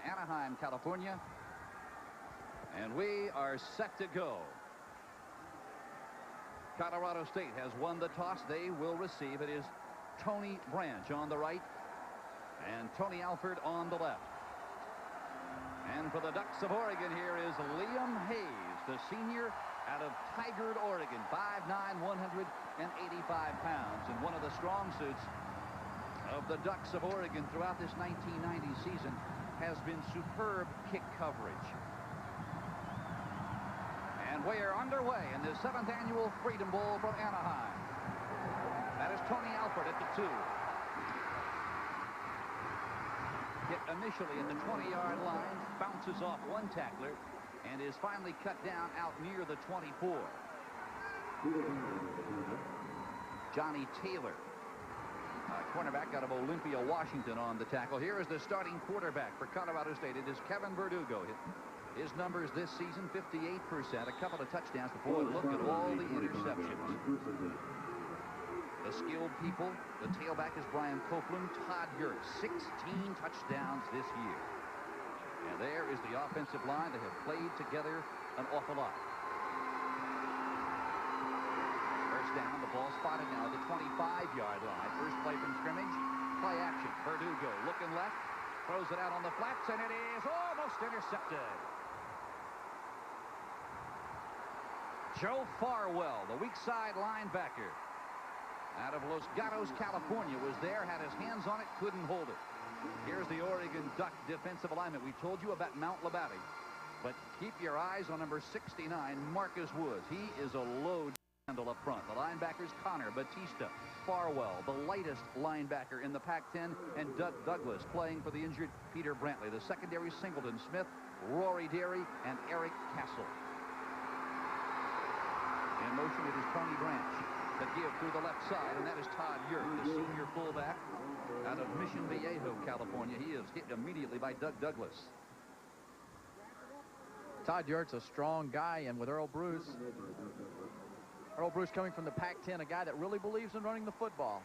Anaheim, California. And we are set to go. Colorado State has won the toss. They will receive. It is Tony Branch on the right and Tony Alford on the left. And for the Ducks of Oregon, here is Liam Hayes, the senior out of Tigard, Oregon, 5'9", 185 pounds. And one of the strong suits of the Ducks of Oregon throughout this 1990 season has been superb kick coverage. And we are underway in the 7th annual Freedom Bowl from Anaheim. That is Tony Alford at the 2. Hit initially at the 20-yard line, bounces off one tackler, and is finally cut down out near the 24. Johnny Taylor, cornerback out of Olympia, Washington, on the tackle. Here is the starting quarterback for Colorado State. It is Kevin Verdugo. His numbers this season, 58%, a couple of touchdowns before. Look at all the interceptions. The skilled people, the tailback is Brian Copeland. Todd Yurt, 16 touchdowns this year. And there is the offensive line. They have played together an awful lot. First down, the ball spotted now at the 25-yard line. First play from scrimmage, play action. Verdugo looking left, throws it out on the flats, and it is almost intercepted. Joe Farwell, the weak side linebacker out of Los Gatos, California, was there, had his hands on it, couldn't hold it. Here's the Oregon Duck defensive alignment. We told you about Mount Labate, but keep your eyes on number 69, Marcus Woods. He is a load handle up front. The linebackers, Connor Batista, Farwell, the lightest linebacker in the Pac-10, and Doug Douglas playing for the injured Peter Brantley. The secondary, Singleton Smith, Rory Derry, and Eric Castle. In motion, it is Tony Branch. The give through the left side, and that is Todd Yurt, the senior fullback out of Mission Viejo, California. He is hit immediately by Doug Douglas. Todd Yurt's a strong guy, and with Earl Bruce coming from the Pac-10, a guy that really believes in running the football,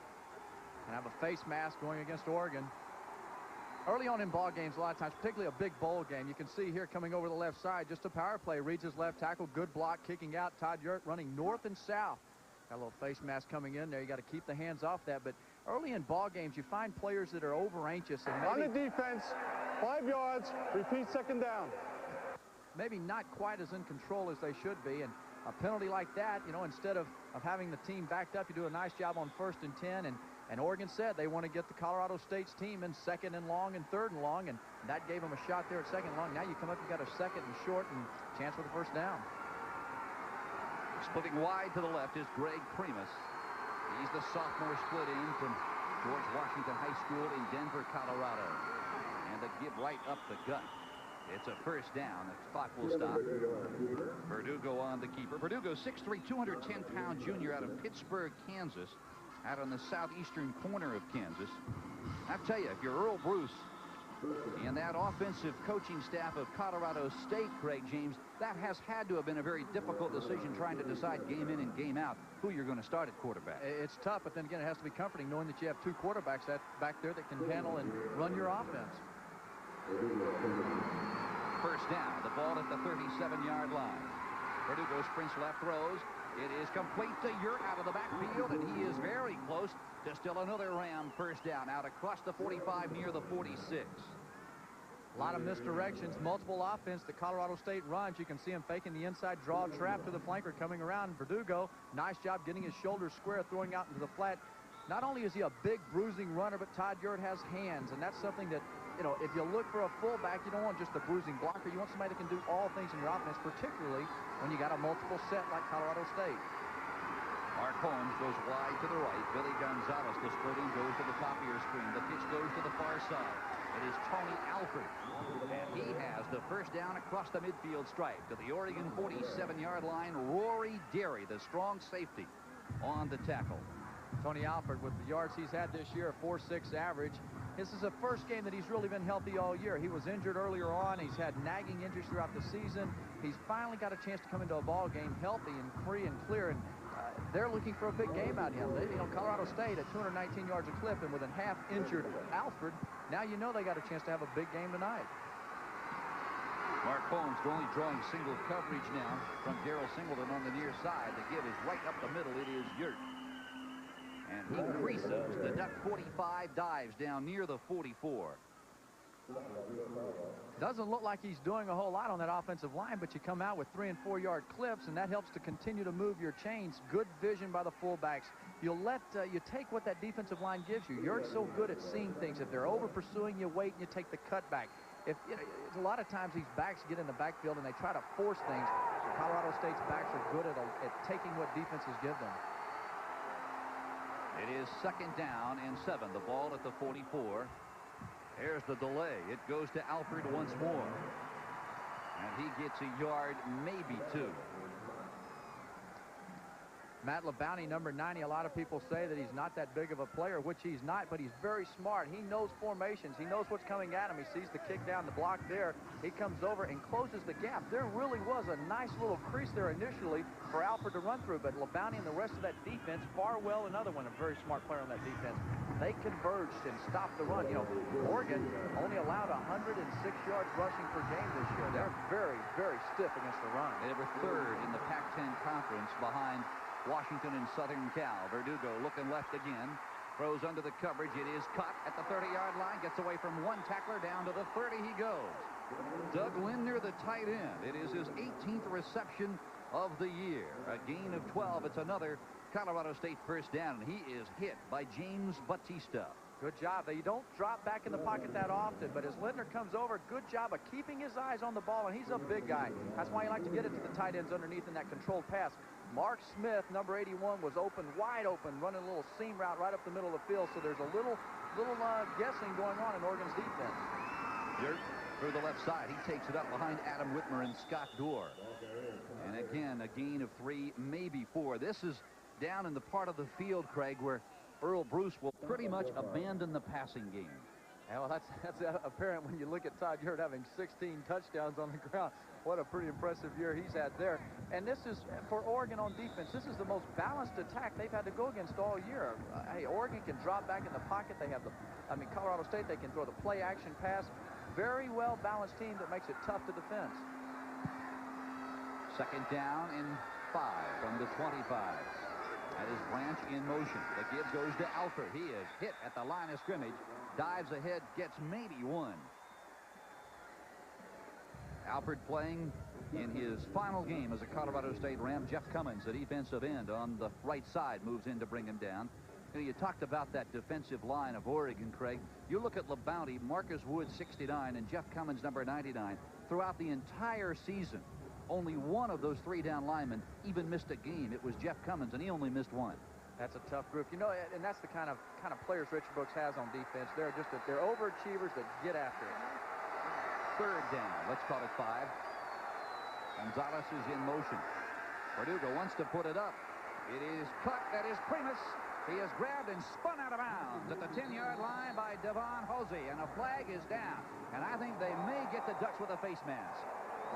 and have a face mask going against Oregon. Early on in ball games, a lot of times, particularly a big bowl game, you can see here coming over the left side, just a power play, reads his left tackle, good block, kicking out. Todd Yurt running north and south. Got a little face mask coming in there. You got to keep the hands off that. But early in ball games, you find players that are over anxious and maybe, on the defense, 5 yards, repeat second down. Maybe not quite as in control as they should be. And a penalty like that, you know, instead of having the team backed up, you do a nice job on 1st and 10. And Oregon said they want to get the Colorado State's team in 2nd and long and 3rd and long, and that gave them a shot there at 2nd and long. Now you come up, you got a 2nd and short and chance for the 1st down. Splitting wide to the left is Greg Primus. He's the sophomore split in from George Washington High School in Denver, Colorado. And the give right up the gut. It's a 1st down. The clock will stop. Verdugo on the keeper. Verdugo, 6'3", 210-pound junior out of Pittsburgh, Kansas, out on the southeastern corner of Kansas. I tell you, if you're Earl Bruce and that offensive coaching staff of Colorado State, Craig James, that has had to have been a very difficult decision, trying to decide game in and game out who you're going to start at quarterback. It's tough, but then again, it has to be comforting knowing that you have 2 quarterbacks back there that can handle and run your offense. 1st down, the ball at the 37-yard line. Verdugo sprints left, throws. It is complete to Yurt out of the backfield, and he is very close to still another Ram 1st down out across the 45 near the 46. A lot of misdirections, multiple offense that Colorado State runs. You can see him faking the inside draw trap to the flanker coming around. Verdugo, nice job getting his shoulders square, throwing out into the flat. Not only is he a big bruising runner, but Todd Yurt has hands, and that's something that, you know, if you look for a fullback, you don't want just a bruising blocker. You want somebody that can do all things in your offense, particularly when you got a multiple set like Colorado State. Mark Holmes goes wide to the right. Billy Gonzalez, the split in, goes to the top of your screen. The pitch goes to the far side. It is Tony Alford, and he has the 1st down across the midfield stripe to the Oregon 47-yard line. Rory Derry, the strong safety, on the tackle. Tony Alford, with the yards he's had this year, a 4.6 average. This is the first game that he's really been healthy all year. He was injured earlier on. He's had nagging injuries throughout the season. He's finally got a chance to come into a ball game healthy and free and clear, and they're looking for a big game out of him. You know, Colorado State at 219 yards a clip, and with a half-injured Alford, now you know they got a chance to have a big game tonight. Mark Holmes only drawing single coverage now from Darryl Singleton on the near side. The give is right up the middle. It is Yurt. And he creases. The Duck 45 dives down near the 44. Doesn't look like he's doing a whole lot on that offensive line, but you come out with 3- and 4-yard clips, and that helps to continue to move your chains. Good vision by the fullbacks. You take what that defensive line gives you. You're so good at seeing things. If they're over pursuing, you wait and you take the cutback. A lot of times these backs get in the backfield and they try to force things. Colorado State's backs are good at taking what defenses give them. It is 2nd down and 7. The ball at the 44. There's the delay. It goes to Alford once more. And he gets a yard, maybe 2. Matt LeBounty, number 90, a lot of people say that he's not that big of a player, which he's not, but he's very smart. He knows formations. He knows what's coming at him. He sees the kick down the block there. He comes over and closes the gap. There really was a nice little crease there initially for Alford to run through, but LeBounty and the rest of that defense, Farwell, another one, a very smart player on that defense, they converged and stopped the run. You know, Oregon only allowed 106 yards rushing per game this year. They're very, very stiff against the run. They were 3rd in the Pac-10 conference behind Washington and Southern Cal. Verdugo looking left again. Throws under the coverage. It is caught at the 30-yard line. Gets away from one tackler. Down to the 30 he goes. Doug Lindner, the tight end. It is his 18th reception of the year. A gain of 12. It's another Colorado State first down. And he is hit by James Batista. Good job. They don't drop back in the pocket that often, but as Lindner comes over, good job of keeping his eyes on the ball, and he's a big guy. That's why you like to get it to the tight ends underneath in that controlled pass. Mark Smith, number 81, was open, wide open, running a little seam route right up the middle of the field, so there's a little guessing going on in Oregon's defense. Yurt through the left side. He takes it up behind Adam Whitmer and Scott Dorr. And again, a gain of 3, maybe 4. This is down in the part of the field, Craig, where Earl Bruce will pretty much abandon the passing game. Yeah, well, that's apparent when you look at Todd Yurt having 16 touchdowns on the ground. What a pretty impressive year he's had there. And this is, for Oregon on defense, this is the most balanced attack they've had to go against all year. Hey, Oregon can drop back in the pocket. They have Colorado State, they can throw the play-action pass. Very well-balanced team that makes it tough to defend. 2nd down and 5 from the 25. That is Branch in motion. The give goes to Alford. He is hit at the line of scrimmage. Dives ahead, gets maybe 1. Alford playing in his final game as a Colorado State Ram. Jeff Cummins, the defensive end on the right side, moves in to bring him down. You talked about that defensive line of Oregon, Craig. You look at LeBounty, Marcus Wood, 69, and Jeff Cummins, number 99. Throughout the entire season, only one of those 3 down linemen even missed a game. It was Jeff Cummins, and he only missed 1. That's a tough group. You know, and that's the kind of players Rich Brooks has on defense. They're overachievers that get after it. 3rd down. Let's call it 5. Gonzalez is in motion. Verdugo wants to put it up. It is cut. That is Primus. He is grabbed and spun out of bounds at the 10-yard line by Devon Hosey, and a flag is down. And I think they may get the Ducks with a face mask.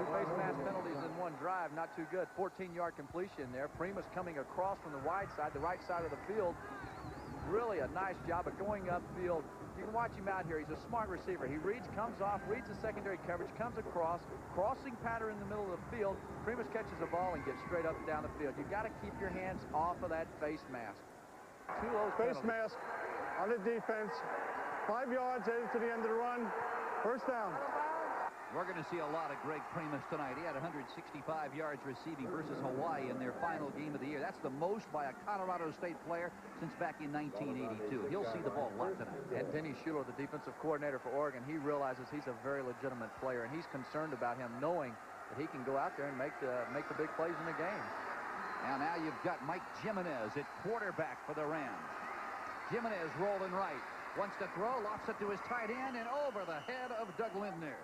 2 face mask penalties in one drive, not too good. 14-yard completion there. Primus coming across from the wide side, the right side of the field. Really a nice job of going upfield. You can watch him out here. He's a smart receiver. He comes off, reads the secondary coverage, comes across, crossing pattern in the middle of the field. Primus catches the ball and gets straight up and down the field. You've got to keep your hands off of that face mask. 2 of those Face penalties. mask on the defense. 5 yards headed to the end of the run. First down. We're going to see a lot of Greg Primus tonight. He had 165 yards receiving versus Hawaii in their final game of the year. That's the most by a Colorado State player since back in 1982. He'll see the ball a lot tonight. And Denny Schuler, the defensive coordinator for Oregon, he realizes he's a very legitimate player, and he's concerned about him knowing that he can go out there and make the big plays in the game. Now you've got Mike Jimenez at quarterback for the Rams. Jimenez rolling right. Wants to throw, lofts it to his tight end, and over the head of Doug Lindner.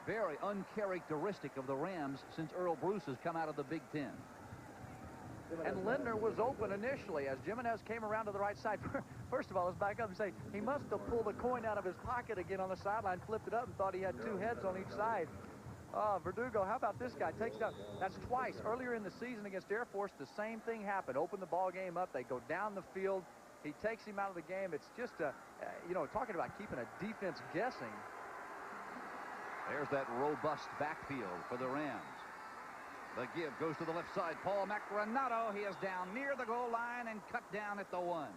Very uncharacteristic of the Rams since Earl Bruce has come out of the Big Ten. And Lindner was open initially as Jimenez came around to the right side. First of all, let's back up and say he must have pulled a coin out of his pocket again on the sideline, flipped it up, and thought he had 2 heads on each side. Verdugo, how about this guy? Takes down. That's twice. Earlier in the season against Air Force, the same thing happened. Open the ball game up. They go down the field. He takes him out of the game. It's just, talking about keeping a defense guessing. There's that robust backfield for the Rams. The give goes to the left side. Paul Macronato. He is down near the goal line and cut down at the 1.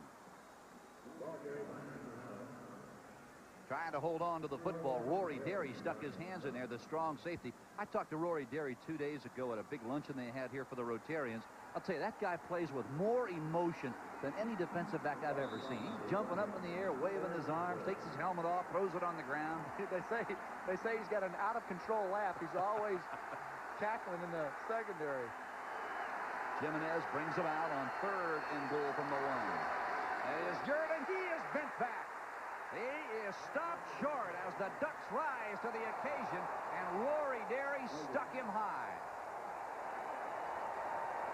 Trying to hold on to the football. Rory Derry stuck his hands in there, the strong safety. I talked to Rory Derry 2 days ago at a big luncheon they had here for the Rotarians. I'll tell you, that guy plays with more emotion than any defensive back I've ever seen. He's jumping up in the air, waving his arms, takes his helmet off, throws it on the ground. They say he's got an out-of-control laugh. He's always cackling in the secondary. Jimenez brings him out on 3rd and goal from the 1. That is Jordan. He is bent back. He is stopped short as the Ducks rise to the occasion, and Rory Derry stuck him high.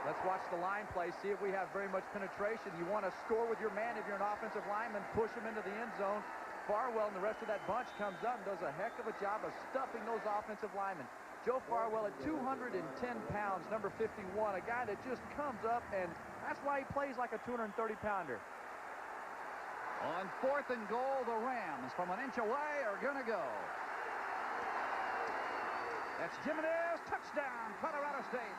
Let's watch the line play, see if we have very much penetration. You want to score with your man if you're an offensive lineman, push him into the end zone. Farwell and the rest of that bunch comes up and does a heck of a job of stuffing those offensive linemen. Joe Farwell at 210 pounds, number 51, a guy that just comes up, and that's why he plays like a 230-pounder. On 4th and goal, the Rams from an inch away are going to go. That's Jimenez. Touchdown, Colorado State.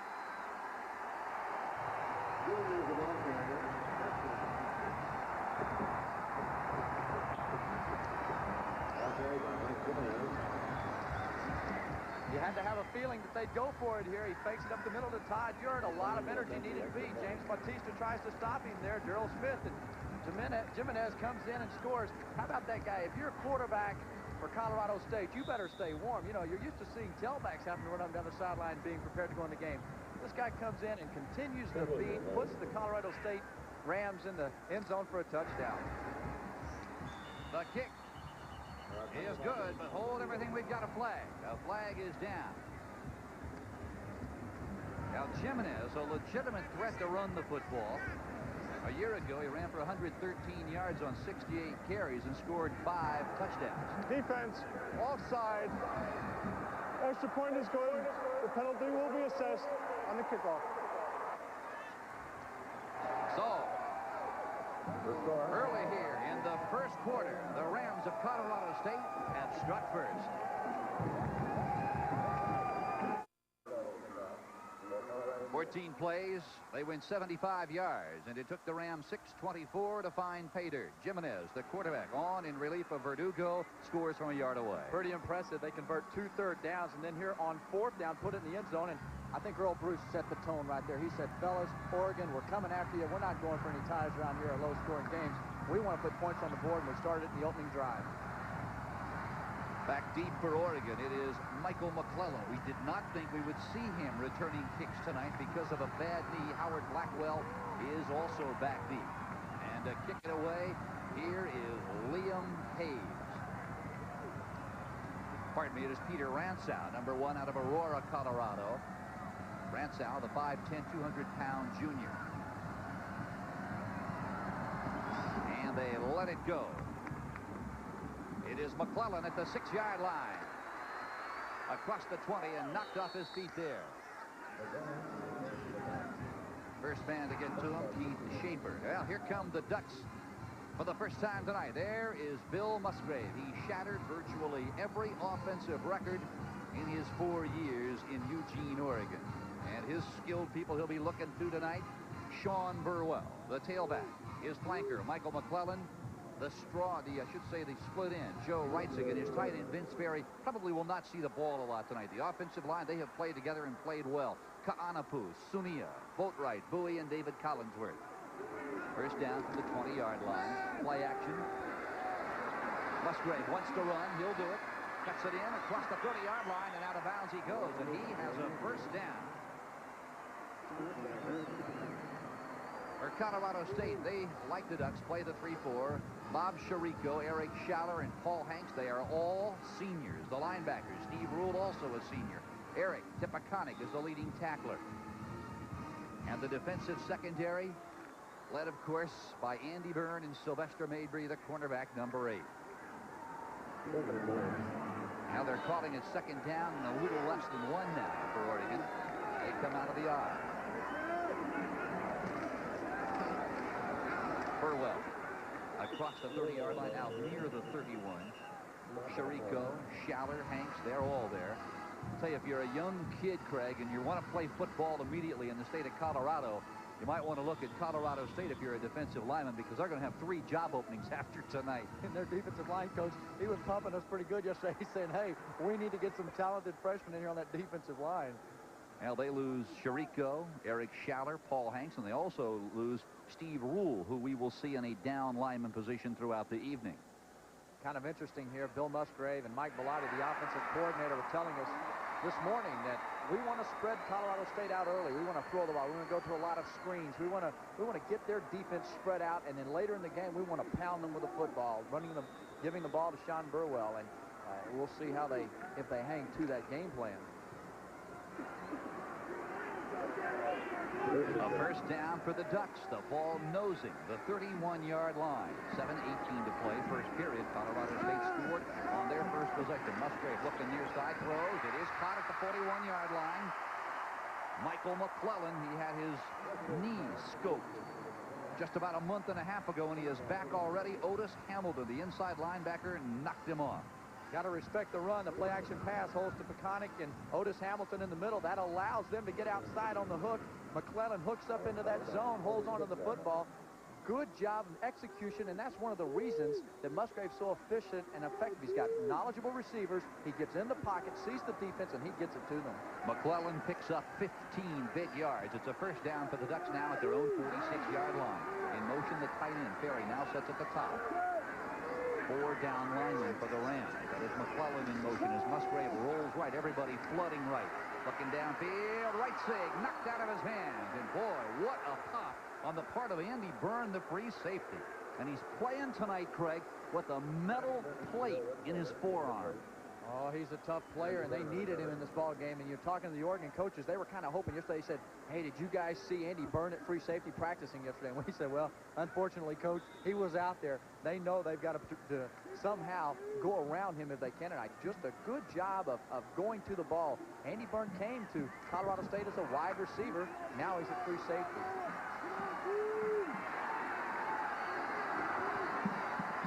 You had to have a feeling that they'd go for it here. He fakes it up the middle to Todd Urirt. A lot of energy needed to be. James Bautista tries to stop him there. Daryl Smith and Jimenez comes in and scores. How about that guy? If you're a quarterback for Colorado State, you better stay warm. You know, you're used to seeing tailbacks having to run up and down the sideline being prepared to go in the game. This guy comes in and continues the beat, puts the Colorado State Rams in the end zone for a touchdown. The kick is good, but hold everything. We've got a flag. A flag is down. Now Jimenez, a legitimate threat to run the football. A year ago, he ran for 113 yards on 68 carries and scored 5 touchdowns. Defense, offside. Extra point is good. The penalty will be assessed on the kickoff. So, early here in the first quarter, the Rams of Colorado State have struck first. 14 plays, they win 75 yards, and it took the Rams 6:24 to find pay dirt. Jimenez, the quarterback, on in relief of Verdugo, scores from a yard away. Pretty impressive. They convert 2 third downs, and then here on 4th down, put it in the end zone, and I think Earl Bruce set the tone right there. He said, fellas, Oregon, we're coming after you. We're not going for any ties around here or low-scoring games. We want to put points on the board, and we started it in the opening drive. Back deep for Oregon, it is Michael McClellan. We did not think we would see him returning kicks tonight because of a bad knee. Howard Blackwell is also back deep. And to kick it away, here is Liam Hayes. Pardon me, it is Peter Ransow, number 1 out of Aurora, Colorado. Ransow, the 5'10", 200-pound junior. And they let it go. It is McClellan at the 6-yard line. Across the 20 and knocked off his feet there. First man to get to him, Keith Schaefer. Well, here come the Ducks for the first time tonight. There is Bill Musgrave. He shattered virtually every offensive record in his 4 years in Eugene, Oregon. And his skilled people he'll be looking to tonight, Sean Burwell, the tailback. His flanker, Michael McClellan. The split end, Joe Reitziger, and his tight end, Vince Berry, probably will not see the ball a lot tonight. The offensive line, they have played together and played well. Ka'anapu, Sunia, Boatwright, Bowie, and David Collinsworth. First down from the 20-yard line. Play action. Musgrave wants to run. He'll do it. Cuts it in across the 30-yard line, and out of bounds he goes, and he has a first down. For Colorado State, they, like the Ducks, play the 3-4. Bob Chirico, Eric Schaller, and Paul Hanks, they are all seniors. The linebackers, Steve Rule, also a senior. Eric Tipakonik is the leading tackler. And the defensive secondary, led, of course, by Andy Byrne and Sylvester Mabry, the cornerback, number 8. Now they're calling it second down and a little less than 1 now for Oregon. They come out of the I. Burwell across the 30-yard line out near the 31. Chirico, Schaller, Hanks, they're all there. I'll tell you, if you're a young kid, Craig, and you want to play football immediately in the state of Colorado, you might want to look at Colorado State if you're a defensive lineman, because they're going to have 3 job openings after tonight. And their defensive line coach, he was pumping us pretty good yesterday. He's saying, hey, we need to get some talented freshmen in here on that defensive line. Well, they lose Chirico, Eric Schaller, Paul Hanks, and they also lose Steve Rule, who we will see in a down lineman position throughout the evening. Kind of interesting here, Bill Musgrave and Mike Bellotti, the offensive coordinator, were telling us this morning that we want to spread Colorado State out early. We want to throw the ball. We want to go to a lot of screens. We want to get their defense spread out, and then later in the game, we want to pound them with the football, giving the ball to Sean Burwell, and we'll see how if they hang to that game plan. A first down for the Ducks. The ball nosing the 31-yard line. 7:18 to play. First period. Colorado State scored on their first possession. Musgrave looking near side, throws. It is caught at the 41-yard line. Michael McClellan, he had his knees scoped just about a month and a half ago, and he is back already. Otis Hamilton, the inside linebacker, knocked him off. Got to respect the run. The play-action pass holds to Peconic and Otis Hamilton in the middle. That allows them to get outside on the hook. McClellan hooks up into that zone, holds onto the football. Good job of execution, and that's one of the reasons that Musgrave's so efficient and effective. He's got knowledgeable receivers. He gets in the pocket, sees the defense, and he gets it to them. McClellan picks up 15 big yards. It's a first down for the Ducks now at their own 46-yard line. In motion, the tight end, Ferry, now sets at the top. 4 down linemen for the Rams. That is McClellan in motion as Musgrave rolls right. Everybody flooding right. Looking downfield. Right sig knocked out of his hands. And boy, what a pop on the part of Andy Byrne, the free safety. And he's playing tonight, Craig, with a metal plate in his forearm. Oh, he's a tough player, and they needed him in this ball game. And you're talking to the Oregon coaches. They were kind of hoping yesterday. They said, hey, did you guys see Andy Byrne at free safety practicing yesterday? And we said, well, unfortunately, Coach, he was out there. They know they've got to somehow go around him if they can. And just a good job of going to the ball. Andy Byrne came to Colorado State as a wide receiver. Now he's at free safety.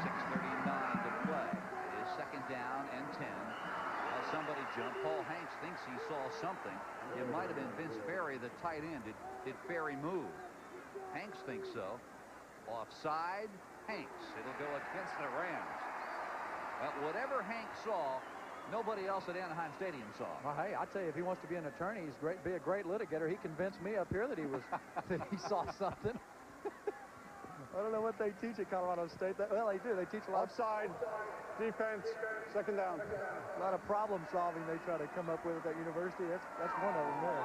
6:39 to play. It is second down and 10. Somebody jumped. Paul Hanks thinks he saw something. It might have been Vince Ferry, the tight end. Did Ferry move? Hanks thinks so. Offside, Hanks. It'll go against the Rams. Well, whatever Hanks saw, nobody else at Anaheim Stadium saw. Well, hey, I tell you, if he wants to be an attorney, be a great litigator. He convinced me up here that that he saw something. I don't know what they teach at Colorado State. Well, they do. They teach a lot. Offside, defense, second down. A lot of problem solving they try to come up with at that university. That's one of them there.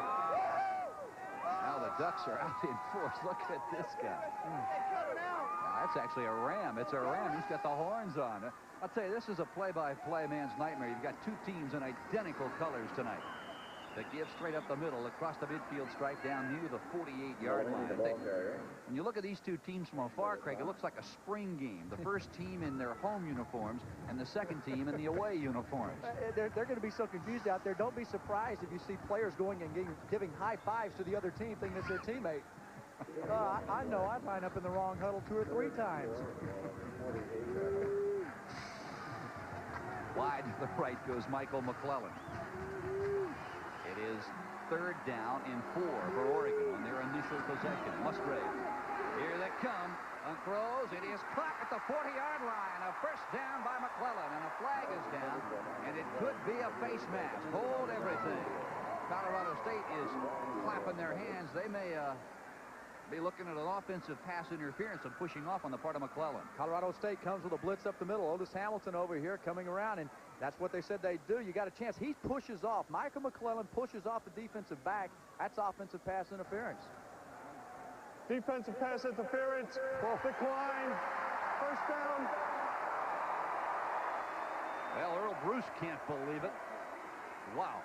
Now the Ducks are out in force. Look at this guy. That's actually a ram. It's a ram. He's got the horns on. I'll tell you, this is a play-by-play man's nightmare. You've got 2 teams in identical colors tonight. The give straight up the middle across the midfield stripe down near the 48-yard line. When you look at these 2 teams from afar, Craig, it looks like a spring game. The first team in their home uniforms and the second team in the away uniforms. They're going to be so confused out there. Don't be surprised if you see players going and giving high fives to the other team thinking it's their teammate. I know I'd line up in the wrong huddle 2 or 3 times. Wide to the right goes Michael McClellan. It is third down and 4 for Oregon on their initial possession. Musgrave. Here they come. Throws. It is caught at the 40-yard line. A first down by McClellan, and a flag is down, and it could be a face mask. Hold everything. Colorado State is clapping their hands. They may be looking at an offensive pass interference and pushing off on the part of McClellan. Colorado State comes with a blitz up the middle. Otis Hamilton over here coming around, and that's what they said they'd do. You got a chance. He pushes off. Michael McClellan pushes off the defensive back. That's offensive pass interference. Defensive pass interference. Decline. First down. Well, Earl Bruce can't believe it. Wow.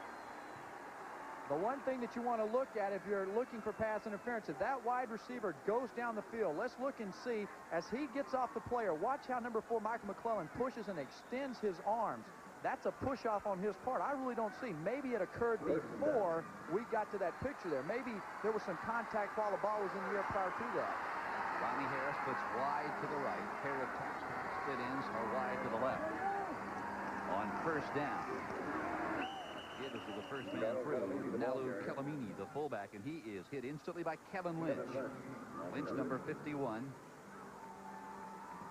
The one thing that you want to look at if you're looking for pass interference, if that wide receiver goes down the field, let's look and see as he gets off the player. Watch how number 4, Michael McClellan, pushes and extends his arms. That's a push-off on his part. I really don't see. Maybe it occurred before we got to that picture there. Maybe there was some contact while the ball was in the air prior to that. Ronnie Harris puts wide to the right. Pair of split ends are wide to the left. on first down. Gibbs is the first man through. Nalu Kelamini, the fullback, and he is hit instantly by Kevin Lynch. Lynch, number 51.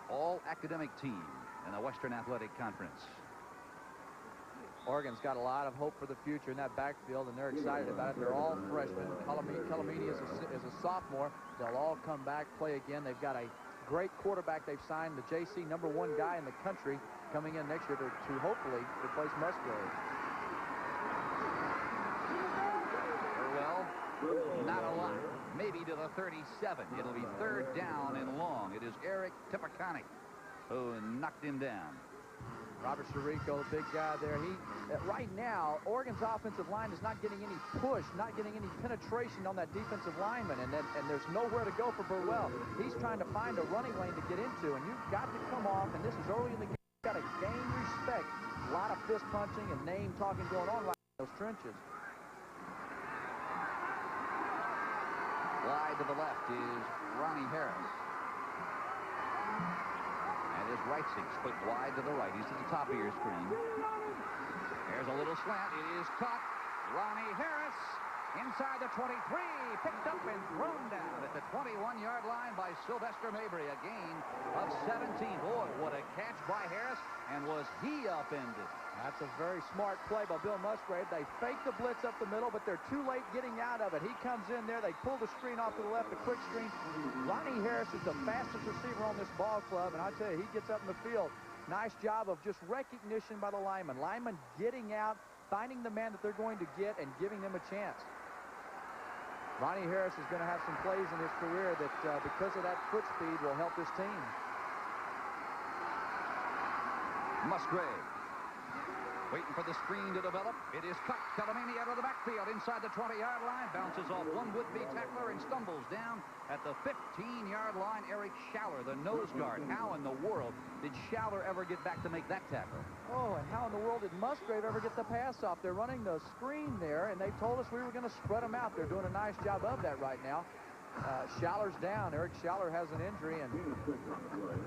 All academic team in the Western Athletic Conference. Oregon's got a lot of hope for the future in that backfield, and they're excited about it. They're all freshmen. Kelamini is a sophomore. They'll all come back, play again. They've got a great quarterback they've signed, the JC #1 guy in the country, coming in next year to hopefully replace Musgrave. Well, not a lot. Maybe to the 37. It'll be third down and long. It is Eric Tipaconic who knocked him down. Robert Chirico, the big guy there. Right now, Oregon's offensive line is not getting any push, not getting any penetration on that defensive lineman, and there's nowhere to go for Burwell. He's trying to find a running lane to get into, and you've got to come off, and this is early in the game. You've got to gain respect. A lot of fist punching and name talking going on right in those trenches. Wide to the left is Ronnie Harris. And his right six split wide to the right. He's to the top of your screen. There's a little slant. It is caught. Ronnie Harris inside the 23. Picked up and thrown down at the 21-yard line by Sylvester Mabry. A gain of 17. Boy, what a catch by Harris. And was he upended? That's a very smart play by Bill Musgrave. They fake the blitz up the middle, but they're too late getting out of it. He comes in there. They pull the screen off to the left, a quick screen. Ronnie Harris is the fastest receiver on this ball club, and I tell you, he gets up in the field. Nice job of just recognition by the lineman. Lineman getting out, finding the man that they're going to get, and giving them a chance. Ronnie Harris is going to have some plays in his career that, because of that foot speed, will help this team. Musgrave waiting for the screen to develop. It is cut. Kelamini out of the backfield inside the 20-yard line. Bounces off one would-be tackler and stumbles down at the 15-yard line. Eric Schaller, the nose guard. How in the world did Schaller ever get back to make that tackle? Oh, and how in the world did Musgrave ever get the pass off? They're running the screen there, and they told us we were going to spread them out. They're doing a nice job of that right now. Schaller's down. Eric Schaller has an injury, and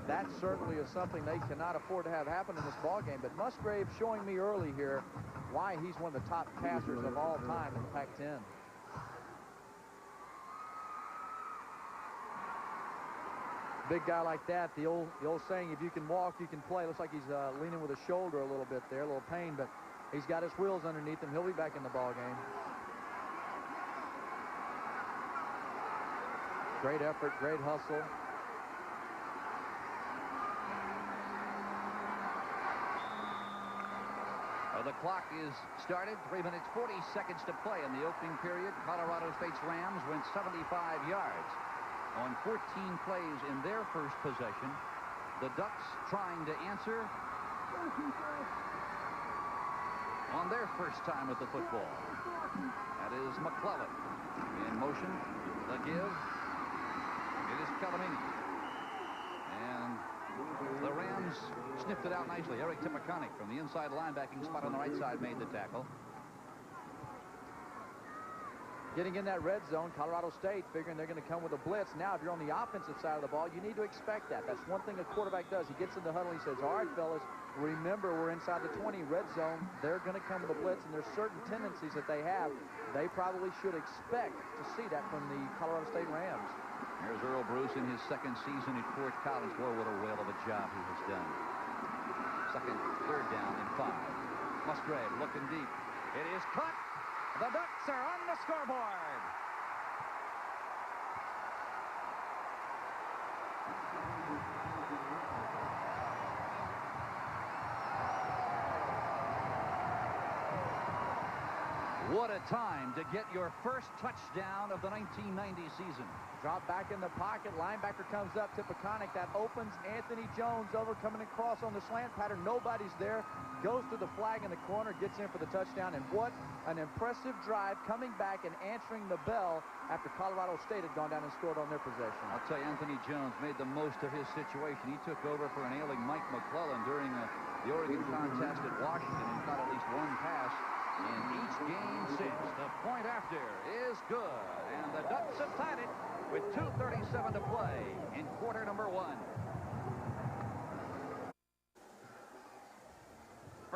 that certainly is something they cannot afford to have happen in this ball game. But Musgrave showing me early here why he's one of the top passers of all time in the Pac-10. Big guy like that, the old saying, if you can walk, you can play. Looks like he's leaning with his shoulder a little bit there, a little pain, but he's got his wheels underneath him. He'll be back in the ball game. Great effort, great hustle. The clock is started. 3 minutes, 40 seconds to play in the opening period. Colorado State's Rams went 75 yards on 14 plays in their first possession. The Ducks trying to answer on their first time with the football. That is McClellan in motion. The give. It is Kelamini. And the Rams sniffed it out nicely. Eric Tipaconic from the inside linebacking spot on the right side made the tackle. Getting in that red zone, Colorado State figuring they're going to come with a blitz. Now, if you're on the offensive side of the ball, you need to expect that. That's one thing a quarterback does. He gets in the huddle, he says, all right, fellas, remember we're inside the 20 red zone. They're going to come with a blitz, and there's certain tendencies that they have. They probably should expect to see that from the Colorado State Rams. Here's Earl Bruce in his second season at Fort Collins. Boy, what a whale of a job he has done. Third down and 5. Musgrave looking deep. It is cut. The Ducks are on the scoreboard. What a time to get your first touchdown of the 1990 season. Drop back in the pocket. Linebacker comes up. Tipaconic. That opens Anthony Jones over coming across on the slant pattern. Nobody's there. Goes to the flag in the corner. Gets in for the touchdown. And what an impressive drive coming back and answering the bell after Colorado State had gone down and scored on their possession. I'll tell you, Anthony Jones made the most of his situation. He took over for an ailing Mike McClellan during the Oregon contest at Washington and caught at least one pass in each game since. The point after is good, and the Ducks have tied it with 2:37 to play in quarter number 1.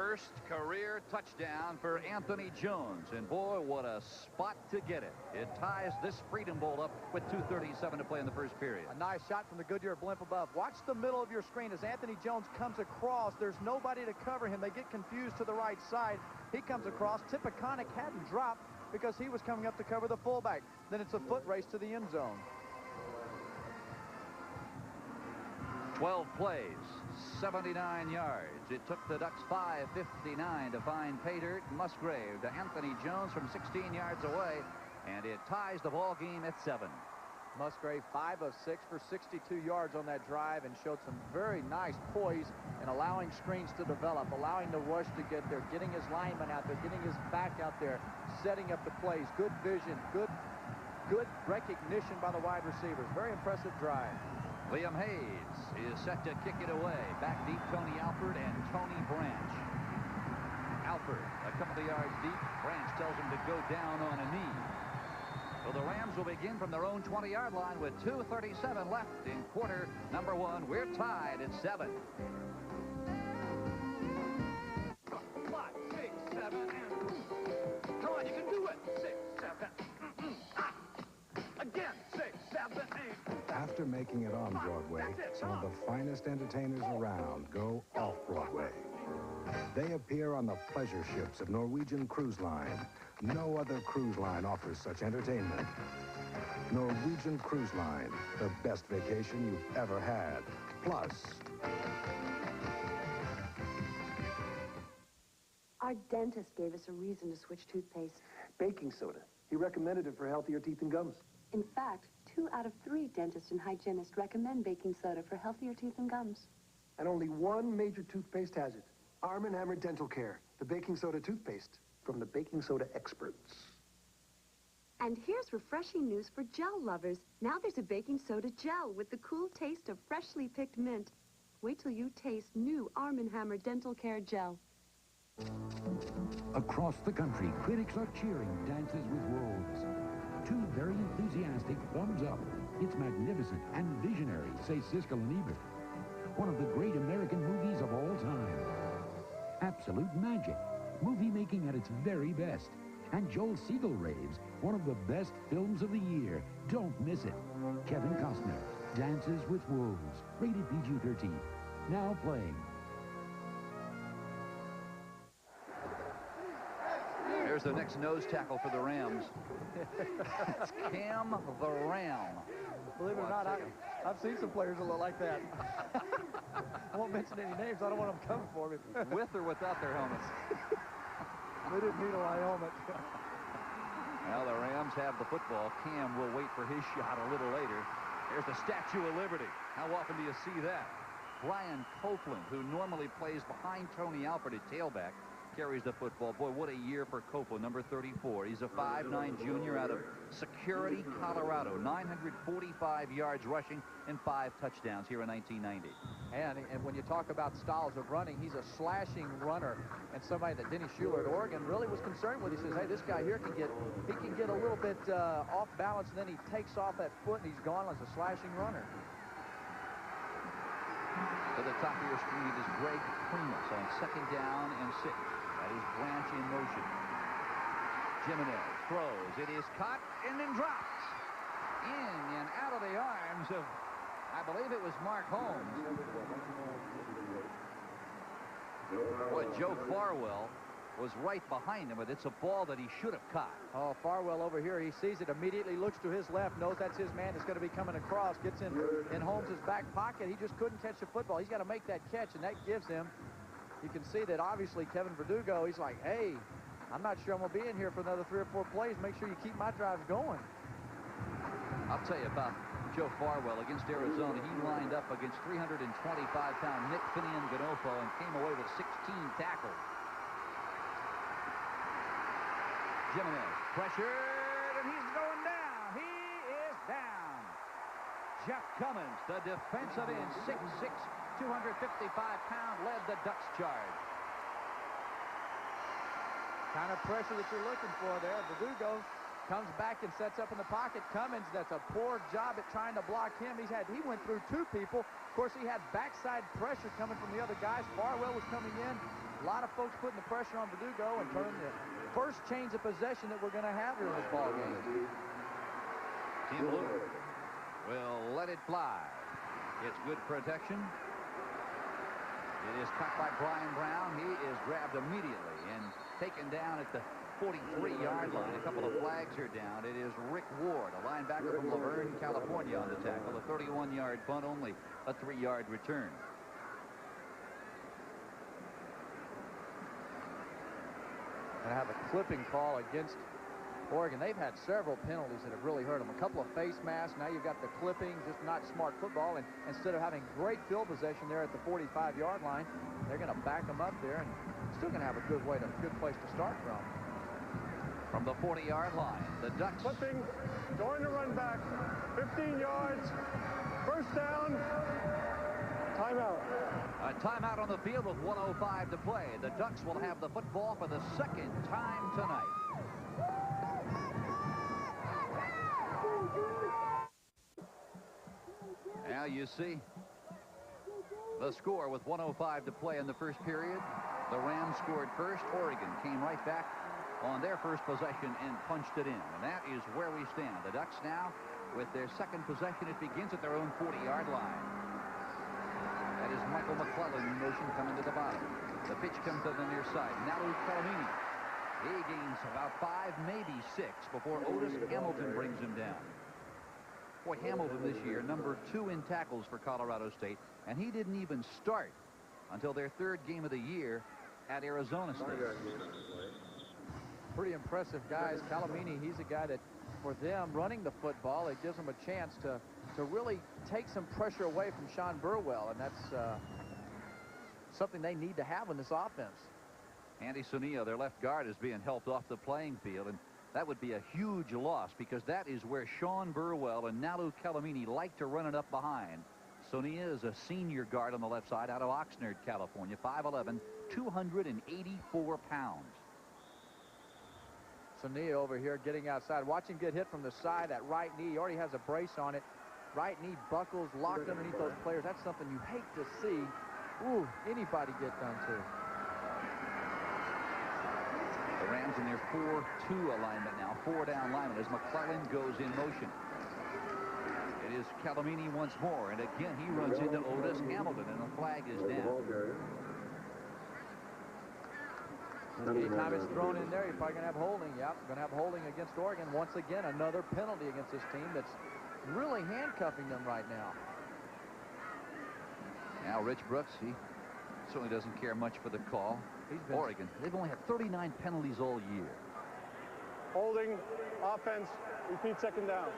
first career touchdown for Anthony Jones. And boy, what a spot to get it. It ties this Freedom Bowl up with 2:37 to play in the first period. A nice shot from the Goodyear blimp above. Watch the middle of your screen as Anthony Jones comes across. There's nobody to cover him. They get confused to the right side. He comes across. Tippecanoe hadn't dropped because he was coming up to cover the fullback. Then it's a foot race to the end zone. 12 plays, 79 yards. It took the Ducks 5:59 to find pay dirt Musgrave to Anthony Jones from 16 yards away, and it ties the ball game at 7. Musgrave 5 of 6 for 62 yards on that drive and showed some very nice poise in allowing screens to develop, allowing the rush to get there, getting his lineman out there, getting his back out there, setting up the plays. Good vision, good recognition by the wide receivers. Very impressive drive. Liam Hayes is set to kick it away. Back deep, Tony Alford and Tony Branch. Alford a couple of yards deep. Branch tells him to go down on a knee. So the Rams will begin from their own 20-yard line with 2:37 left in quarter number 1. We're tied at 7. 5, 6, 7, and come on, you can do it. 6, 7. Again, 6, 7, 8. After making it on Broadway, some of the finest entertainers around go off-Broadway. They appear on the pleasure ships of Norwegian Cruise Line. No other cruise line offers such entertainment. Norwegian Cruise Line, the best vacation you've ever had. Plus, our dentist gave us a reason to switch toothpaste. Baking soda. He recommended it for healthier teeth and gums. In fact, 2 out of 3 dentists and hygienists recommend baking soda for healthier teeth and gums. And only one major toothpaste has it. Arm & Hammer Dental Care, the baking soda toothpaste from the baking soda experts. And here's refreshing news for gel lovers. Now there's a baking soda gel with the cool taste of freshly picked mint. Wait till you taste new Arm & Hammer Dental Care Gel. Across the country, critics are cheering Dances with Wolves. 2 very enthusiastic thumbs up. It's magnificent and visionary, say Siskel and Ebert. One of the great American movies of all time. Absolute magic. Movie making at its very best. And Joel Siegel raves, one of the best films of the year. Don't miss it. Kevin Costner, Dances with Wolves. Rated PG-13. Now playing. There's the next nose tackle for the Rams. It's Cam the Ram. Believe it or not, I've seen some players that look like that. I won't mention any names. I don't want them coming for me. With or without their helmets. They didn't need a light helmet. Well, the Rams have the football. Cam will wait for his shot a little later. There's the Statue of Liberty. How often do you see that? Brian Copeland, who normally plays behind Tony Alford at tailback, carries the football. Boy, what a year for Copeland, number 34. He's a 5'9" junior out of Security, Colorado. 945 yards rushing and 5 touchdowns here in 1990. And when you talk about styles of running, he's a slashing runner, and somebody that Denny Schuler at Oregon really was concerned with. He says, hey, this guy here can get a little bit off balance, and then he takes off that foot, and he's gone as a slashing runner. To the top of your screen, it is Greg Primus on 2nd down and 6. That is Branch in motion. Jimenez throws. It is caught and then dropped. In and out of the arms of, I believe it was Mark Holmes. Boy, Joe Farwell was right behind him, but it's a ball that he should have caught. Oh, Farwell over here, he sees it, immediately looks to his left, knows that's his man that's going to be coming across, gets in Holmes' back pocket. He just couldn't catch the football. He's got to make that catch, and that gives him, you can see that obviously Kevin Verdugo, he's like, hey, I'm not sure I'm going to be in here for another 3 or 4 plays. Make sure you keep my drives going. I'll tell you about Joe Farwell against Arizona. He lined up against 325-pound Nick Finian-Ganofo and came away with 16 tackles. Jimenez pressured, and he's going down. He is down. Jeff Cummins, the defensive end, 6'6", 255-pound, led the Ducks charge. Kind of pressure that you're looking for there. Verdugo comes back and sets up in the pocket. Cummins, that's a poor job at trying to block him. He went through 2 people. Of course, he had backside pressure coming from the other guys. Farwell was coming in. A lot of folks putting the pressure on Verdugo and turning the first change of possession that we're going to have here in this ball game. Tim Lou will let it fly. It's good protection. It is caught by Brian Brown. He is grabbed immediately and taken down at the 43-yard line. A couple of flags are down. It is Rick Ward, a linebacker from Laverne, California, on the tackle. A 31-yard punt, only a 3-yard return. And have a clipping call against Oregon. They've had several penalties that have really hurt them. A couple of face masks. Now you've got the clipping, just not smart football. And instead of having great field possession there at the 45-yard line, they're going to back them up there and still going to have a good place to start from. From the 40-yard line, the Ducks. Clipping, going to run back, 15 yards, first down, timeout. A timeout on the field with 1:05 to play. The Ducks will have the football for the second time tonight. Now you see the score with 1:05 to play in the first period. The Rams scored first. Oregon came right back on their first possession and punched it in. And that is where we stand. The Ducks now with their second possession. It begins at their own 40-yard line. That is Michael McClellan in motion coming to the bottom. The pitch comes to the near side. Nalu Calamini. He gains about 5, maybe 6 before Otis Hamilton brings him down. Boy, Hamilton this year, number 2 in tackles for Colorado State, and he didn't even start until their third game of the year at Arizona State. Pretty impressive guys. Calamini, he's a guy that, for them, running the football, it gives them a chance to really take some pressure away from Sean Burwell, and that's something they need to have in this offense. Andy Sunio, their left guard, is being helped off the playing field, and that would be a huge loss because that is where Sean Burwell and Nalu Calamini like to run it up behind. Sonia is a senior guard on the left side out of Oxnard, California, 5'11", 284 pounds. Sonia over here getting outside. Watch him get hit from the side. That right knee, he already has a brace on it. Right knee buckles, locked underneath those players. That's something you hate to see. Ooh, anybody get done to. The Rams in their 4-2 alignment now, 4-down alignment as McClellan goes in motion. It is Calamini once more, and again he runs into Otis Hamilton, and the flag is down. Anytime it's thrown in there, you're probably going to have holding. Yep, going to have holding against Oregon. Once again, another penalty against this team that's really handcuffing them right now. Now Rich Brooks, he certainly doesn't care much for the call. Oregon, they've only had 39 penalties all year. Holding, offense, repeat second down.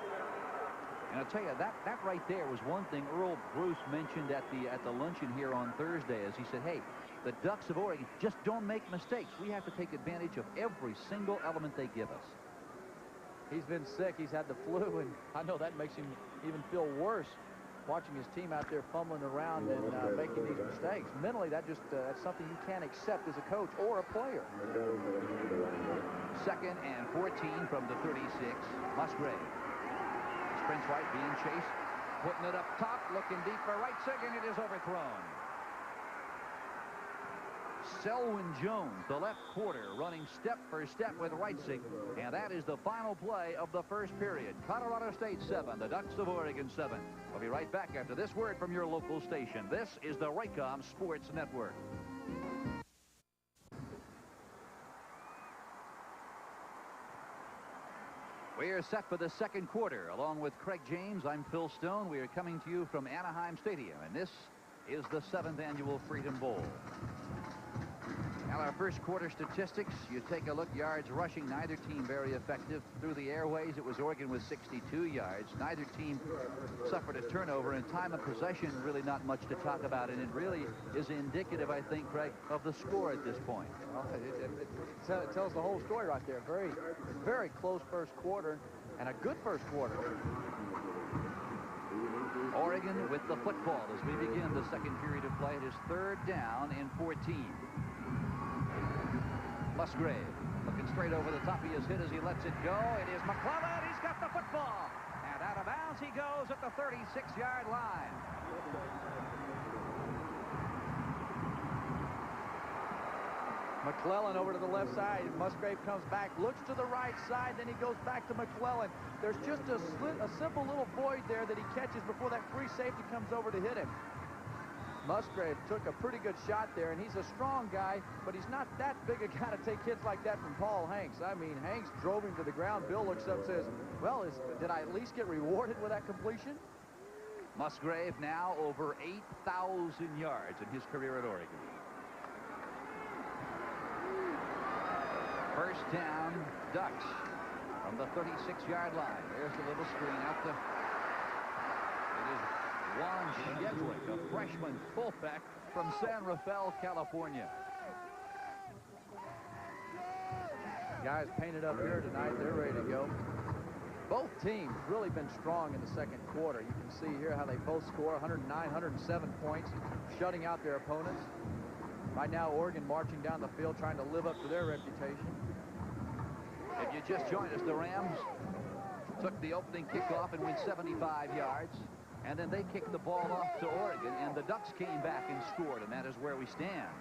And I'll tell you, that right there was one thing Earl Bruce mentioned at the luncheon here on Thursday, as he said, hey, the Ducks of Oregon just don't make mistakes. We have to take advantage of every single element they give us. He's been sick. He's had the flu, and I know that makes him even feel worse watching his team out there fumbling around and making these mistakes. Mentally, that's something you can't accept as a coach or a player. 2nd and 14 from the 36. Musgrave. Sprints right, being chased. Putting it up top, looking deep for Reitzig, and it is overthrown. Selwyn Jones, the left quarter, running step for step with Reitzig, and that is the final play of the first period. Colorado State 7, the Ducks of Oregon 7. We'll be right back after this word from your local station. This is the Raycom Sports Network. We are set for the second quarter. Along with Craig James, I'm Phil Stone. We are coming to you from Anaheim Stadium, and this is the 7th annual Freedom Bowl. Now, our first quarter statistics, you take a look, yards rushing, neither team very effective. Through the airways, it was Oregon with 62 yards. Neither team suffered a turnover, and time of possession, really not much to talk about, and it really is indicative, I think, Craig, of the score at this point. Well, it tells the whole story right there. Very, very close first quarter, and a good first quarter. Oregon with the football as we begin the second period of play. It is 3rd down and 14. Musgrave looking straight over the top. He is hit as he lets it go. It is McClellan. He's got the football. And out of bounds he goes at the 36-yard line. McClellan over to the left side. Musgrave comes back, looks to the right side, then he goes back to McClellan. There's just a simple little void there that he catches before that free safety comes over to hit him. Musgrave took a pretty good shot there, and he's a strong guy, but he's not that big a guy to take hits like that from Paul Hanks. I mean, Hanks drove him to the ground. Bill looks up and says, well, did I at least get rewarded with that completion? Musgrave now over 8,000 yards in his career at Oregon. First down, Ducks from the 36-yard line. There's the little screen out to... It is Juan Shedrick, a freshman fullback from San Rafael, California. Guys painted up here tonight. They're ready to go. Both teams really been strong in the second quarter. You can see here how they both score 109, 107 points, shutting out their opponents. Right now, Oregon marching down the field trying to live up to their reputation. If you just joined us, the Rams took the opening kickoff and went 75 yards. And then they kicked the ball off to Oregon, and the Ducks came back and scored, and that is where we stand.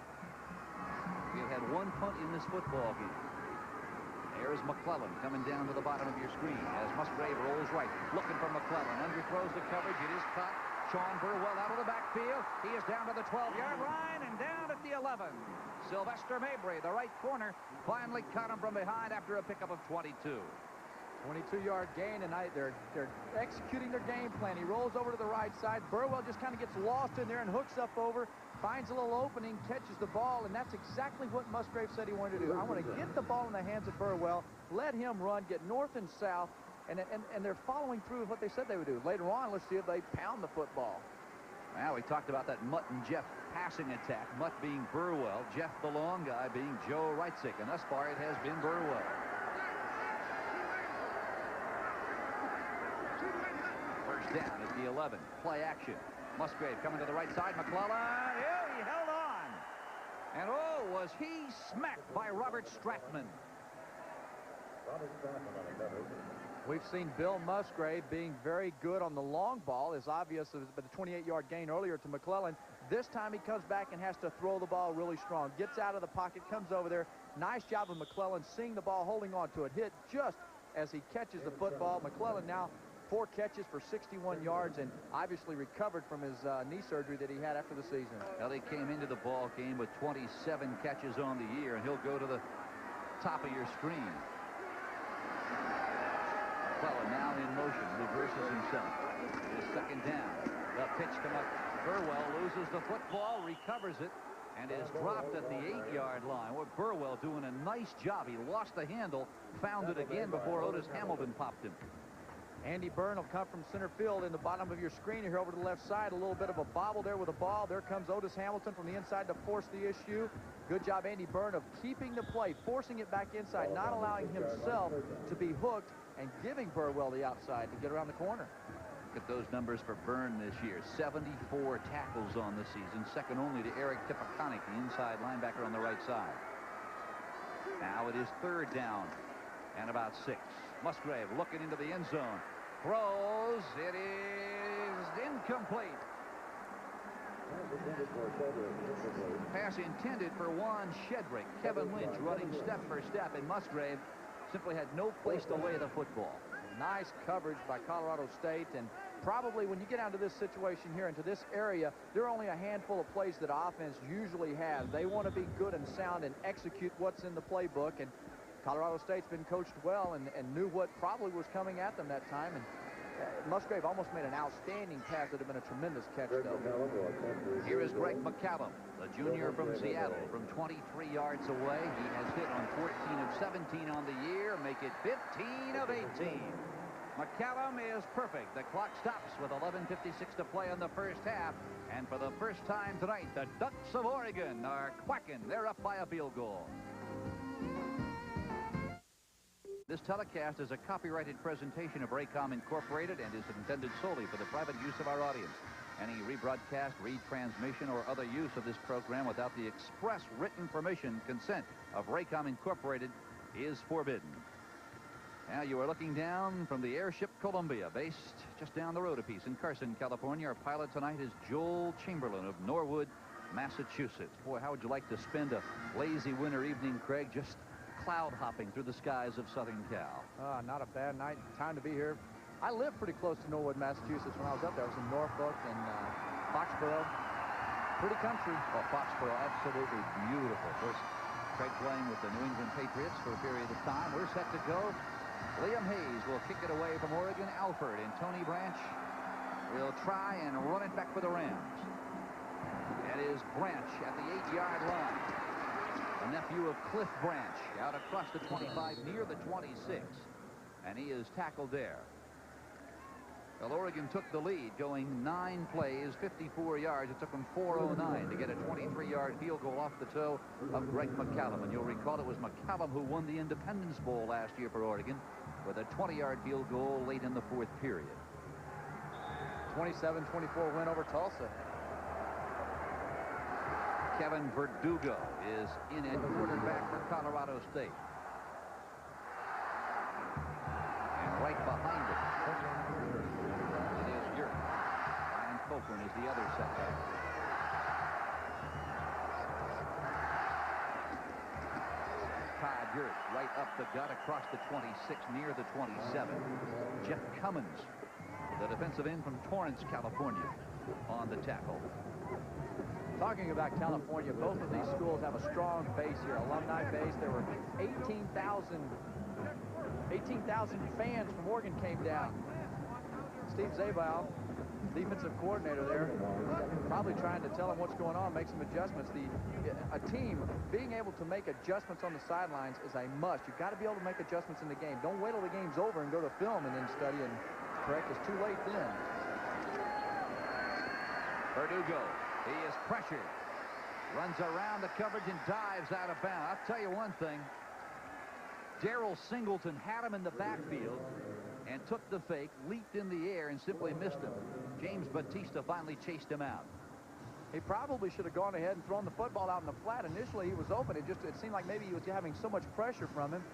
We've had one punt in this football game. There's McClellan coming down to the bottom of your screen as Musgrave rolls right, looking for McClellan. Underthrows the coverage. It is caught. Sean Burwell out of the backfield. He is down to the 12-yard line and down at the 11. Sylvester Mabry, the right corner, finally caught him from behind after a pickup of 22. 22-yard gain tonight. They're executing their game plan. He rolls over to the right side. Burwell just kind of gets lost in there and hooks up over, finds a little opening, catches the ball, and that's exactly what Musgrave said he wanted to do. I want to get the ball in the hands of Burwell, let him run, get north and south, and they're following through with what they said they would do. Later on, let's see if they pound the football. Now, we talked about that Mutt and Jeff passing attack. Mutt being Burwell, Jeff the long guy being Joe Reitzik, and thus far it has been Burwell. Down at the 11. Play action. Musgrave coming to the right side. McClellan. Oh, he held on. And oh, was he smacked by Robert Stratman. We've seen Bill Musgrave being very good on the long ball, as obvious as the 28-yard gain earlier to McClellan. This time he comes back and has to throw the ball really strong. Gets out of the pocket, comes over there. Nice job of McClellan seeing the ball, holding on to it. Hit just as he catches the football. McClellan now 4 catches for 61 yards and obviously recovered from his knee surgery that he had after the season. Well, he came into the ball game with 27 catches on the year, and he'll go to the top of your screen. McClellan now in motion, reverses himself. It is second down. The pitch come up. Burwell loses the football, recovers it, and is dropped at the 8-yard line. Well, Burwell doing a nice job. He lost the handle, found it again before Otis Hamilton popped him. Andy Byrne will come from center field in the bottom of your screen here over to the left side. A little bit of a bobble there with the ball. There comes Otis Hamilton from the inside to force the issue. Good job, Andy Byrne, of keeping the play, forcing it back inside, not allowing himself to be hooked, and giving Burwell the outside to get around the corner. Look at those numbers for Byrne this year. 74 tackles on the season, second only to Eric Tipaconic, the inside linebacker on the right side. Now it is third down and about 6. Musgrave looking into the end zone. Throws. It is incomplete. Pass intended for Juan Shedrick. Kevin Lynch running step for step, and Musgrave simply had no place to lay the football. Nice coverage by Colorado State, and probably when you get down to this situation here into this area, there are only a handful of plays that offense usually has. They want to be good and sound and execute what's in the playbook, and Colorado State's been coached well and knew what probably was coming at them that time. And Musgrave almost made an outstanding pass. That would have been a tremendous catch, though. Here is Greg McCallum, the junior from Seattle, from 23 yards away. He has hit on 14 of 17 on the year, make it 15 of 18. McCallum is perfect. The clock stops with 11:56 to play in the first half. And for the first time tonight, the Ducks of Oregon are quacking. They're up by a field goal. This telecast is a copyrighted presentation of Raycom Incorporated and is intended solely for the private use of our audience. Any rebroadcast, retransmission, or other use of this program without the express written permission, consent of Raycom Incorporated is forbidden. Now you are looking down from the airship Columbia, based just down the road a piece in Carson, California. Our pilot tonight is Joel Chamberlain of Norwood, Massachusetts. Boy, how would you like to spend a lazy winter evening, Craig, just cloud hopping through the skies of Southern Cal? Not a bad night. Time to be here. I lived pretty close to Norwood, Massachusetts when I was up there. I was in Norfolk and Foxborough. Pretty country. Well, Foxborough, absolutely beautiful. Of course, Craig playing with the New England Patriots for a period of time. We're set to go. Liam Hayes will kick it away from Oregon. Alford and Tony Branch will try and run it back for the Rams. That is Branch at the 8-yard line. A nephew of Cliff Branch out across the 25 near the 26. And he is tackled there. Well, Oregon took the lead going 9 plays, 54 yards. It took them 4:09 to get a 23-yard field goal off the toe of Greg McCallum. And you'll recall it was McCallum who won the Independence Bowl last year for Oregon with a 20-yard field goal late in the 4th period. 27-24 win over Tulsa. Kevin Verdugo is in at quarterback for Colorado State. And right behind it, it is Yurt. Ryan Copeland is the other setback. Todd Yurt right up the gut across the 26 near the 27. Jeff Cummins, the defensive end from Torrance, California, on the tackle. Talking about California, both of these schools have a strong base here, alumni base. There were 18,000 fans from Oregon came down. Steve Zabel, defensive coordinator there, probably trying to tell them what's going on, make some adjustments. A team being able to make adjustments on the sidelines is a must. You've got to be able to make adjustments in the game. Don't wait till the game's over and go to film and then study and correct. It's too late then. Verdugo. He is pressured, runs around the coverage and dives out of bounds. I'll tell you one thing. Darrell Singleton had him in the backfield and took the fake, leaped in the air, and simply missed him. James Batista finally chased him out. He probably should have gone ahead and thrown the football out in the flat. Initially, he was open. It seemed like maybe he was having so much pressure from him.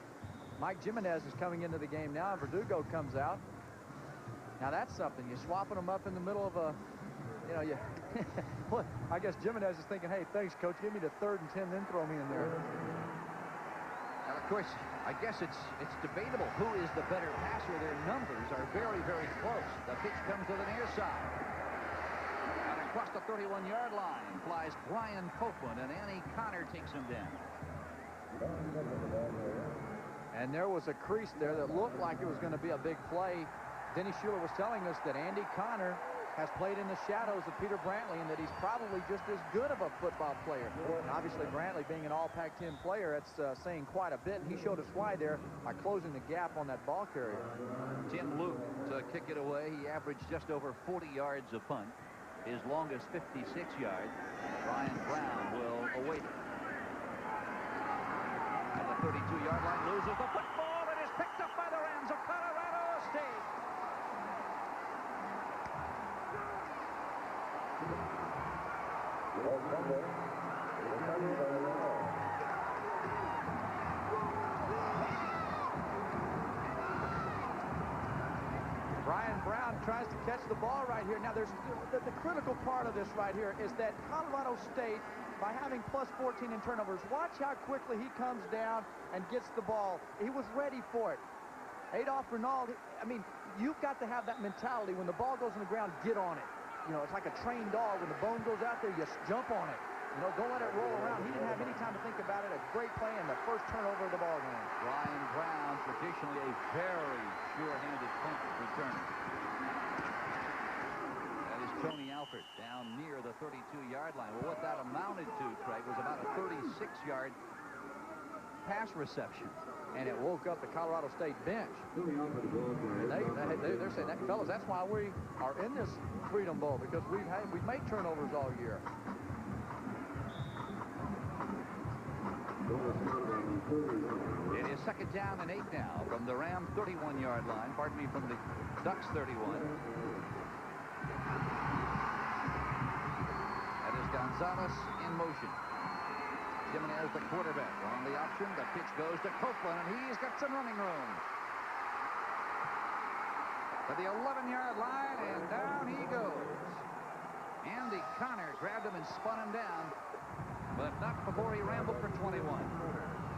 Mike Jimenez is coming into the game now, and Verdugo comes out. Now, that's something. You're swapping them up in the middle of a... well, I guess Jimenez is thinking, hey, thanks, Coach. Give me the 3rd and 10, then throw me in there. And, of course, I guess it's debatable who is the better passer. Their numbers are very, very close. The pitch comes to the near side. And across the 31-yard line flies Brian Copeland, and Andy Connor takes him down. And there was a crease there that looked like it was going to be a big play. Denny Schuler was telling us that Andy Connor has played in the shadows of Peter Brantley and that he's probably just as good of a football player. And obviously, Brantley being an all Pac-10 player, that's saying quite a bit. And he showed us why there by closing the gap on that ball carrier. Tim Luke to kick it away. He averaged just over 40 yards a punt. His longest 56 yards. Ryan Brown will await it. At the 32-yard line, loses the football. It is picked up by the Rams of Colorado State. Brian Brown tries to catch the ball right here. Now, there's the critical part of this right here is that Colorado State, by having plus 14 in turnovers, watch how quickly he comes down and gets the ball. He was ready for it. Adolph Renaud, I mean, you've got to have that mentality. When the ball goes on the ground, get on it. You know, it's like a trained dog. When the bone goes out there, you jump on it. You know, don't let it roll around. He didn't have any time to think about it. A great play and the first turnover of the ball game. Ryan Brown, traditionally a very sure-handed punt returner. That is Tony Alford down near the 32-yard line. Well, what that amounted to, Craig, was about a 36-yard pass reception. And it woke up the Colorado State bench. And they're saying, that, fellas, that's why we are in this Freedom Bowl, because we've made turnovers all year. It is 2nd down and 8 now from the Ram 31-yard line. Pardon me, from the Ducks 31. That is Gonzalez in motion. Jimenez, the quarterback, on the option. The pitch goes to Copeland, and he's got some running room. To the 11-yard line, and down he goes. Andy Connor grabbed him and spun him down, but not before he rambled for 21.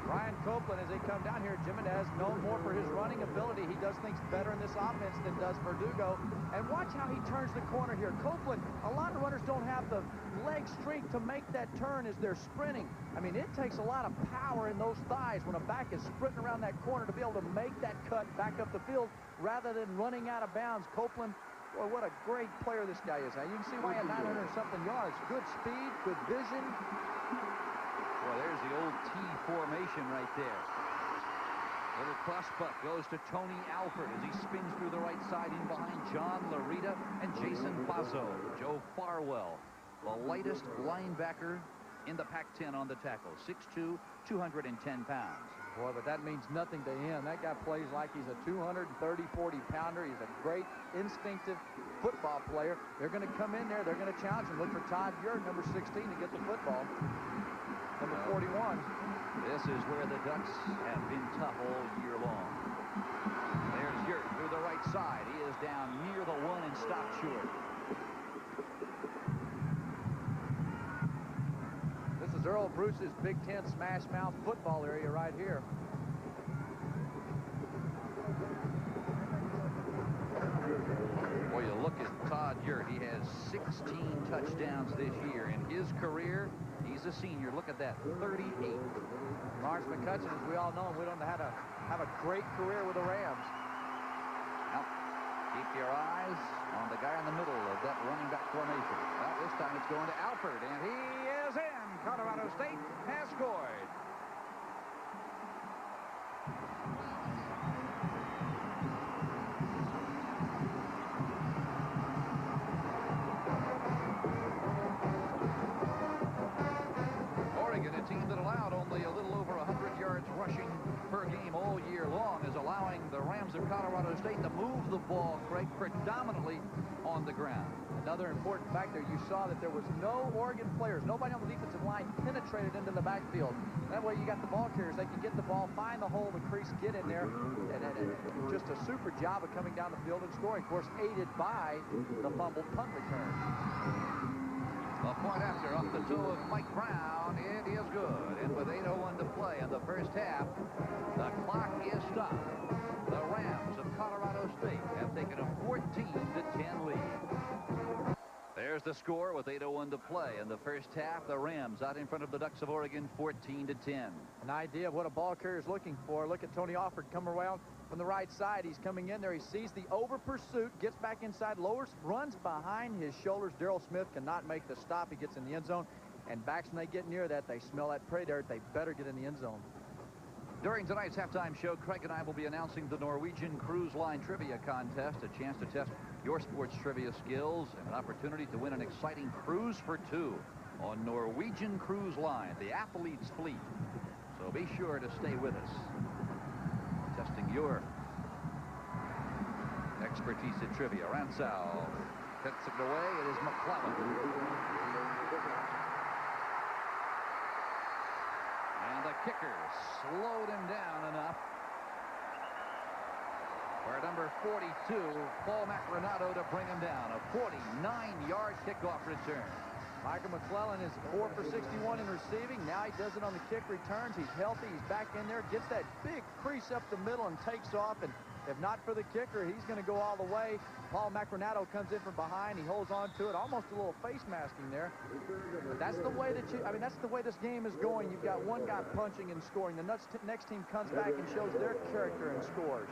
Ryan Copeland, as they come down here, Jimenez, known more for his running ability. He does things better in this offense than does Verdugo. And watch how he turns the corner here. Copeland, a lot of runners don't have the leg strength to make that turn as they're sprinting. I mean, it takes a lot of power in those thighs when a back is sprinting around that corner to be able to make that cut back up the field rather than running out of bounds. Copeland, boy, what a great player this guy is. Now, you can see why he had 900-something yards. Good speed, good vision. Boy, there's the old T formation right there. Little cross buck goes to Tony Alford as he spins through the right side in behind John Larita and Jason Bazzo. Joe Farwell, the lightest linebacker in the Pac-10 on the tackle. 6'2", 210 pounds. Boy, but that means nothing to him. That guy plays like he's a 230, 40-pounder. He's a great, instinctive football player. They're going to come in there. They're going to challenge him. Look for Todd Yurt, number 16, to get the football. Number 41. This is where the Ducks have been tough all year long. There's Yurt through the right side. He is down near the one and stopped short. This is Earl Bruce's Big Ten smash mouth football area right here. Boy, you look at Todd Yurt. He has 16 touchdowns this year. In his career, he's a senior. Look at that, 38. Lawrence McCutcheon, as we all know, we don't know how to have a great career with the Rams. Now, keep your eyes on the guy in the middle of that running back formation. Well, this time it's going to Alford, and he is in. Colorado State has scored. Oregon, a team that allowed only a little over 100 yards rushing per game all year long, is allowing the Rams of Colorado State to move the ball, Craig, predominantly on the ground. Another important factor, you saw that there was no Oregon players, nobody on the defensive line penetrated into the backfield. That way you got the ball carriers, they can get the ball, find the hole, the crease, get in there, and just a super job of coming down the field and scoring, of course, aided by the fumbled punt return. A point after off the toe of Mike Brown. It is good. And with 8:01 to play in the first half, the clock is stopped. The Rams of Colorado State have taken a 14-10 lead. There's the score with 8:01 to play in the first half. The Rams out in front of the Ducks of Oregon, 14-10. An idea of what a ball carrier is looking for. Look at Tony Alford come around from the right side. He's coming in there. He sees the over pursuit, gets back inside, lowers, runs behind his shoulders. Darrell Smith cannot make the stop. He gets in the end zone. And backs, when they get near that, they smell that prey dirt. They better get in the end zone. During tonight's halftime show, Craig and I will be announcing the Norwegian Cruise Line Trivia Contest, a chance to test your sports trivia skills and an opportunity to win an exciting cruise for two on Norwegian Cruise Line, the athlete's fleet. So be sure to stay with us. Testing your expertise in trivia. Ransow cuts it away. It is McClellan. And the kicker slowed him down enough for number 42, Paul Macronado, to bring him down. A 49-yard kickoff return. Michael McClellan is 4 for 61 in receiving. Now he does it on the kick returns. He's healthy. He's back in there. Gets that big crease up the middle and takes off. And if not for the kicker, he's going to go all the way. Paul Macronado comes in from behind. He holds on to it. Almost a little face masking there. But that's the way that that's the way this game is going. You've got one guy punching and scoring. The next team comes back and shows their character and scores.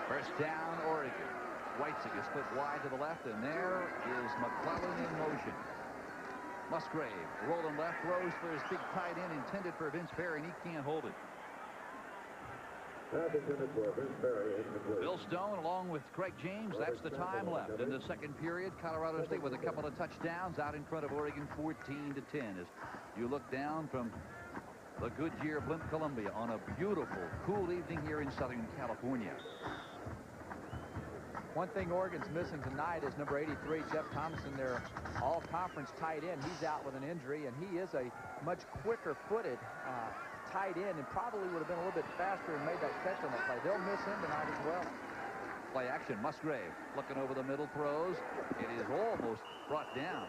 First down, Oregon. Weitziger split wide to the left, and there is McClellan in motion. Musgrave rolling left, throws for his big tight end intended for Vince Perry, and he can't hold it. Bill Stone along with Craig James. That's the time left in the second period. Colorado State with a couple of touchdowns out in front of Oregon, 14-10. As you look down from the Goodyear Blimp Columbia on a beautiful, cool evening here in Southern California. One thing Oregon's missing tonight is number 83, Jeff Thomason, their all-conference tight end. He's out with an injury, and he is a much quicker-footed tight end and probably would have been a little bit faster and made that catch on the play. They'll miss him tonight as well. Play action. Musgrave looking over the middle, throws. It is almost brought down.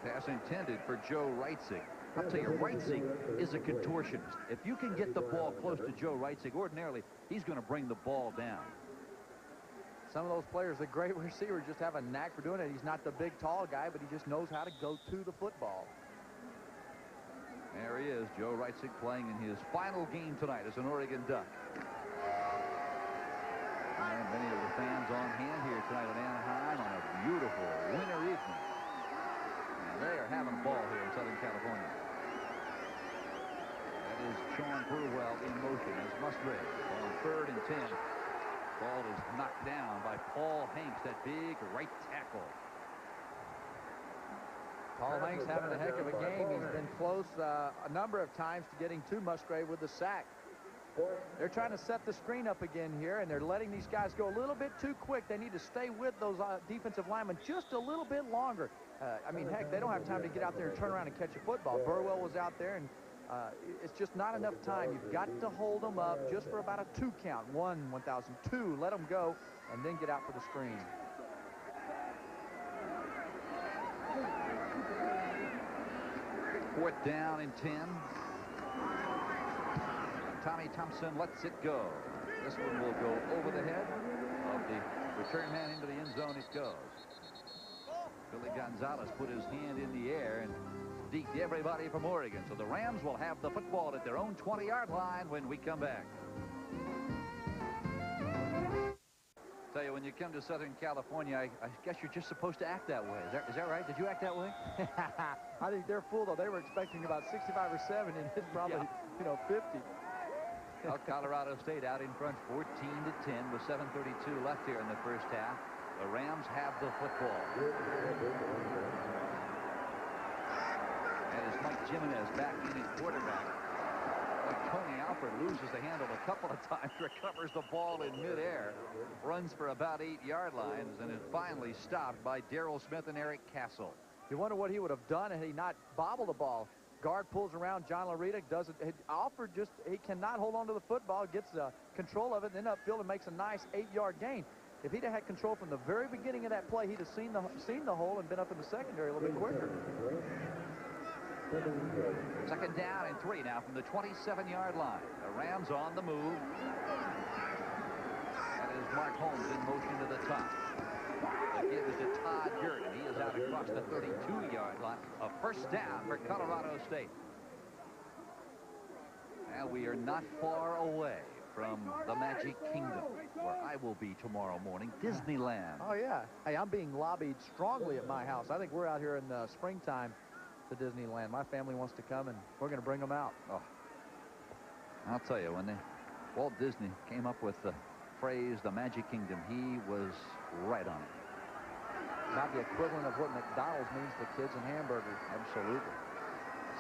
Pass intended for Joe Reitzig. I'll tell you, Reitzig is a contortionist. If you can get the ball close to Joe Reitzig, ordinarily, he's going to bring the ball down. Some of those players, the great receivers, just have a knack for doing it. He's not the big, tall guy, but he just knows how to go to the football. There he is, Joe Reitzig, playing in his final game tonight as an Oregon Duck. And many of the fans on hand here tonight in Anaheim on a beautiful winter evening. And they are having a ball here in Southern California. That is Sean Burwell in motion as Musgrave on 3rd and 10. Ball is knocked down by Paul Hanks, that big right tackle. Paul Hanks having a heck of a game. He's been close a number of times to getting to Musgrave with the sack. They're trying to set the screen up again here, and they're letting these guys go a little bit too quick. They need to stay with those defensive linemen just a little bit longer. I mean, heck, they don't have time to get out there and turn around and catch a football. Burwell was out there, and it's just not enough time. You've got to hold them up just for about a 2 count. 1,002, let them go, and then get out for the screen. Fourth down and 10. Tommy Thompson lets it go. This one will go over the head of the return man into the end zone. It goes. Billy Gonzalez put his hand in the air and deked everybody from Oregon. So the Rams will have the football at their own 20-yard line when we come back. Tell you, when you come to Southern California, I guess you're just supposed to act that way. Is that right? Did you act that way? I think they're full, though. They were expecting about 65 or 70, and it's probably, 50. Well, Colorado State out in front 14-10 with 7:32 left here in the first half. The Rams have the football. As Mike Jimenez back in at quarterback. Tony Alford loses the handle a couple of times, recovers the ball in midair, runs for about 8-yard lines, and is finally stopped by Darrell Smith and Eric Castle. You wonder what he would have done had he not bobbled the ball. Guard pulls around. John Larita does it. Alford he cannot hold on to the football, gets control of it, and then upfield and makes a nice 8-yard gain. If he'd have had control from the very beginning of that play, he'd have seen the hole and been up in the secondary a little bit quicker. Second down and 3 now from the 27-yard line. The Rams on the move. That is Mark Holmes in motion to the top. The give is to Todd Gurton. He is out across the 32-yard line. A first down for Colorado State. And we are not far away from the Magic Kingdom, where I will be tomorrow morning, Disneyland. Oh, yeah. Hey, I'm being lobbied strongly at my house. I think we're out here in the springtime to Disneyland. My family wants to come, and we're going to bring them out. Oh, I'll tell you, when Walt Disney came up with the phrase, the Magic Kingdom, he was right on it. Not the equivalent of what McDonald's means to kids and hamburgers. Absolutely.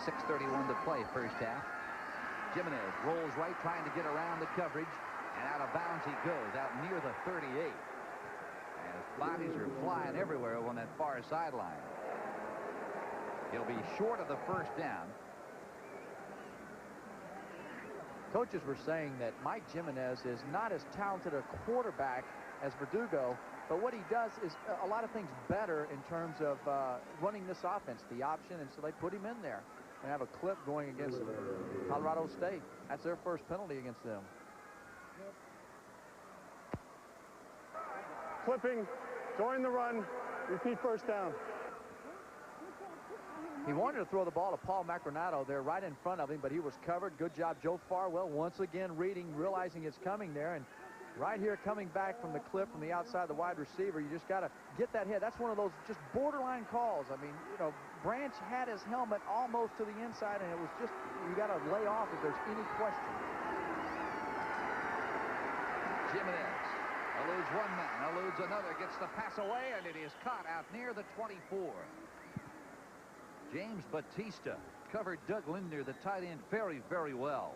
6:31 to play, first half. Jimenez rolls right, trying to get around the coverage, and out of bounds he goes, out near the 38. And bodies are flying everywhere on that far sideline. He'll be short of the first down. Coaches were saying that Mike Jimenez is not as talented a quarterback as Verdugo, but what he does is a lot of things better in terms of running this offense, the option, and so they put him in there. They have a clip going against Colorado State. That's their first penalty against them. Clipping, during the run, repeat first down. He wanted to throw the ball to Paul Macronato there right in front of him, but he was covered. Good job, Joe Farwell, once again reading, realizing it's coming there. And right here, coming back from the clip from the outside, the wide receiver, you just got to get that head. That's one of those just borderline calls. I mean, Branch had his helmet almost to the inside, and it was just, you got to lay off if there's any question. Jimenez eludes one man, eludes another, gets the pass away, and it is caught out near the 24. James Batista covered Doug Lindner, the tight end, very, very well.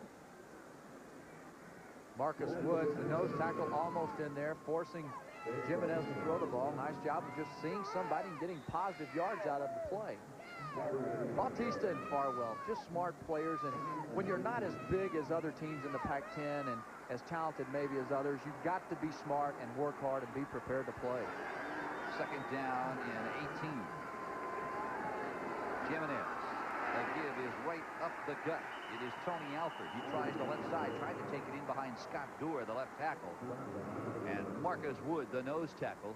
Marcus Woods, the nose tackle, almost in there, forcing Jimenez to throw the ball. Nice job of just seeing somebody and getting positive yards out of the play. Bautista and Farwell, just smart players, and when you're not as big as other teams in the Pac-10 and as talented maybe as others. You've got to be smart and work hard and be prepared to play. Second down and 18. Jimenez. The give is right up the gut. It is Tony Alford. He tries the left side, tried to take it in behind Scott Doerr, the left tackle. And Marcus Wood, the nose tackle,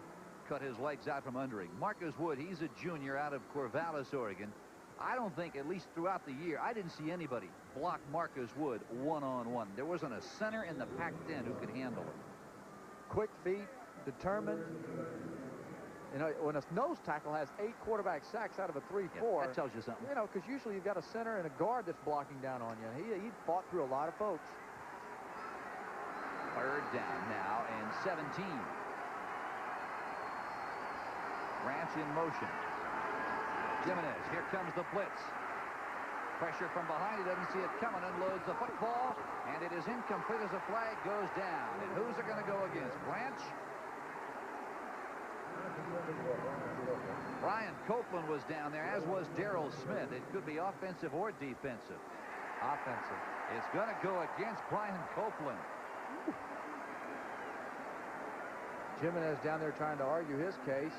cut his legs out from under him. Marcus Wood, he's a junior out of Corvallis, Oregon. I don't think, at least throughout the year, I didn't see anybody block Marcus Wood one-on-one. There wasn't a center in the Pac-10 who could handle him. Quick feet, determined. You know, when a nose tackle has 8 quarterback sacks out of a 3-4, yeah, that tells you something. You know, because usually you've got a center and a guard that's blocking down on you. He fought through a lot of folks. Third down now and 17. Branch in motion. Jimenez, here comes the blitz. Pressure from behind, he doesn't see it coming, unloads the football, and it is incomplete as a flag goes down. And who's it going to go against? Branch? Brian Copeland was down there, as was Daryl Smith. It could be offensive or defensive. Offensive. It's going to go against Brian Copeland. Jimenez down there trying to argue his case.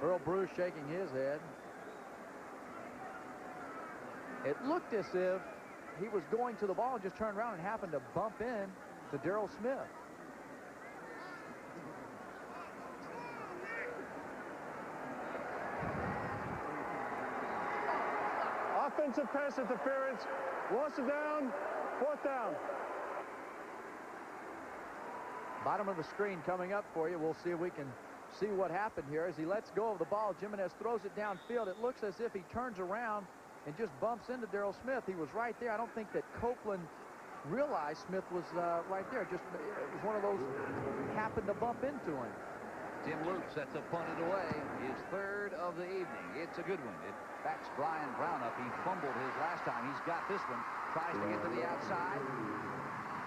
Earl Bruce shaking his head. It looked as if he was going to the ball and just turned around and happened to bump in to Daryl Smith. Offensive pass interference. Loss of down. 4th down. Bottom of the screen coming up for you. We'll see if we can see what happened here. As he lets go of the ball, Jimenez throws it downfield. It looks as if he turns around and just bumps into Daryl Smith. He was right there. I don't think that Copeland realized Smith was right there. Just it was one of those happened to bump into him. Tim Luke sets a punted away. His 3rd of the evening. It's a good one. It backs Brian Brown up. He fumbled his last time. He's got this one. Tries to get to the outside.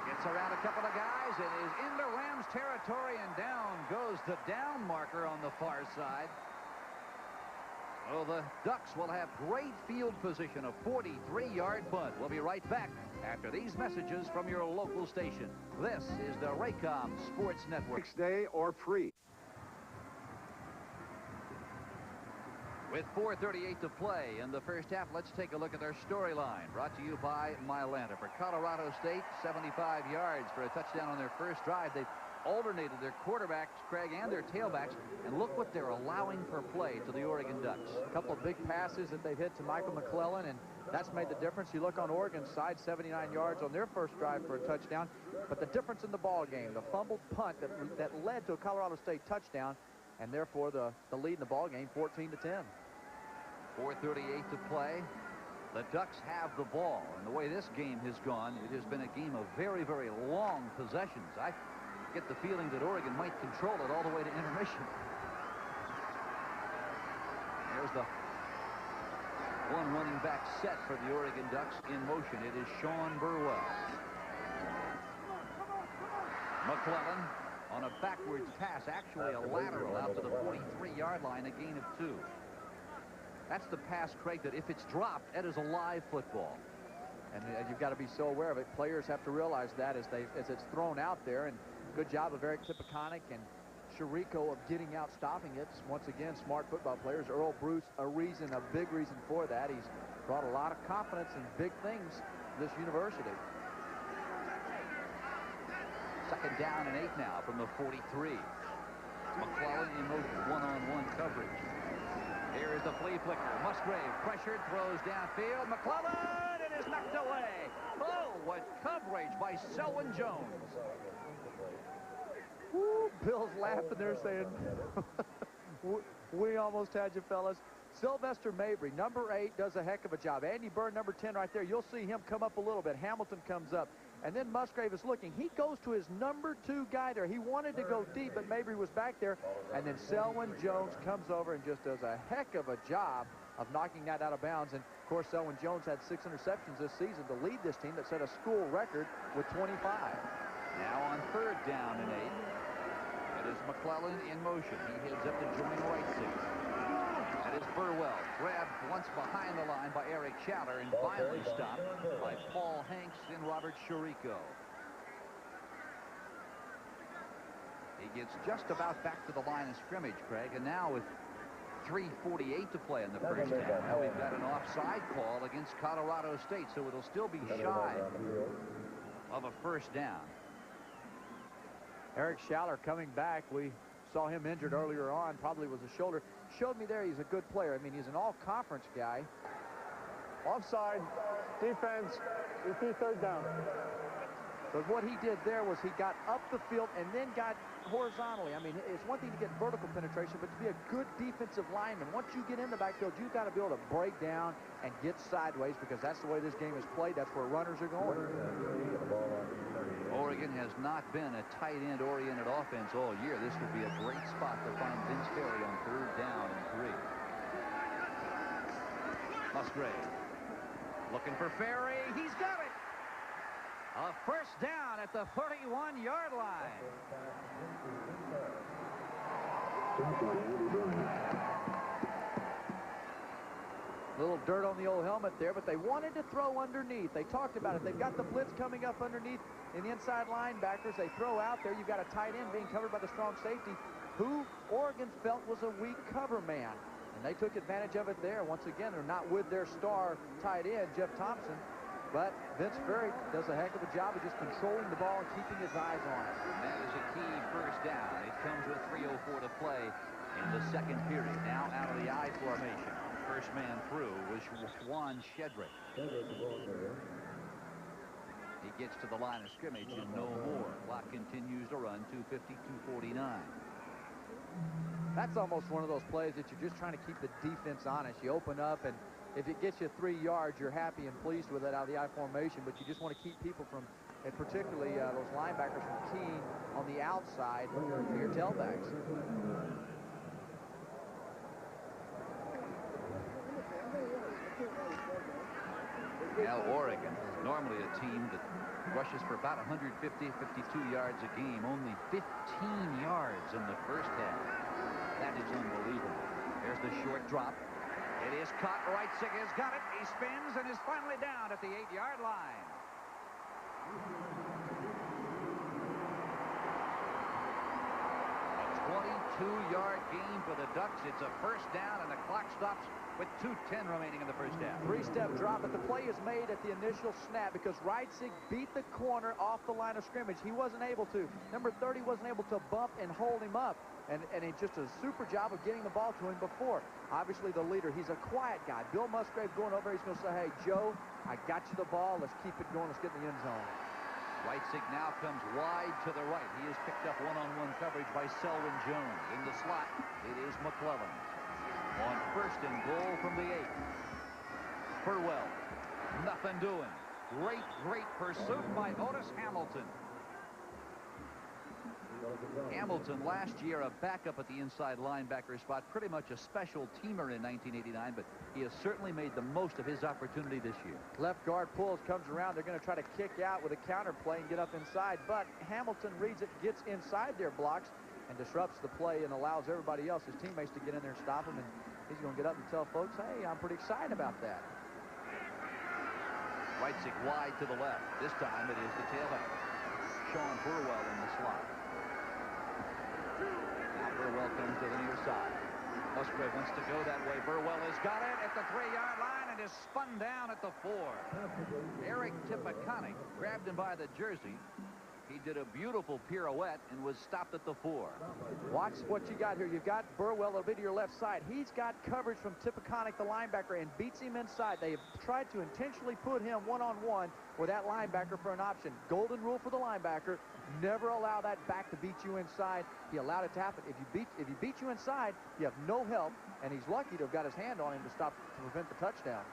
Gets around a couple of guys and is into Rams territory, and down goes the down marker on the far side. Well, the Ducks will have great field position, a 43-yard punt. We'll be right back after these messages from your local station. This is the Raycom Sports Network. Next day or free. With 4:38 to play in the first half, let's take a look at our storyline. Brought to you by Mylanta. For Colorado State, 75 yards for a touchdown on their first drive. They've alternated their quarterbacks, Craig, and their tailbacks, and look what they're allowing for play to the Oregon Ducks. A couple of big passes that they've hit to Michael McClellan, and that's made the difference. You look on Oregon's side, 79 yards on their first drive for a touchdown, but the difference in the ball game, the fumbled punt that led to a Colorado State touchdown, and therefore the lead in the ball game, 14-10. 4:38 to play. The Ducks have the ball, and the way this game has gone, it has been a game of very, very long possessions. I get the feeling that Oregon might control it all the way to intermission. There's the one running back set for the Oregon Ducks in motion. It is Sean Burwell. McClellan on a backwards pass, actually a lateral out to the 43-yard line, a gain of 2. That's the pass, Craig, that if it's dropped, that is a live football. And you've got to be so aware of it. Players have to realize that as it's thrown out there. And good job of Eric Tippecanock and Chirico of getting out, stopping it. Once again, smart football players. Earl Bruce, a big reason for that. He's brought a lot of confidence in big things to this university. 2nd down and 8 now from the 43. McClellan in motion, one-on-one coverage. Here is the flea flicker. Musgrave pressured, throws downfield. McClellan, it is knocked away. Oh, what coverage by Selwyn Jones. Woo, Bill's laughing there saying, we almost had you, fellas. Sylvester Mabry, number 8, does a heck of a job. Andy Byrne, number 10 right there. You'll see him come up a little bit. Hamilton comes up. And then Musgrave is looking. He goes to his number 2 guy there. He wanted to go deep, but Mabry was back there. And then Selwyn Jones comes over and just does a heck of a job of knocking that out of bounds. And, of course, Selwyn Jones had 6 interceptions this season to lead this team that set a school record with 25. Now on 3rd down and 8. It is McClellan in motion. He heads up to join right six. That is Burwell, grabbed once behind the line by Eric Challer and finally stopped by Paul Hanks and Robert Chirico. He gets just about back to the line of scrimmage, Craig, and now with 3:48 to play in the first half. Now we've got an offside call against Colorado State, so it'll still be shy of a first down. Eric Schaller coming back. We saw him injured earlier on, probably was a shoulder. Showed me there he's a good player. I mean, he's an all-conference guy. Offside, defense, repeat third down. But what he did there was he got up the field and then got horizontally. I mean, it's one thing to get vertical penetration, but to be a good defensive lineman, once you get in the backfield, you've got to be able to break down and get sideways, because that's the way this game is played. That's where runners are going. Oregon has not been a tight end-oriented offense all year. This would be a great spot to find Vince Ferry on third down and 3. Musgrave looking for Ferry. He's got it. A first down at the 31-yard line. Little dirt on the old helmet there, but they wanted to throw underneath. They talked about it. They've got the blitz coming up underneath in the inside linebackers. They throw out there. You've got a tight end being covered by the strong safety, who Oregon felt was a weak cover man. And they took advantage of it there. Once again, they're not with their star tight end, Jeff Thompson. But Vince Ferry does a heck of a job of just controlling the ball and keeping his eyes on it. That is a key first down. It comes with 3:04 to play in the second period. Now out of the I formation. First man through was Juan Shedrick. He gets to the line of scrimmage and no more. Clock continues to run. 2:50, 2:49. That's almost one of those plays that you're just trying to keep the defense honest. You open up, and if it gets you 3 yards, you're happy and pleased with it out of the I formation, but you just want to keep people from, and particularly those linebackers from keying on the outside for your tailbacks. Now Oregon, normally a team that rushes for about 150, 52 yards a game, only 15 yards in the first half. That is unbelievable. There's the short drop. It is caught. Reitzig has got it. He spins and is finally down at the 8-yard line. A 22-yard gain for the Ducks. It's a first down, and the clock stops with 2:10 remaining in the first half. 3-step drop, but the play is made at the initial snap because Reitzig beat the corner off the line of scrimmage. He wasn't able to. Number 30 wasn't able to bump and hold him up. And he just a super job of getting the ball to him before. Obviously, the leader, he's a quiet guy. Bill Musgrave going over, he's going to say, hey, Joe, I got you the ball. Let's keep it going. Let's get in the end zone. Reitzig now comes wide to the right. He has picked up one-on-one coverage by Selwyn Jones. In the slot, it is McClellan. On first and goal from the 8. Burwell, nothing doing. Great pursuit by Otis Hamilton. Hamilton last year a backup at the inside linebacker spot, pretty much a special teamer in 1989, but he has certainly made the most of his opportunity this year. Left guard pulls, comes around. They're going to try to kick out with a counter play and get up inside, but Hamilton reads it, gets inside their blocks, and disrupts the play and allows everybody else, his teammates, to get in there and stop him, and he's going to get up and tell folks, hey, I'm pretty excited about that. Reitzig wide to the left. This time it is the tailback, Sean Burwell in the slot. Now Burwell comes to the near side. Musgrave wants to go that way. Burwell has got it at the 3-yard line and is spun down at the 4. Eric Tippecanoe grabbed him by the jersey. He did a beautiful pirouette and was stopped at the 4. Watch what you got here. You've got Burwell a bit to your left side. He's got coverage from Tippecanoe, the linebacker, and beats him inside. They have tried to intentionally put him one-on-one with that linebacker for an option. Golden rule for the linebacker: never allow that back to beat you inside. He allowed it to happen. If he beat you inside, you have no help, and he's lucky to have got his hand on him to prevent the touchdown.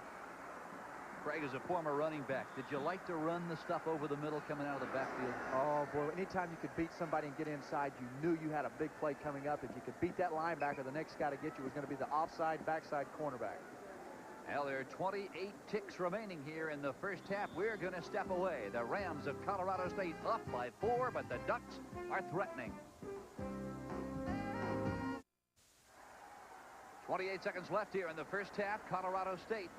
Craig is a former running back. Did you like to run the stuff over the middle coming out of the backfield? Oh, boy, anytime you could beat somebody and get inside, you knew you had a big play coming up. If you could beat that linebacker, the next guy to get you was going to be the offside backside cornerback. Well, there are 28 ticks remaining here in the first half. We're going to step away. The Rams of Colorado State up by 4, but the Ducks are threatening. 28 seconds left here in the first half. Colorado State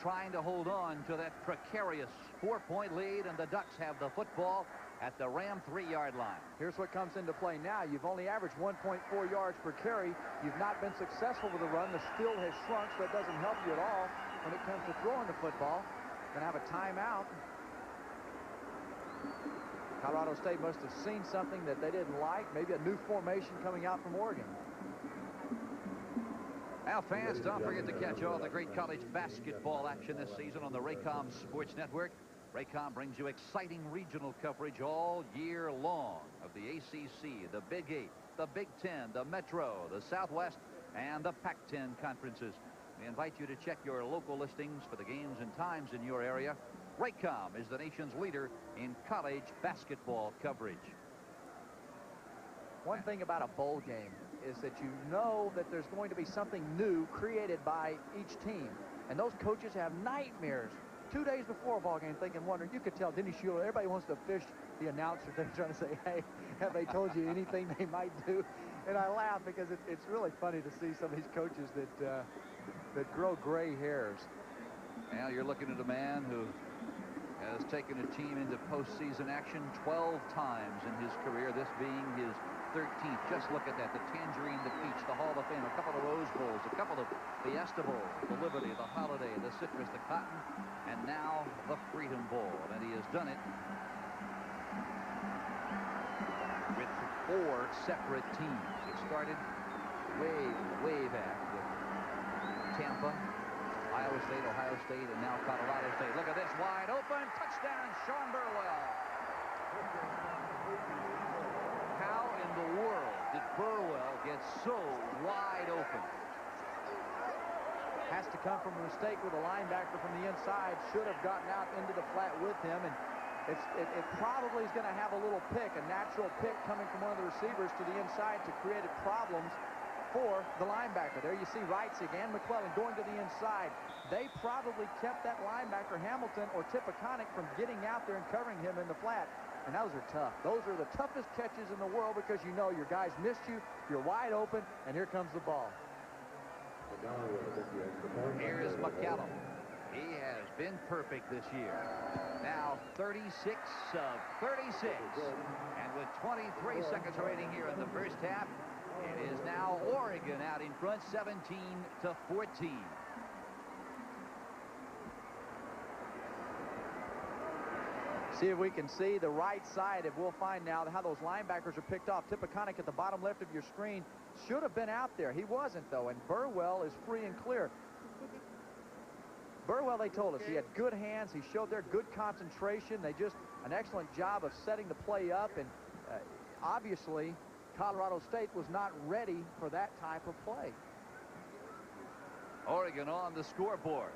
trying to hold on to that precarious 4-point lead, and the Ducks have the football at the Ram 3-yard line. Here's what comes into play now. You've only averaged 1.4 yards per carry. You've not been successful with the run. The field has shrunk, so that doesn't help you at all when it comes to throwing the football. Going to have a timeout. Colorado State must have seen something that they didn't like, maybe a new formation coming out from Oregon. Now, fans, don't forget to catch all the great college basketball action this season on the Raycom Sports Network. Raycom brings you exciting regional coverage all year long of the ACC, the Big 8, the Big 10, the Metro, the Southwest, and the Pac-10 conferences. We invite you to check your local listings for the games and times in your area. Raycom is the nation's leader in college basketball coverage. One thing about a bowl game is that you know that there's going to be something new created by each team. And those coaches have nightmares 2 days before a ball game wondering, you could tell Denny Shuler, everybody wants to fish the announcer. They're trying to say, hey, have they told you anything they might do? And I laugh because it's really funny to see some of these coaches that grow gray hairs. Now you're looking at a man who has taken a team into postseason action 12 times in his career, this being his 13th. Just look at that, the Tangerine, the Peach, the Hall of Fame, a couple of Rose Bowls, a couple of Fiesta Bowls, the Liberty, the Holiday, the Citrus, the Cotton, and now the Freedom Bowl. And he has done it with 4 separate teams. It started way back with Tampa, Ohio State, and now Colorado State. Look at this, wide open, touchdown, Sean Burwell. How in the world did Burwell get so wide open? Has to come from a mistake with a linebacker from the inside. Should have gotten out into the flat with him, and it probably is going to have a little pick, a natural pick coming from one of the receivers to the inside to create problems for the linebacker. There you see Reitzig and McClellan going to the inside. They probably kept that linebacker, Hamilton or Tippeconic, from getting out there and covering him in the flat. And those are tough. Those are the toughest catches in the world because you know your guys missed you, you're wide open, and here comes the ball. Here's McCallum. He has been perfect this year. Now 36 of 36. And with 23 seconds remaining here in the first half, it is now Oregon out in front, 17-14. See if we can see the right side. If we'll find now how those linebackers are picked off. Tippeconic at the bottom left of your screen should have been out there. He wasn't, though, and Burwell is free and clear. Burwell, they told us, he had good hands. He showed their good concentration. They just an excellent job of setting the play up, and obviously Colorado State was not ready for that type of play. Oregon on the scoreboard.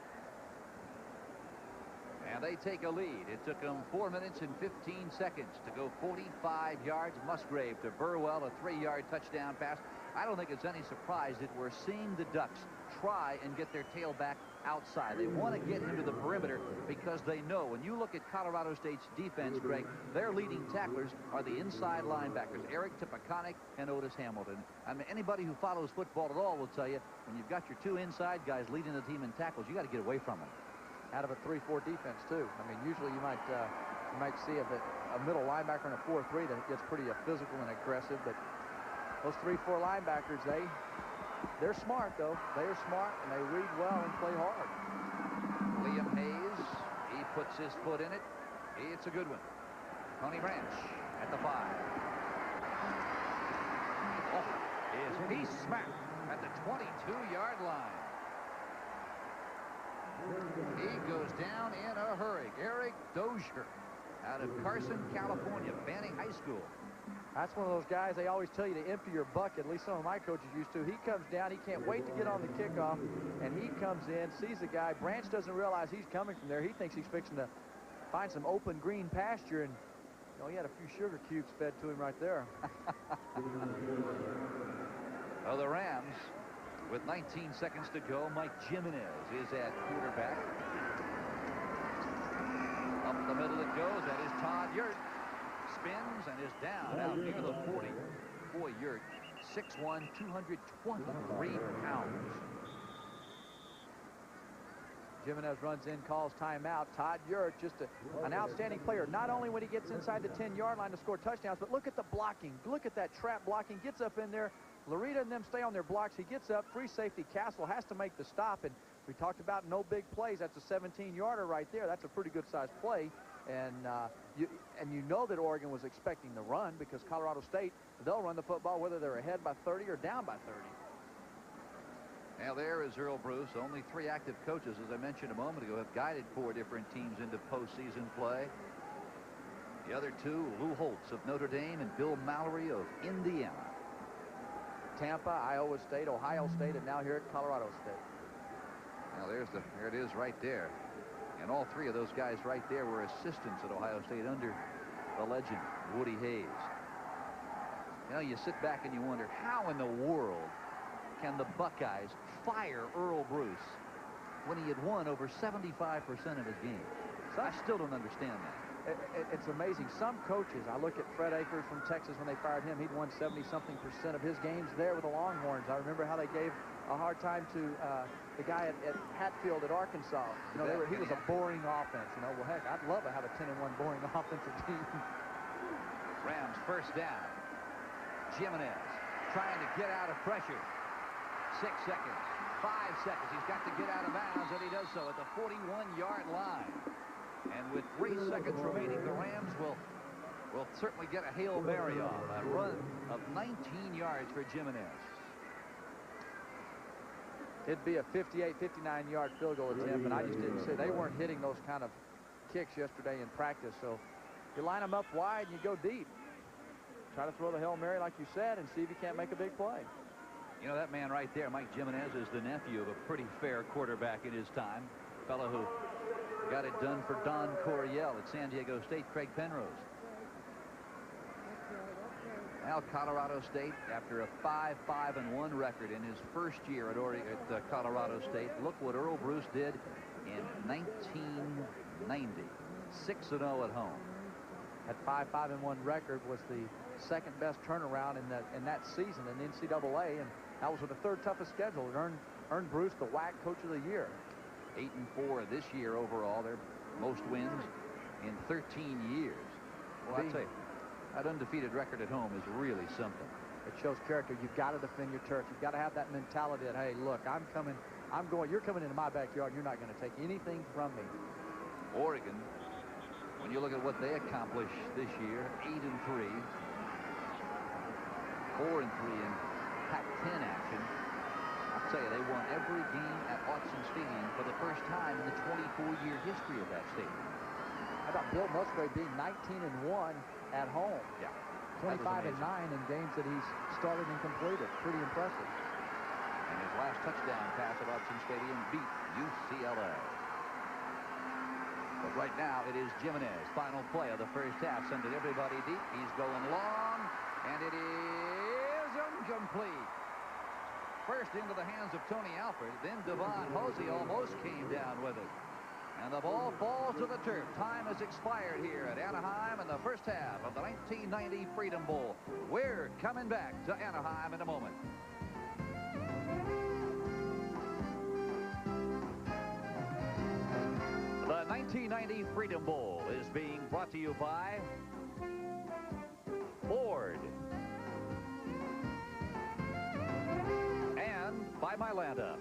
And they take a lead. It took them 4 minutes and 15 seconds to go 45 yards. Musgrave to Burwell, a 3-yard touchdown pass. I don't think it's any surprise that we're seeing the Ducks try and get their tailback outside. They want to get him to the perimeter because they know when you look at Colorado State's defense, Greg, their leading tacklers are the inside linebackers, Eric Tippeconic and Otis Hamilton. I mean, anybody who follows football at all will tell you when you've got your 2 inside guys leading the team in tackles, you got to get away from them. Out of a 3-4 defense, too. I mean, usually you might see a middle linebacker and a 4-3 that gets pretty physical and aggressive, but those 3-4 linebackers, they're smart, though. They are smart, and they read well and play hard. Liam Hayes, he puts his foot in it. It's a good one. Tony Branch at the 5. Oh, is he smacked at the 22-yard line. He goes down in a hurry. Eric Dozier out of Carson, California, Banning High School. That's one of those guys they always tell you to empty your bucket. At least some of my coaches used to. He comes down. He can't wait to get on the kickoff, and he comes in, sees the guy. Branch doesn't realize he's coming from there. He thinks he's fixing to find some open green pasture, and he had a few sugar cubes fed to him right there. Oh, the Rams, with 19 seconds to go, Mike Jimenez is at quarterback. Up the middle it goes. That is Todd Yurt. Spins and is down out near the 40. Boy, Yurt, 6'1", 223 pounds. Jimenez runs in, calls timeout. Todd Yurt, just an outstanding player, not only when he gets inside the 10-yard line to score touchdowns, but look at the blocking. Look at that trap blocking. Gets up in there. Larita and them stay on their blocks. He gets up. Free safety Castle has to make the stop. And we talked about no big plays. That's a 17-yarder right there. That's a pretty good-sized play. And you know that Oregon was expecting the run because Colorado State, they'll run the football whether they're ahead by 30 or down by 30. Now there is Earle Bruce. Only 3 active coaches, as I mentioned a moment ago, have guided 4 different teams into postseason play. The other 2, Lou Holtz of Notre Dame and Bill Mallory of Indiana. Tampa, Iowa State, Ohio State, and now here at Colorado State. Now there it is right there. And all 3 of those guys right there were assistants at Ohio State under the legend, Woody Hayes. Now you sit back and you wonder, how in the world can the Buckeyes fire Earle Bruce when he had won over 75% of his games? So I still don't understand that. It's amazing. Some coaches, I look at Fred Akers from Texas when they fired him. He'd won 70-something% of his games there with the Longhorns. I remember how they gave a hard time to the guy at Hatfield at Arkansas. You know, he was a boring offense. You know, well, heck, I'd love to have a 10-1 boring offensive team. Rams first down. Jimenez trying to get out of pressure. 6 seconds, 5 seconds. He's got to get out of bounds, and he does so at the 41-yard line. And with 3 seconds remaining, the Rams will certainly get a Hail Mary off. A run of 19 yards for Jimenez. It'd be a 58, 59-yard field goal attempt, and I just didn't say they weren't hitting those kind of kicks yesterday in practice. So you line them up wide and you go deep. Try to throw the Hail Mary like you said and see if you can't make a big play. You know, that man right there, Mike Jimenez, is the nephew of a pretty fair quarterback in his time. Fellow who got it done for Don Coryell at San Diego State, Craig Penrose. Now Colorado State, after a 5-5-1 record in his first year at Colorado State. Look what Earle Bruce did in 1990. 6-0 at home. That 5-5-1 record was the second best turnaround in that season in the NCAA, and that was with the 3rd toughest schedule. It earned Bruce the WAC Coach of the Year. 8-4 this year overall. Their most wins in 13 years. Well, I'd say that undefeated record at home is really something. It shows character. You've got to defend your turf. You've got to have that mentality that, hey, look, you're coming into my backyard, and you're not going to take anything from me. Oregon, when you look at what they accomplished this year, 8-3, 4-3 in Pac-10 action. I'll tell you, they won every game at Autzen Stadium for the first time in the 24-year history of that stadium. How about Bill Musgrave being 19-1 at home? Yeah. 25-9 in games that he's started and completed. Pretty impressive. And his last touchdown pass at Autzen Stadium beat UCLA. But right now, it is Jimenez. Final play of the first half. Sending everybody deep. He's going long, and it is incomplete. First into the hands of Tony Alford. Then Devon Hosey almost came down with it. And the ball falls to the turf. Time has expired here at Anaheim in the first half of the 1990 Freedom Bowl. We're coming back to Anaheim in a moment. The 1990 Freedom Bowl is being brought to you by Ford and by Mylanta.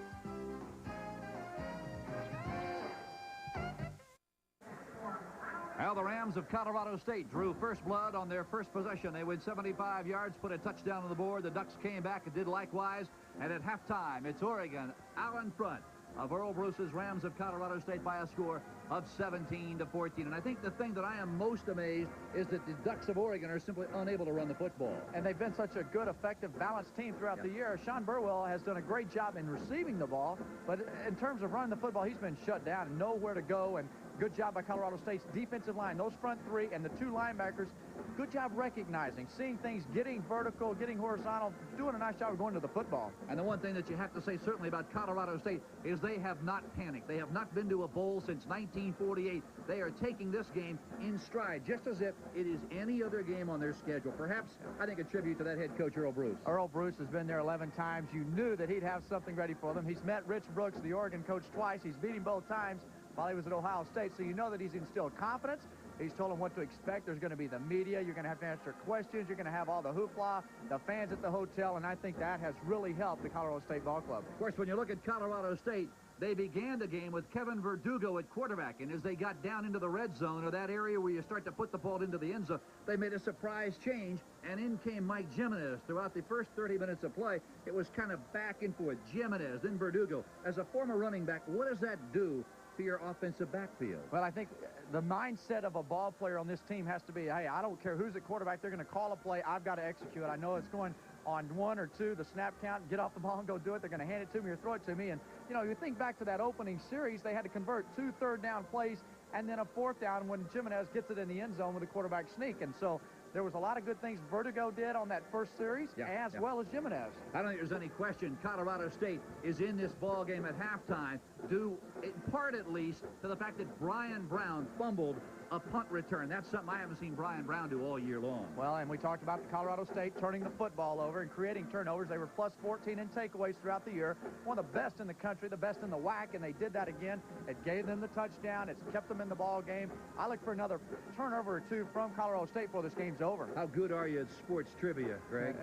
Well, the Rams of Colorado State drew first blood on their first possession. They went 75 yards, put a touchdown on the board. The Ducks came back and did likewise. And at halftime, it's Oregon out in front of Earle Bruce's Rams of Colorado State by a score of 17-14. And I think the thing that I am most amazed is that the Ducks of Oregon are simply unable to run the football. And they've been such a good, effective, balanced team throughout the year. Sean Burwell has done a great job in receiving the ball, but in terms of running the football, he's been shut down and nowhere to go. And good job by Colorado State's defensive line. Those front 3 and the 2 linebackers, good job recognizing, seeing things, getting vertical, getting horizontal, doing a nice job of going to the football. And the one thing that you have to say certainly about Colorado State is they have not panicked. They have not been to a bowl since 1948. They are taking this game in stride, just as if it is any other game on their schedule. Perhaps, I think, a tribute to that head coach, Earl Bruce. Earl Bruce has been there 11 times. You knew that he'd have something ready for them. He's met Rich Brooks, the Oregon coach, twice. He's beat him both times while he was at Ohio State, so you know that he's instilled confidence. He's told them what to expect. There's going to be the media. You're going to have to answer questions. You're going to have all the hoopla, the fans at the hotel, and I think that has really helped the Colorado State Ball Club. Of course, when you look at Colorado State, they began the game with Kevin Verdugo at quarterback, and as they got down into the red zone, or that area where you start to put the ball into the end zone, they made a surprise change, and in came Mike Jimenez. Throughout the first 30 minutes of play, it was kind of back and forth. Jimenez, then Verdugo. As a former running back, what does that do to your offensive backfield? Well, I think the mindset of a ball player on this team has to be, hey, I don't care who's at quarterback. They're going to call a play. I've got to execute it. I know it's going on 1 or 2, the snap count, get off the ball and go do it. They're going to hand it to me or throw it to me. And, you know, you think back to that opening series, they had to convert 2 third-down plays and then a 4th down when Jimenez gets it in the end zone with a quarterback sneak. And so there was a lot of good things Verdugo did on that first series, as well as Jimenez. I don't think there's any question Colorado State is in this ball game at halftime, due in part at least to the fact that Brian Brown fumbled a punt return. That's something I haven't seen Brian Brown do all year long. Well, and we talked about the Colorado State turning the football over and creating turnovers. They were plus 14 in takeaways throughout the year. One of the best in the country, the best in the WAC, and they did that again. It gave them the touchdown. It's kept them in the ball game. I look for another turnover or 2 from Colorado State before this game's over. How good are you at sports trivia, Greg?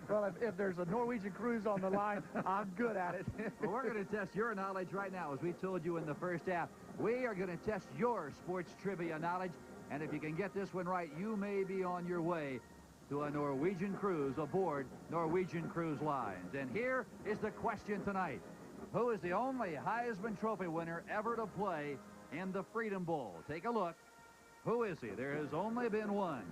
Well, if there's a Norwegian cruise on the line, I'm good at it. Well, we're going to test your knowledge right now. As we told you in the first half, we are going to test your sports trivia knowledge. And if you can get this one right, you may be on your way to a Norwegian cruise aboard Norwegian Cruise Lines. And here is the question tonight. Who is the only Heisman Trophy winner ever to play in the Freedom Bowl? Take a look. Who is he? There has only been one.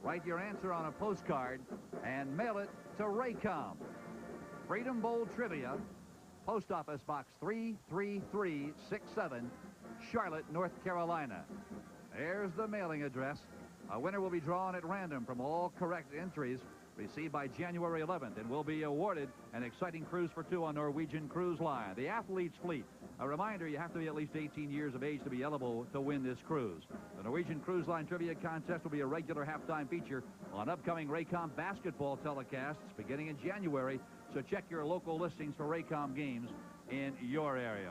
Write your answer on a postcard and mail it to Raycom. Freedom Bowl Trivia, Post Office Box 33367, Charlotte, North Carolina. There's the mailing address. A winner will be drawn at random from all correct entries received by January 11th and will be awarded an exciting cruise for 2 on Norwegian Cruise Line, the Athletes Fleet. A reminder, you have to be at least 18 years of age to be eligible to win this cruise. The Norwegian Cruise Line Trivia Contest will be a regular halftime feature on upcoming Raycom basketball telecasts beginning in January, so check your local listings for Raycom games in your area.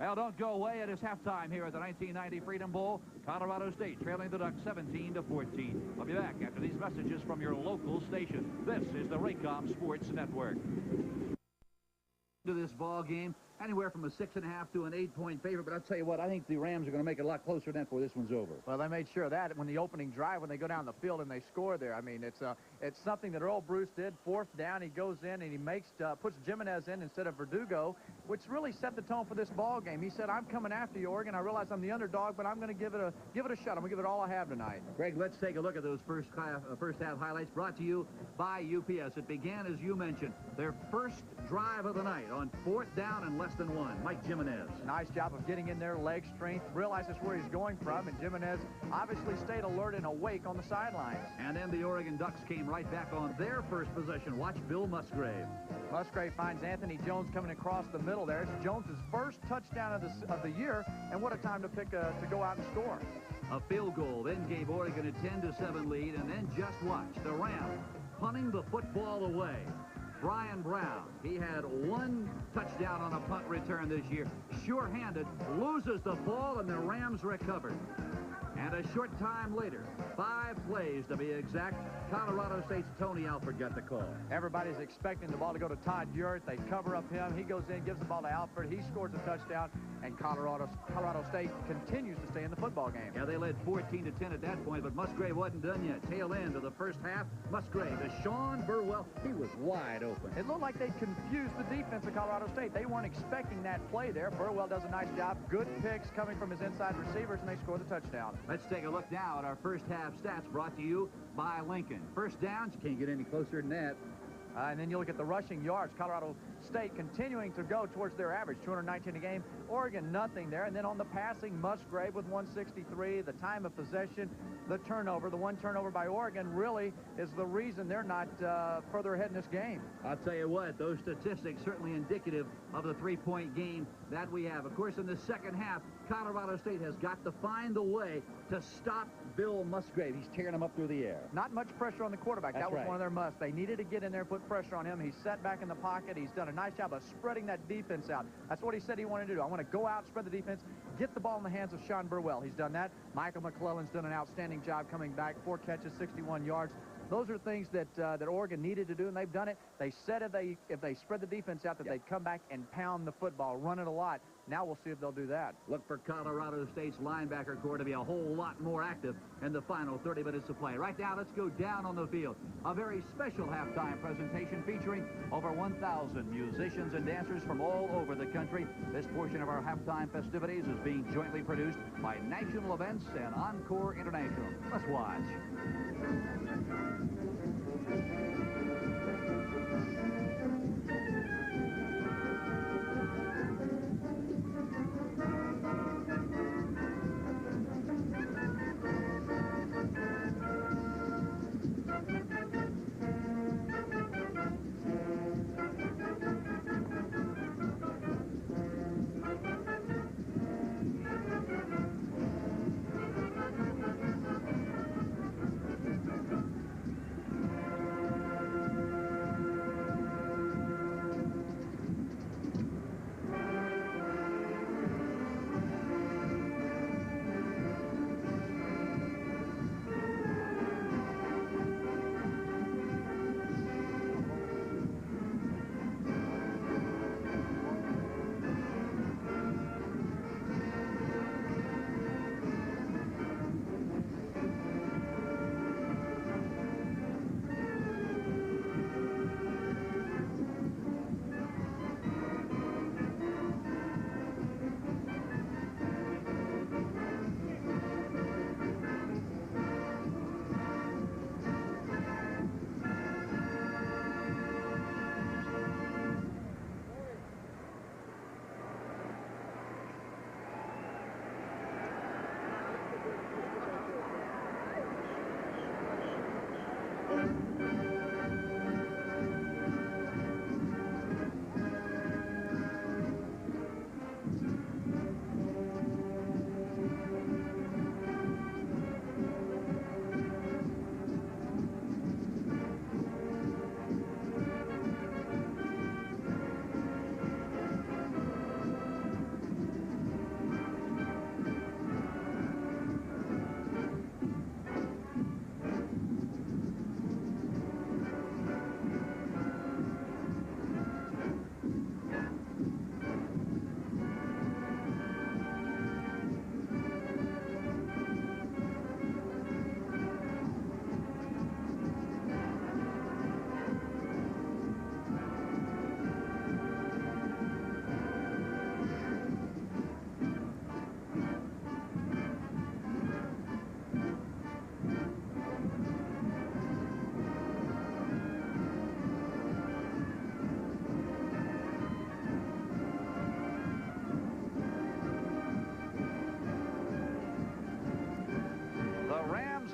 Well, don't go away. It is halftime here at the 1990 Freedom Bowl. Colorado State trailing the Ducks 17-14. We'll be back after these messages from your local station. This is the Raycom Sports Network. To this ball game, anywhere from a 6.5 to an 8-point favorite, but I'll tell you what, I think the Rams are going to make it a lot closer than that before this one's over. Well, they made sure of that when the opening drive, when they go down the field and they score there. I mean, it's something that Earl Bruce did. 4th down, he goes in and he puts Jimenez in instead of Verdugo, which really set the tone for this ball game. He said, I'm coming after you, Oregon. I realize I'm the underdog, but I'm going to give it a shot. I'm going to give it all I have tonight. Greg, let's take a look at those first half highlights brought to you by UPS. It began, as you mentioned, their first drive of the night on 4th down and less than 1. Mike Jimenez. Nice job of getting in there, leg strength, realizes where he's going from, and Jimenez obviously stayed alert and awake on the sidelines. And then the Oregon Ducks came right back on their first possession. Watch Bill Musgrave. Musgrave finds Anthony Jones coming across the middle there. It's Jones' first touchdown of the year, and what a time to go out and score. A field goal then gave Oregon a 10-7 lead, and then just watch the Rams punting the football away. Brian Brown, he had 1 touchdown on a punt return this year. Sure-handed, loses the ball, and the Rams recovered. And a short time later, 5 plays to be exact, Colorado State's Tony Alford got the call. Everybody's expecting the ball to go to Todd Urirt. They cover up him. He goes in, gives the ball to Alford. He scores a touchdown, and Colorado State continues to stay in the football game. Yeah, they led 14-10 at that point, but Musgrave wasn't done yet. Tail end of the first half, Musgrave to Sean Burwell. He was wide open. It looked like they confused the defense of Colorado State. They weren't expecting that play there. Burwell does a nice job. Good picks coming from his inside receivers, and they score the touchdown. Let's take a look now at our first half stats brought to you by Lincoln. First downs, you can't get any closer than that. And then you look at the rushing yards. Colorado State continuing to go towards their average, 219 a game. Oregon, nothing there. And then on the passing, Musgrave with 163. The time of possession, the turnover, the one turnover by Oregon really is the reason they're not further ahead in this game. I'll tell you what, those statistics certainly indicative of the three-point game that we have. Of course, in the second half, Colorado State has got to find the way to stop Bill Musgrave. He's tearing him up through the air. Not much pressure on the quarterback. That's that was right. one of their musts. They needed to get in there and put pressure on him. He's set back in the pocket. He's done a nice job of spreading that defense out. That's what he said he wanted to do. I want to go out, spread the defense, get the ball in the hands of Sean Burwell. He's done that. Michael McClellan's done an outstanding job coming back. 4 catches, 61 yards. Those are things that that Oregon needed to do, and they've done it. They said if they spread the defense out that they'd come back and pound the football, run it a lot. Now we'll see if they'll do that. Look for Colorado State's linebacker corps to be a whole lot more active in the final 30 minutes of play. Right now, let's go down on the field. A very special halftime presentation featuring over 1,000 musicians and dancers from all over the country. This portion of our halftime festivities is being jointly produced by National Events and Encore International. Let's watch.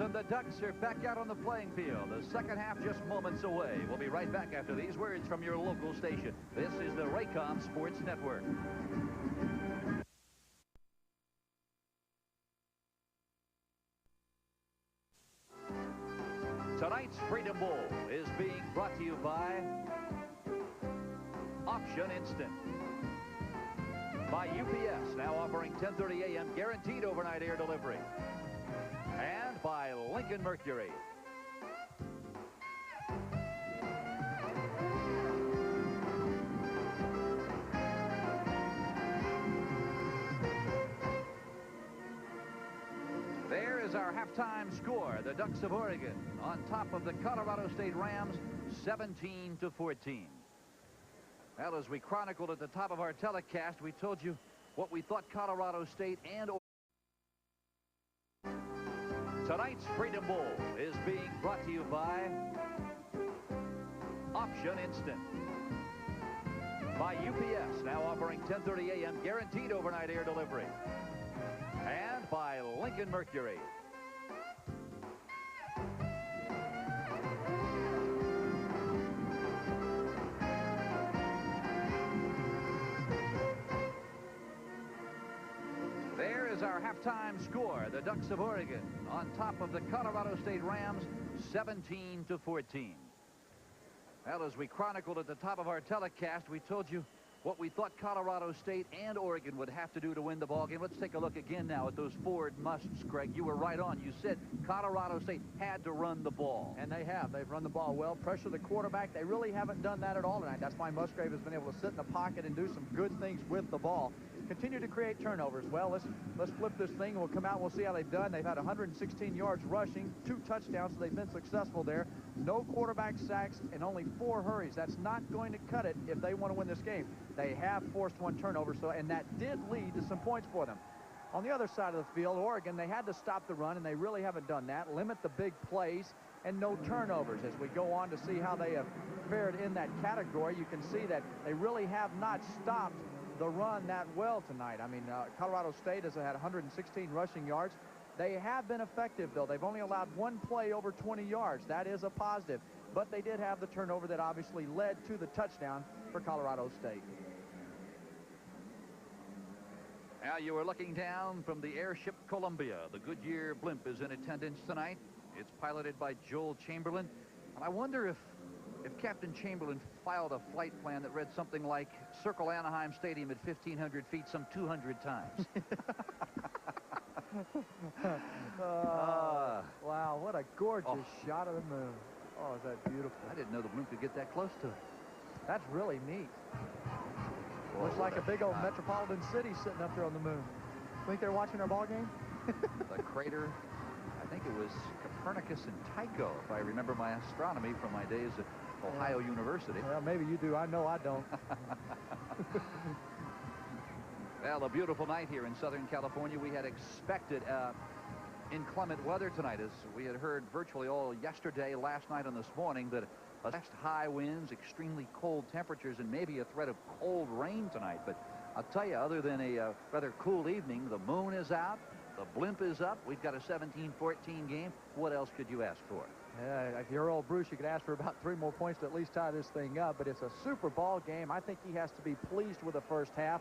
And the Ducks are back out on the playing field. The second half just moments away. We'll be right back after these words from your local station. This is the Raycom Sports Network. Tonight's Freedom Bowl is being brought to you by Option Instant. By UPS, now offering 10:30 a.m. guaranteed overnight air delivery. And by Lincoln Mercury. There is our halftime score. The Ducks of Oregon on top of the Colorado State Rams, 17-14. Well, as we chronicled at the top of our telecast, we told you what we thought Colorado State and Tonight's Freedom Bowl is being brought to you by Option Instant. By UPS, now offering 10:30 a.m. guaranteed overnight air delivery. And by Lincoln Mercury. There is our halftime score. The Ducks of Oregon on top of the Colorado State Rams, 17-14. Well, as we chronicled at the top of our telecast, we told you what we thought Colorado State and Oregon would have to do to win the ballgame. Let's take a look again now at those forward musts, Greg. You were right on. You said Colorado State had to run the ball. And they have. They've run the ball well. Pressure the quarterback. They really haven't done that at all tonight. That's why Musgrave has been able to sit in the pocket and do some good things with the ball. Continue to create turnovers. Well, let's flip this thing, and we'll come out and we'll see how they've done. They've had 116 yards rushing, 2 touchdowns, so they've been successful there. No quarterback sacks and only 4 hurries. That's not going to cut it if they want to win this game. They have forced 1 turnover, and that did lead to some points for them. On the other side of the field, Oregon, they had to stop the run, and they really haven't done that. Limit the big plays and no turnovers. As we go on to see how they have fared in that category, you can see that they really have not stopped the run that well tonight. I mean, Colorado State has had 116 rushing yards. They have been effective, though. They've only allowed 1 play over 20 yards. That is a positive. But they did have the turnover that obviously led to the touchdown for Colorado State. Now you are looking down from the airship Columbia. The Goodyear blimp is in attendance tonight. It's piloted by Joel Chamberlain. And I wonder if Captain Chamberlain filed a flight plan that read something like circle Anaheim Stadium at 1,500 feet some 200 times. Wow, what a gorgeous shot of the moon. Oh, is that beautiful. I didn't know the blimp could get that close to it. That's really neat. Looks like a big old metropolitan city sitting up there on the moon. Think they're watching our ball game? The crater, I think it was Copernicus and Tycho, if I remember my astronomy from my days at Ohio University. Well, maybe you do. I know I don't. Well, a beautiful night here in Southern California. We had expected inclement weather tonight, as we had heard virtually all yesterday, last night, and this morning, that high winds, extremely cold temperatures, and maybe a threat of cold rain tonight. But I'll tell you, other than a rather cool evening, the moon is out, the blimp is up, we've got a 17-14 game. What else could you ask for? If you're old Bruce, you could ask for about 3 more points to at least tie this thing up. But it's a super ball game. I think he has to be pleased with the first half.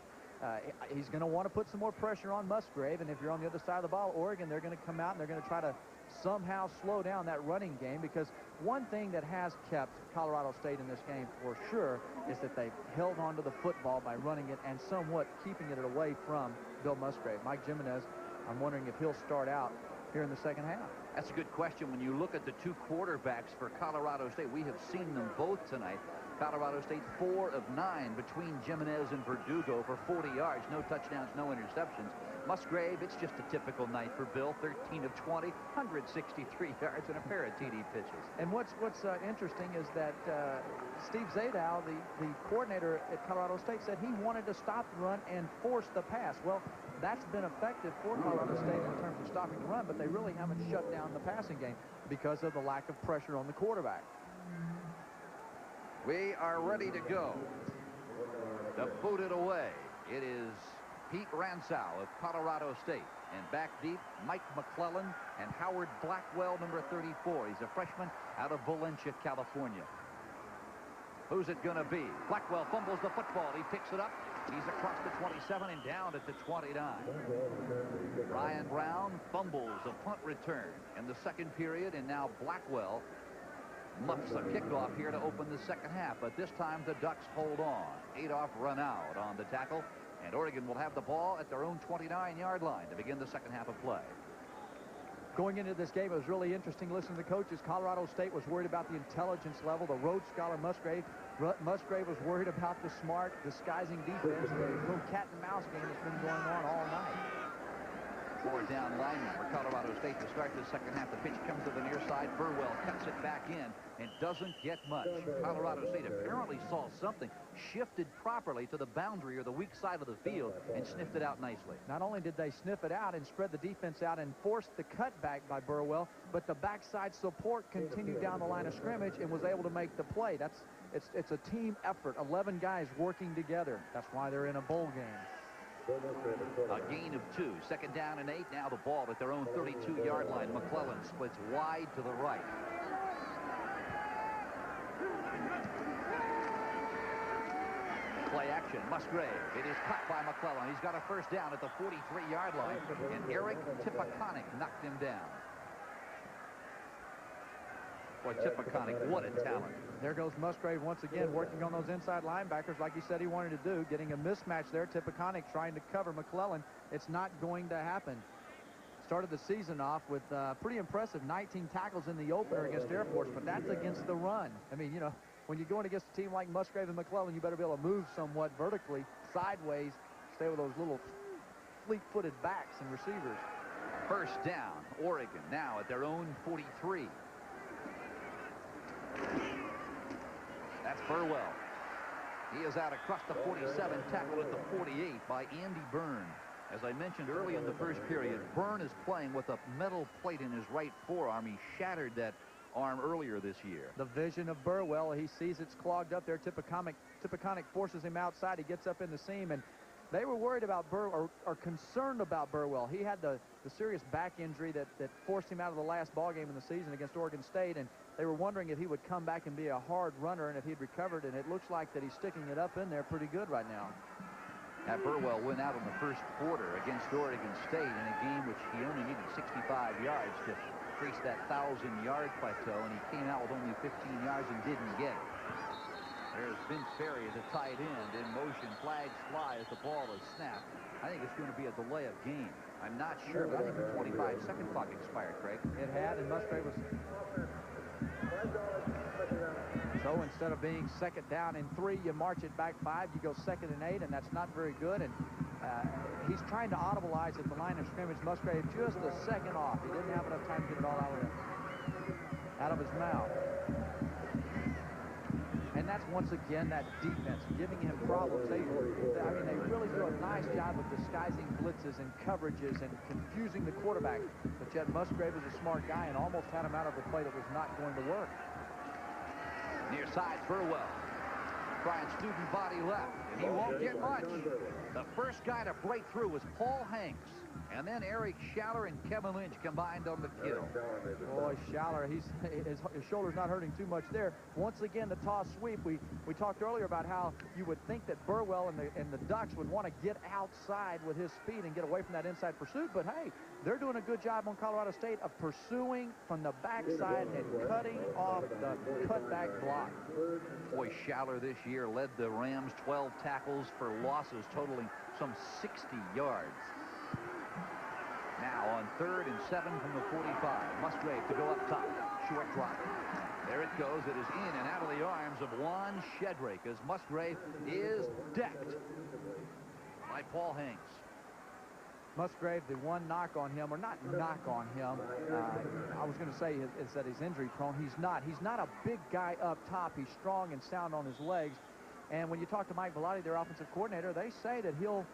He's going to want to put some more pressure on Musgrave. And if you're on the other side of the ball, Oregon, they're going to come out and they're going to try to somehow slow down that running game. Because one thing that has kept Colorado State in this game for sure is that they've held on to the football by running it and somewhat keeping it away from Bill Musgrave. Mike Jimenez, I'm wondering if he'll start out here in the second half. That's a good question. When you look at the 2 quarterbacks for Colorado State, we have seen them both tonight. Colorado State 4 of 9 between Jimenez and Verdugo for 40 yards. No touchdowns, no interceptions. Musgrave, it's just a typical night for Bill. 13 of 20, 163 yards and a pair of TD pitches. And what's interesting is that Steve Zadow, the coordinator at Colorado State, said he wanted to stop the run and force the pass. Well, that's been effective for Colorado State in terms of stopping the run, but they really haven't shut down the passing game because of the lack of pressure on the quarterback. We are ready to go. To boot it away, it is Pete Ransow of Colorado State. And back deep, Mike McClellan and Howard Blackwell, number 34. He's a freshman out of Valencia, California. Who's it going to be? Blackwell fumbles the football. He picks it up. He's across the 27 and down at the 29. Ryan Brown fumbles a punt return in the second period, and now Blackwell muffs a kickoff here to open the second half. But this time the Ducks hold on. Adolph run out on the tackle, and Oregon will have the ball at their own 29-yard line to begin the second half of play. Going into this game, it was really interesting listening to the coaches. Colorado State was worried about the intelligence level. The Rhodes Scholar Musgrave was worried about the smart, disguising defense. The little cat and mouse game that's been going on all night. 4 down lineman for Colorado State to start the second half. The pitch comes to the near side. Burwell cuts it back in and doesn't get much. Colorado State apparently saw something, shifted properly to the boundary or the weak side of the field, and sniffed it out nicely. Not only did they sniff it out and spread the defense out and force the cutback by Burwell, but the backside support continued down the line of scrimmage and was able to make the play. That's it's a team effort. 11 guys working together. That's why they're in a bowl game. A gain of 2. 2nd down and 8. Now the ball at their own 32-yard line. McClellan splits wide to the right. Play action. Musgrave. It is caught by McClellan. He's got a 1st down at the 43-yard line, and Eric Tipaconic knocked him down. Boy, Tipaconic, what a talent. There goes Musgrave once again working on those inside linebackers like he said he wanted to do, getting a mismatch there. Tipaconic trying to cover McClellan. It's not going to happen. Started the season off with pretty impressive 19 tackles in the opener against Air Force, but that's against the run. I mean, you know, when you're going against a team like Musgrave and McClellan, you better be able to move somewhat vertically, sideways, stay with those little fleet-footed backs and receivers. 1st down, Oregon now at their own 43. That's Burwell. He is out across the 47, tackled at the 48 by Andy Byrne. As I mentioned early in the first period, Byrne is playing with a metal plate in his right forearm. He shattered that arm earlier this year. The vision of Burwell, he sees it's clogged up there. Tipaconic forces him outside. He gets up in the seam, and they were worried about Burwell, or concerned about Burwell. He had the serious back injury that forced him out of the last ball game in the season against Oregon State, and they were wondering if he would come back and be a hard runner and if he'd recovered, and it looks like that he's sticking it up in there pretty good right now. That Burwell went out in the 1st quarter against Oregon State in a game which he only needed 65 yards to reach that 1,000-yard plateau, and he came out with only 15 yards and didn't get it. There's Vince Ferry at the tight end in motion. Flags fly as the ball is snapped. I think it's going to be a delay of game. I'm not sure, but I think the 25-second clock expired, Craig. It had, and Musgrave was... So instead of being 2nd down and 3, you march it back 5, you go 2nd and 8, and that's not very good. And he's trying to audibilize at the line of scrimmage. Musgrave just a second off. He didn't have enough time to get it all out of his mouth. And that's once again that defense giving him problems. They really do a nice job of disguising blitzes and coverages and confusing the quarterback. But yet Musgrave is a smart guy and almost had him out of the play that was not going to work. Near side, Burwell. Trying student body left, and he won't get much. The 1st guy to break through was Paul Hanks. And then Eric Schaller and Kevin Lynch combined on the kill. Boy, Schaller, his shoulder's not hurting too much there. Once again, the toss sweep. We talked earlier about how you would think that Burwell and the Ducks would want to get outside with his speed and get away from that inside pursuit. But, hey, they're doing a good job on Colorado State of pursuing from the backside and cutting off the cutback block. Boy, Schaller this year led the Rams 12 tackles for losses totaling some 60 yards. Now on 3rd and 7 from the 45. Musgrave to go up top. Short drop. There it goes. It is in and out of the arms of Juan Shedrake as Musgrave is decked by Paul Hanks. Musgrave, the one knock on him, or not knock on him, I was going to say is that he's injury prone. He's not. He's not a big guy up top. He's strong and sound on his legs. And when you talk to Mike Bellotti, their offensive coordinator, they say that he'll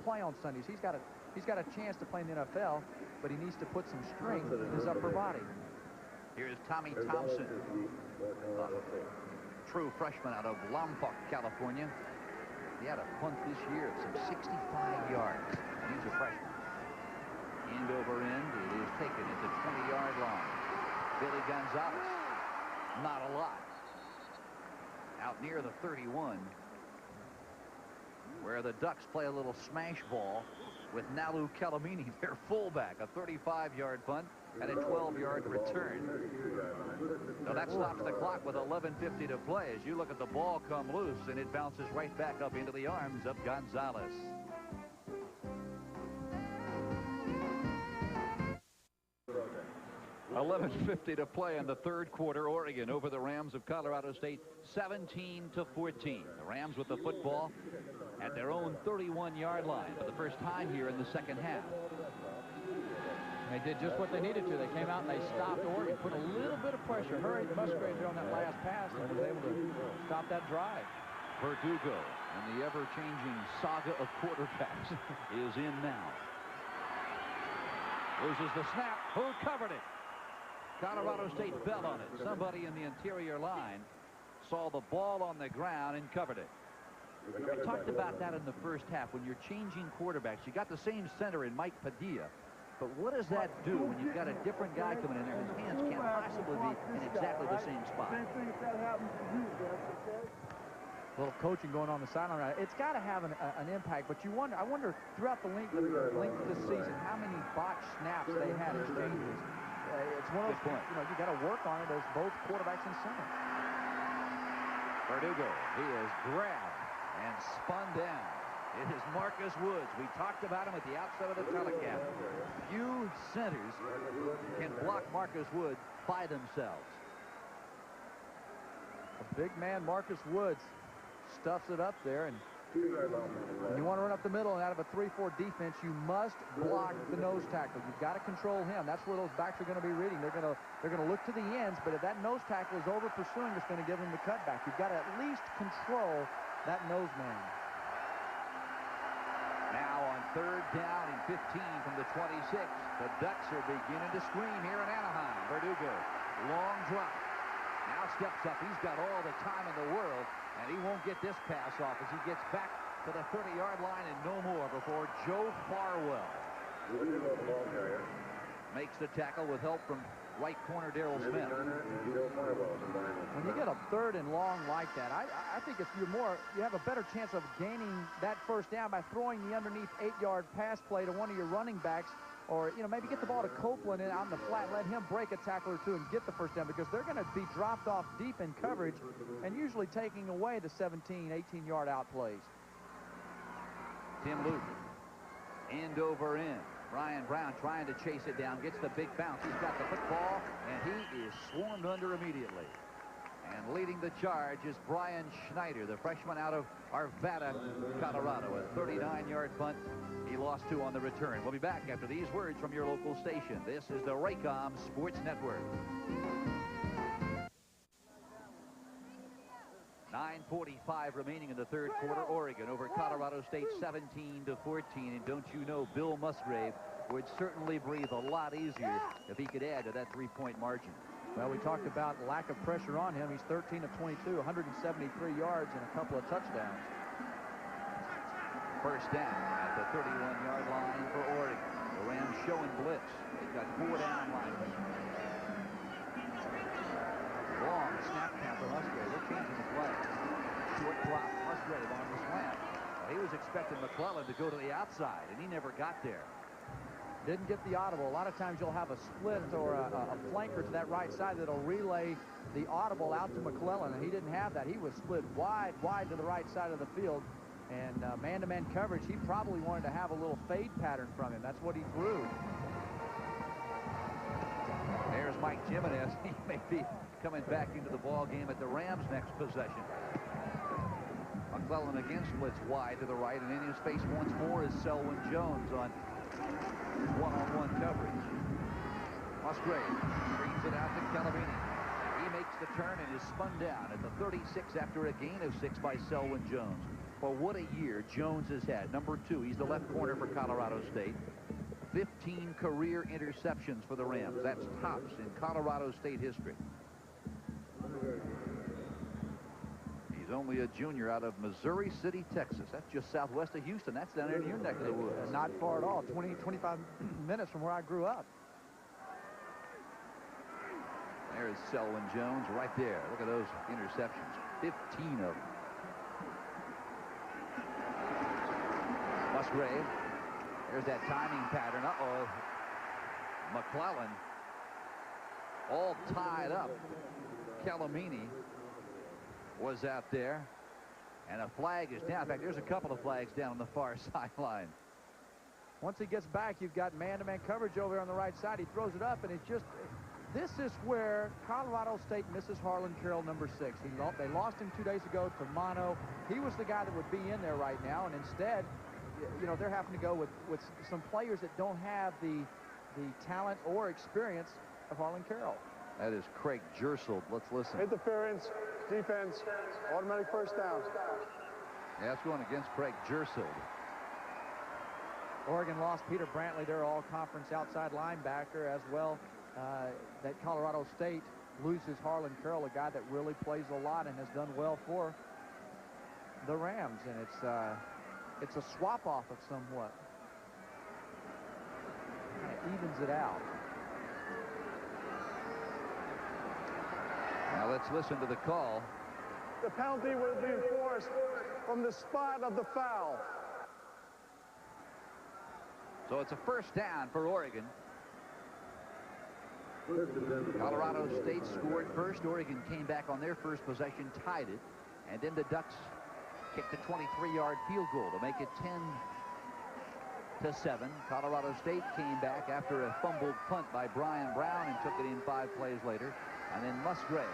play on Sundays. He's got a chance to play in the NFL, but he needs to put some strength in his upper body. Here's Tommy Thompson, true freshman out of Lompoc, California. He had a punt this year of some 65 yards. He's a freshman. End over end, it is taken at the 20-yard line. Billy Gonzalez, not a lot. Out near the 31, where the Ducks play a little smash ball with Nalu Kelamini, their fullback, a 35-yard punt and a 12-yard return. Now that stops the clock with 11:50 to play as you look at the ball come loose, and it bounces right back up into the arms of Gonzalez. $11:50 to play in the 3rd quarter. Oregon over the Rams of Colorado State, 17-14. The Rams with the football at their own 31-yard line for the first time here in the 2nd half. They did just what they needed to. They came out and they stopped Oregon, put a little bit of pressure, hurried Musgrave there on that last pass, and was able to stop that drive. Verdugo and the ever-changing saga of quarterbacks is in now. Loses the snap. Who covered it? Colorado State fell on it. Somebody in the interior line saw the ball on the ground and covered it. We talked about that in the first half. When you're changing quarterbacks, you got the same center in Mike Padilla. But what does that do when you've got a different guy coming in there? His hands can't possibly be in exactly the same spot. Same thing if that happens to you, okay? A little coaching going on the sideline. It's got to have an impact, but I wonder throughout the length of this season how many botched snaps they had exchanges. It's one of those, you got to work on it as both quarterbacks and center. Verdugo, he is grabbed and spun down. It is Marcus Woods. We talked about him at the outset of the telecast. Few centers can block Marcus Woods by themselves. A big man, Marcus Woods, stuffs it up there, and when you want to run up the middle and out of a 3-4 defense, you must block the nose tackle. You've got to control him. That's where those backs are going to be reading. They're going to look to the ends, but if that nose tackle is over pursuing, it's going to give him the cutback. You've got to at least control that nose man. Now on 3rd down and 15 from the 26. The Ducks are beginning to scream here in Anaheim. Verdugo, long drop. Now steps up. He's got all the time in the world, and he won't get this pass off as he gets back to the 30-yard line and no more before Joe Farwell makes the tackle with help from right corner Darrell Smith. When you get a 3rd and long like that, I think you have a better chance of gaining that first down by throwing the underneath 8-yard pass play to one of your running backs, or maybe get the ball to Copeland and on the flat, let him break a tackle or two and get the first down, because they're going to be dropped off deep in coverage and usually taking away the 17, 18-yard out plays. Tim Luke, end over end. Ryan Brown trying to chase it down, gets the big bounce. He's got the football, and he is swarmed under immediately. And leading the charge is Brian Schneider, the freshman out of Arvada, Colorado. A 39-yard punt. He lost 2 on the return. We'll be back after these words from your local station. This is the Raycom Sports Network. 9:45 remaining in the 3rd quarter. Oregon over Colorado State 17-14. And don't you know, Bill Musgrave would certainly breathe a lot easier if he could add to that 3-point margin. Well, we talked about lack of pressure on him. He's 13 of 22, 173 yards and a couple of touchdowns. First down at the 31-yard line for Oregon. The Rams showing blitz. They've got 4 down linemen. Long snap count for Musgrave. They're changing the play. Short drop, Musgrave on the slant. Well, he was expecting McClellan to go to the outside, and he never got there. Didn't get the audible. A lot of times you'll have a split or a flanker to that right side that'll relay the audible out to McClellan, and he didn't have that. He was split wide to the right side of the field, and man-to-man coverage, he probably wanted to have a little fade pattern from him. That's what he threw. There's Mike Jimenez. He may be coming back into the ball game at the Rams' next possession. McClellan again splits wide to the right, and in his face once more is Selwyn Jones on one-on-one coverage. Musgrave screens it out to Calavini. He makes the turn and is spun down at the 36 after a gain of 6 by Selwyn Jones. Well, what a year Jones has had. Number 2, he's the left corner for Colorado State. 15 career interceptions for the Rams. That's tops in Colorado State history. He's only a junior out of Missouri City, Texas. That's just southwest of Houston. That's down there in your neck of the woods. Not far at all. 25 minutes from where I grew up. There's Selwyn Jones right there. Look at those interceptions. 15 of them. Musgrave. There's that timing pattern. Uh-oh. McClellan all tied up. Calamini was out there, and a flag is down. In fact, there's a couple of flags down on the far sideline. Once he gets back, you've got man-to-man coverage over on the right side. He throws it up, and it's just, this is where Colorado State misses Harlan Carroll, number 6. They lost him 2 days ago to mono. He was the guy that would be in there right now, and instead, they're having to go with some players that don't have the talent or experience of Harlan Carroll. That is Craig Gersel. Let's listen. Interference, defense, automatic first down. Yeah, that's going against Craig Gersel. Oregon lost Peter Brantley, their all-conference outside linebacker, as well that Colorado State loses Harlan Carroll, a guy that really plays a lot and has done well for the Rams. And it's a swap off of somewhat. Kind of evens it out. Now let's listen to the call. The penalty will be enforced from the spot of the foul. So it's a first down for Oregon. Colorado State scored first. Oregon came back on their first possession, tied it, and then the Ducks kicked a 23-yard field goal to make it 10-7. Colorado State came back after a fumbled punt by Brian Brown and took it in 5 plays later. And then Musgrave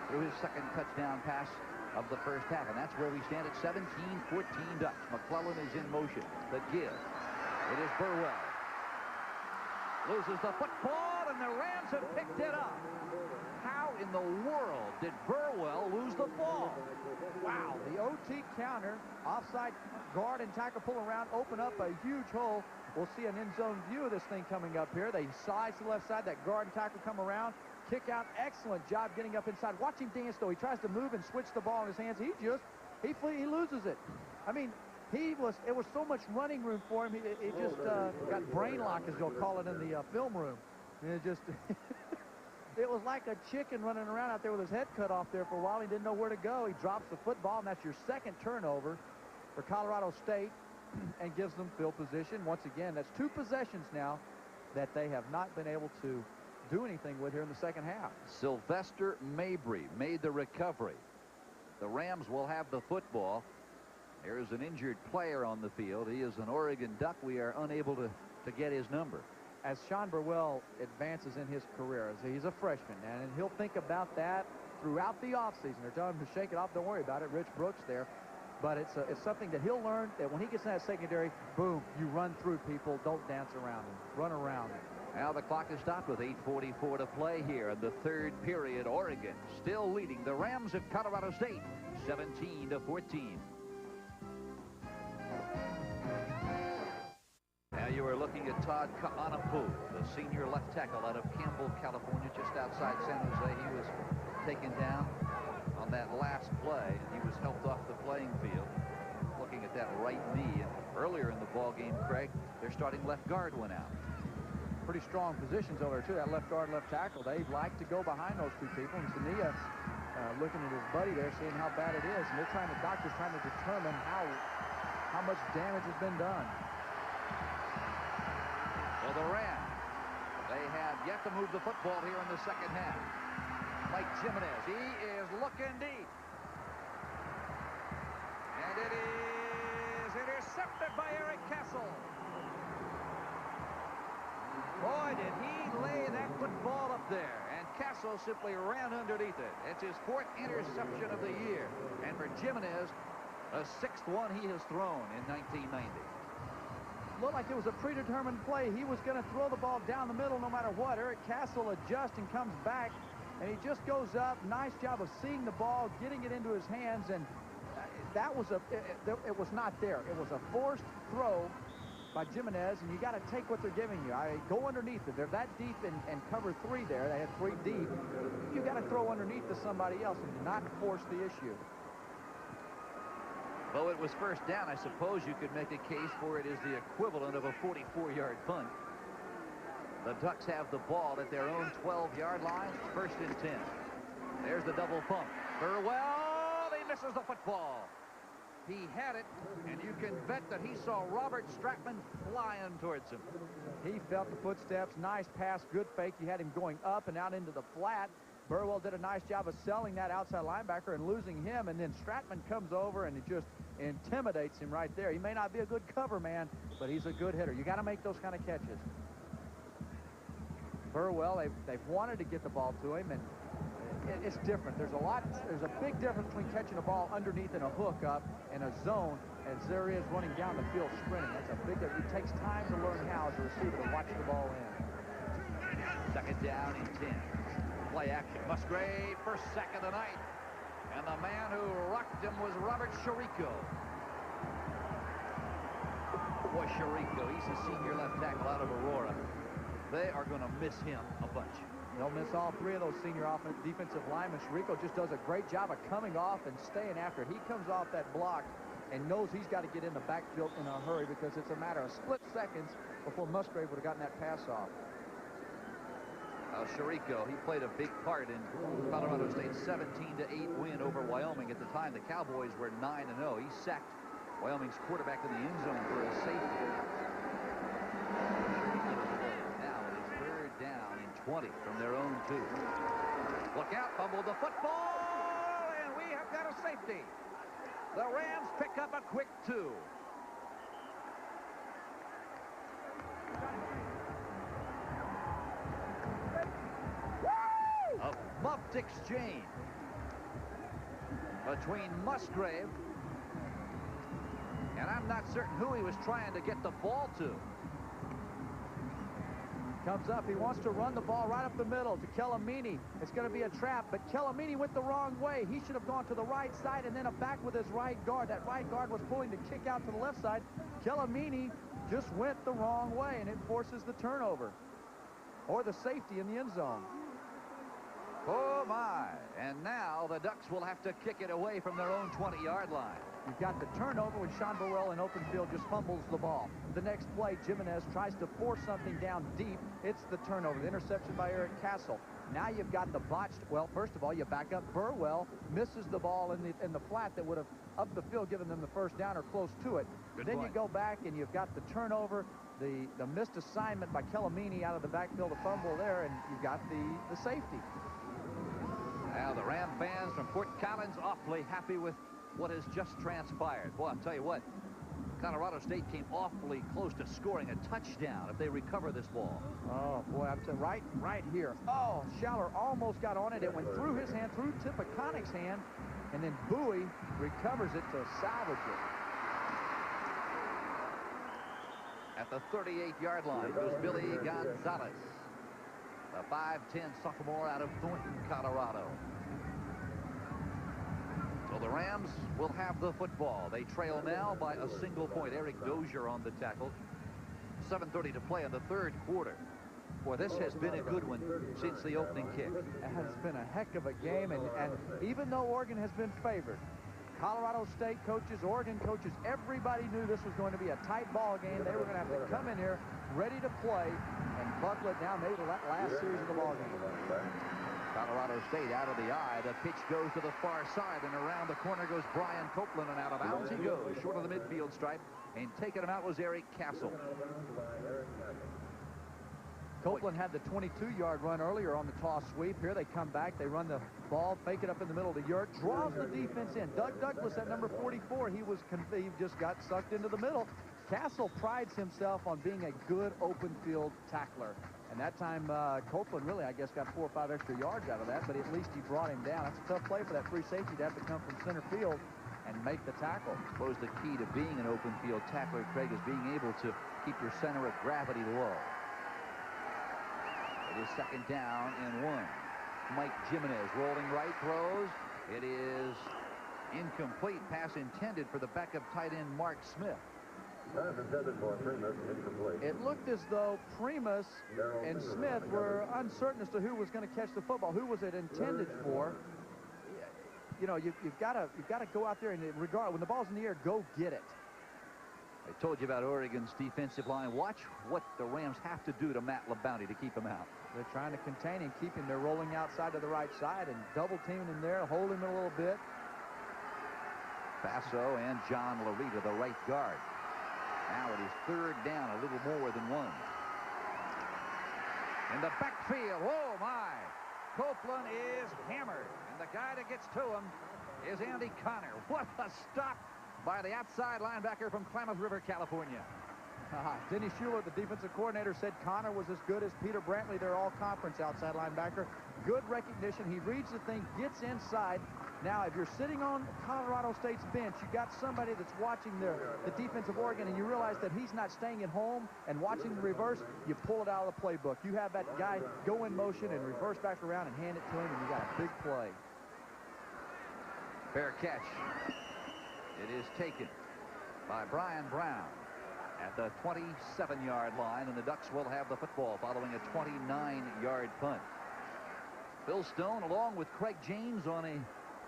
threw his second touchdown pass of the first half. And that's where we stand at 17-14 Ducks. McClellan is in motion. The give. It is Burwell. Loses the football, and the Rams have picked it up. How in the world did Burwell lose the ball? Wow, the OT counter, offside guard and tackle pull around, open up a huge hole. We'll see an end zone view of this thing coming up here. They slides to the left side, that guard and tackle come around, kick out, excellent job getting up inside. Watch him dance though. He tries to move and switch the ball in his hands. He loses it. I mean, it was so much running room for him. He just got brain lock, as you'll call it in the film room. And it just, it was like a chicken running around out there with his head cut off there for a while. He didn't know where to go. He drops the football, and that's your second turnover for Colorado State and gives them field position. Once again, that's 2 possessions now that they have not been able to do anything with here in the second half. Sylvester Mabry made the recovery. The Rams will have the football. There's an injured player on the field. He is an Oregon Duck. We are unable to get his number. As Sean Burwell advances in his career, as he's a freshman, and he'll think about that throughout the offseason. They're telling him to shake it off. Don't worry about it. Rich Brooks there. But it's something that he'll learn, that when he gets in that secondary, boom, you run through people. Don't dance around them. Run around them. Now the clock is stopped with 8:44 to play here in the third period. Oregon still leading the Rams of Colorado State 17-14. Now you are looking at Todd Ka'anapu, the senior left tackle out of Campbell, California, just outside San Jose. He was taken down on that last play, and he was helped off the playing field. Looking at that right knee. And earlier in the ball game, Craig, their starting left guard went out. Pretty strong positions over there, too. That left guard, left tackle. They like to go behind those 2 people. And Sania looking at his buddy there, seeing how bad it is. And doctors trying to determine how much damage has been done. So the Rams, they have yet to move the football here in the second half. Mike Jimenez, he is looking deep. And it is intercepted by Eric Castle. Boy, did he lay that football up there. And Castle simply ran underneath it. It's his 4th interception of the year. And for Jimenez, the 6th one he has thrown in 1990. Looked like it was a predetermined play. He was going to throw the ball down the middle no matter what. Eric Castle adjusts and comes back, and he just goes up. Nice job of seeing the ball, getting it into his hands, and that was it was not there. It was a forced throw by Jimenez, and you got to take what they're giving you. Go underneath. If they're that deep and cover 3 there, they had 3 deep, you got to throw underneath to somebody else and not force the issue. Though it was first down, I suppose you could make a case for it as the equivalent of a 44-yard punt. The Ducks have the ball at their own 12-yard line, 1st and 10. There's the double pump. Burwell, he misses the football. He had it, and you can bet that he saw Robert Stratman flying towards him. He felt the footsteps. Nice pass, good fake. You had him going up and out into the flat. Burwell did a nice job of selling that outside linebacker and losing him, and then Stratman comes over and it just intimidates him right there. He may not be a good cover man, but he's a good hitter. You got to make those kind of catches. Burwell, they've wanted to get the ball to him, and it's different. There's a big difference between catching a ball underneath in a hook up in a zone as there is running down the field sprinting. That's a big difference. It takes time to learn how as a receiver to watch the ball in. 2nd down and 10. Play action. Musgrave, first sack of the night. And the man who rocked him was Robert Chirico. Boy, Chirico, he's a senior left tackle out of Aurora. They are going to miss him a bunch. They'll miss all three of those senior defensive linemen. Chirico just does a great job of coming off and staying after. He comes off that block and knows he's got to get in the backfield in a hurry because it's a matter of split seconds before Musgrave would have gotten that pass off. Chirico, he played a big part in Colorado State's 17-8 win over Wyoming. At the time, the Cowboys were 9-0. He sacked Wyoming's quarterback in the end zone for a safety. Now it is third down and 20 from their own 2. Look out, fumbled the football, and we have got a safety. The Rams pick up a quick 2. A muffed exchange between Musgrave, and I'm not certain who he was trying to get the ball to. Comes up, he wants to run the ball right up the middle to Kellamini. It's going to be a trap, but Kellamini went the wrong way. He should have gone to the right side and then a back with his right guard. That right guard was pulling to kick out to the left side. Kellamini just went the wrong way, and it forces the turnover or the safety in the end zone. Oh, my. And now the Ducks will have to kick it away from their own 20-yard line. You've got the turnover when Sean Burrell in open field just fumbles the ball. The next play, Jimenez tries to force something down deep. It's the turnover, the interception by Eric Castle. Now you've got the botched, well, first of all, you back up. Burwell misses the ball in the flat that would have up the field given them the first down or close to it. Good then point. You go back and you've got the turnover, the missed assignment by Kellamini out of the backfield, a fumble there, and you've got the safety. Now the Ram fans from Fort Collins awfully happy with what has just transpired. Boy, I'll tell you what, Colorado State came awfully close to scoring a touchdown if they recover this ball. Oh, boy, I'm telling you, right here. Oh, Schaller almost got on it. It went through his hand, through Tipiconic's hand, and then Bowie recovers it to salvage it. At the 38-yard line goes Billy Gonzalez, the 5'10 sophomore out of Thornton, Colorado. So the Rams will have the football. They trail now by a single point. Eric Dozier on the tackle. 7:30 to play in the third quarter. Boy, this has been a good one since the opening kick. It has been a heck of a game, and even though Oregon has been favored, Colorado State coaches, Oregon coaches, everybody knew this was going to be a tight ball game. They were going to have to come in here ready to play and buckle it down maybe that last series of the ball game. Colorado State out of the eye. The pitch goes to the far side, and around the corner goes Brian Copeland, and out of bounds he goes, short of the midfield stripe, and taking him out was Eric Castle. Copeland had the 22-yard run earlier on the toss sweep. Here they come back. They run the ball, fake it up in the middle to Yerk, draws the defense in. Doug Douglas at number 44, he just got sucked into the middle. Castle prides himself on being a good open field tackler. And that time, Copeland really, I guess, got 4 or 5 extra yards out of that, but at least he brought him down. That's a tough play for that free safety to have to come from center field and make the tackle. I suppose the key to being an open field tackler, Craig, is being able to keep your center of gravity low. It is second down and 1. Mike Jimenez rolling right, throws. It is incomplete. Pass intended for the backup tight end Mark Smith. It looked as though Primus and Smith were uncertain as to who was going to catch the football. Who was it intended for? You know, you've got to go out there and when the ball's in the air, go get it. I told you about Oregon's defensive line. Watch what the Rams have to do to Matt LaBounty to keep him out. They're trying to contain him, keep him. They're rolling outside to the right side and double teaming him there, hold him a little bit. Basso and John Larita, the right guard. Now it is third down, a little more than 1. In the backfield, oh my! Copeland is hammered, and the guy that gets to him is Andy Connor. What a stop by the outside linebacker from Klamath River, California. Denny Schuler, the defensive coordinator, said Connor was as good as Peter Brantley, their all-conference outside linebacker. Good recognition. He reads the thing, gets inside. Now, if you're sitting on Colorado State's bench, you got somebody that's watching the defense of Oregon, and you realize that he's not staying at home and watching the reverse, you pull it out of the playbook. You have that guy go in motion and reverse back around and hand it to him, and you got a big play. Fair catch. It is taken by Brian Brown at the 27-yard line, and the Ducks will have the football following a 29-yard punt. Phil Stone along with Craig James on a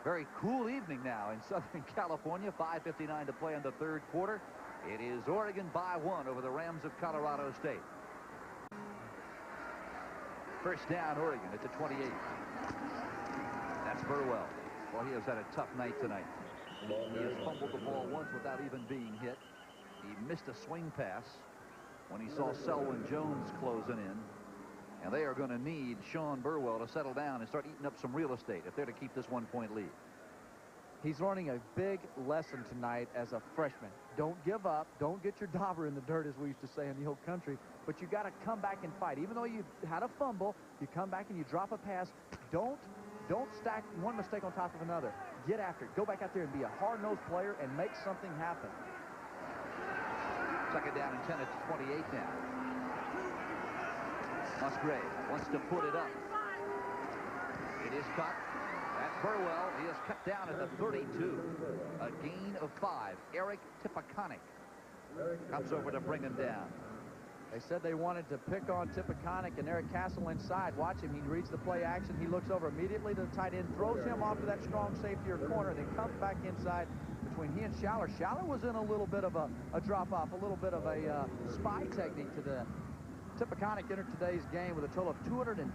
very cool evening now in Southern California. 5:59 to play in the third quarter. It is Oregon by 1 over the Rams of Colorado State. First down, Oregon at the 28. That's Burwell. Well, he has had a tough night tonight. He has fumbled the ball once without even being hit. He missed a swing pass when he saw Selwyn Jones closing in. And they are going to need Sean Burwell to settle down and start eating up some real estate if they're to keep this 1-point lead. He's learning a big lesson tonight as a freshman. Don't give up. Don't get your dauber in the dirt, as we used to say in the old country. But you got to come back and fight. Even though you had a fumble, you come back and you drop a pass. Don't stack one mistake on top of another. Get after it. Go back out there and be a hard-nosed player and make something happen. Second down and 10 at the 28 now. Musgrave wants to put it up. It is cut. At Burwell, he is cut down at the 32. A gain of 5. Eric Tippecanoe comes over to bring him down. They said they wanted to pick on Tippecanoe and Eric Castle inside. Watch him. He reads the play action. He looks over immediately to the tight end, throws him off to that strong safety or corner, then comes back inside between he and Schaller. Schaller was in a little bit of a drop-off, a little bit of a spy technique to the Tippecanoe entered today's game with a total of 259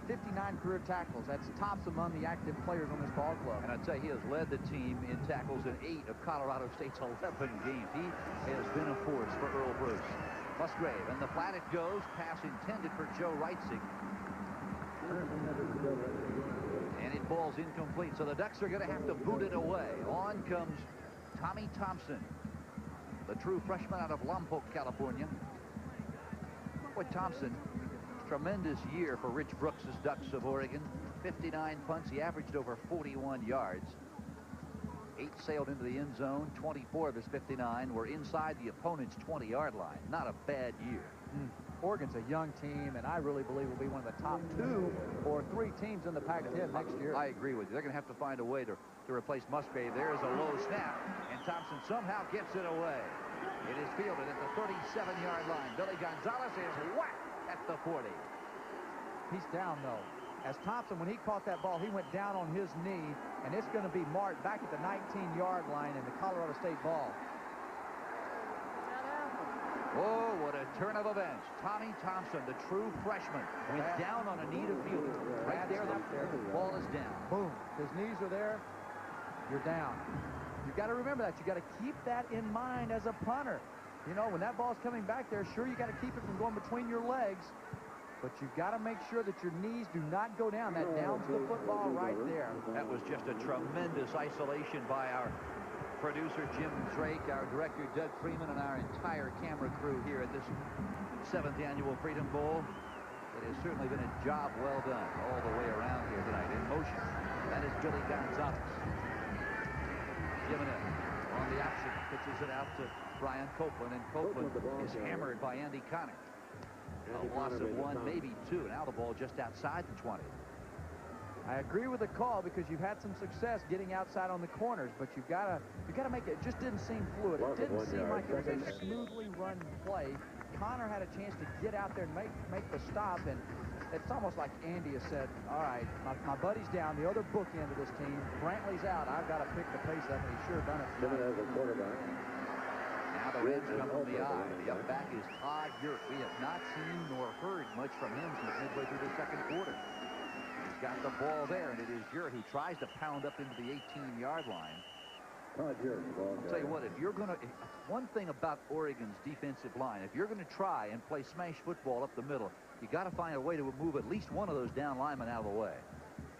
career tackles. That's tops among the active players on this ball club. And I'd say he has led the team in tackles in 8 of Colorado State's 11 games. He has been a force for Earl Bruce. Musgrave, and the flat it goes. Pass intended for Joe Reitzig. And it falls incomplete, so the Ducks are going to have to boot it away. On comes Tommy Thompson, the true freshman out of Lompoc, California. Boy, Thompson, tremendous year for Rich Brooks' Ducks of Oregon. 59 punts. He averaged over 41 yards. 8 sailed into the end zone. 24 of his 59 were inside the opponent's 20-yard line. Not a bad year. Oregon's a young team, and I really believe will be one of the top 2 or 3 teams in the Pac-10 next year. I agree with you. They're going to have to find a way to replace Musgrave. There's a low snap, and Thompson somehow gets it away. It is fielded at the 37-yard line. Billy Gonzalez is whacked at the 40. He's down, though. As Thompson, when he caught that ball, he went down on his knee, and it's going to be marked back at the 19-yard line in the Colorado State ball. Oh, what a turn of events. Tommy Thompson, the true freshman, went down on a knee to field. Right there, the ball is down. Boom. His knees are there. You're down. You've got to remember that. You've got to keep that in mind as a punter. You know, when that ball's coming back there, sure, you got to keep it from going between your legs, but you've got to make sure that your knees do not go down. That downs the football right there. That was just a tremendous isolation by our producer, Jim Drake, our director, Doug Freeman, and our entire camera crew here at this 7th Annual Freedom Bowl. It has certainly been a job well done all the way around here tonight. In motion, that is Billy Gonzalez. Jimenez on the action, pitches it out to Brian Copeland, and Copeland is hammered by Andy Connick. A loss of 1, maybe 2. Now the ball just outside the 20. I agree with the call because you've had some success getting outside on the corners, but you've got to make it. It just didn't seem fluid. It didn't seem like it was a smoothly run play. Connor had a chance to get out there and make the stop, and it's almost like Andy has said, all right, my buddy's down, the other bookend of this team. Brantley's out. I've got to pick the pace up, and he's sure done it tonight. Now the Reds come from the eye. The up back is Todd Yurt. We have not seen nor heard much from him since midway through the second quarter. He's got the ball there, and it is Yurt who tries to pound up into the 18-yard line. I'll tell you what, if you're going to, one thing about Oregon's defensive line, if you're going to try and play smash football up the middle, you got to find a way to move at least one of those down linemen out of the way.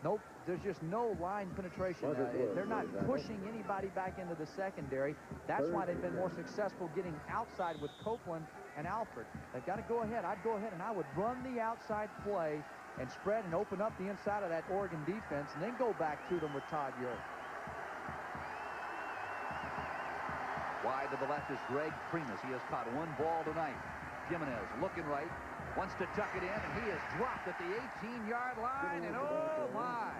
Nope, there's just no line penetration. They're not pushing anybody back into the secondary. That's why they've been more successful getting outside with Copeland and Alford. They've got to go ahead. I'd go ahead and I would run the outside play and spread and open up the inside of that Oregon defense and then go back to them with Todd Yurt. Wide to the left is Greg Primus. He has caught 1 ball tonight. Jimenez looking right, wants to tuck it in, and he is dropped at the 18-yard line, and oh my!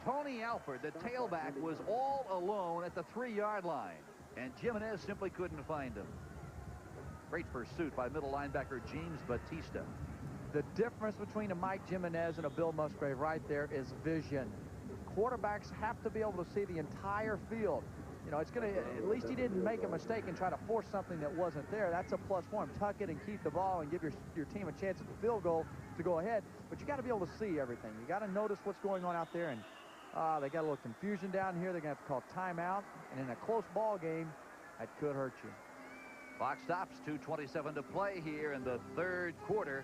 Tony Alford, the tailback, was all alone at the 3-yard line, and Jimenez simply couldn't find him. Great pursuit by middle linebacker James Batista. The difference between a Mike Jimenez and a Bill Musgrave right there is vision. Quarterbacks have to be able to see the entire field. You know, it's going to, at least he didn't make a mistake and try to force something that wasn't there. That's a plus for him. Tuck it and keep the ball and give your team a chance at the field goal to go ahead. But you got to be able to see everything. You got to notice what's going on out there. And they got a little confusion down here. They're going to have to call timeout. And in a close ball game, that could hurt you. Clock stops, 2:27 to play here in the third quarter.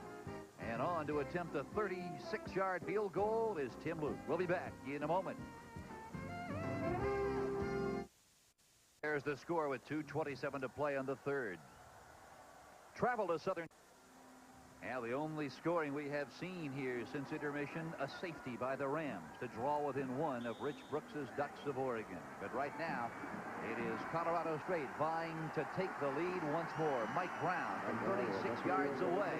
And on to attempt a 36-yard field goal is Tim Luke. We'll be back in a moment. There's the score with 2:27 to play in the third. Travel to Southern. And the only scoring we have seen here since intermission, a safety by the Rams to draw within one of Rich Brooks's Ducks of Oregon. But right now, it is Colorado State vying to take the lead once more. Mike Brown from 36 yards away.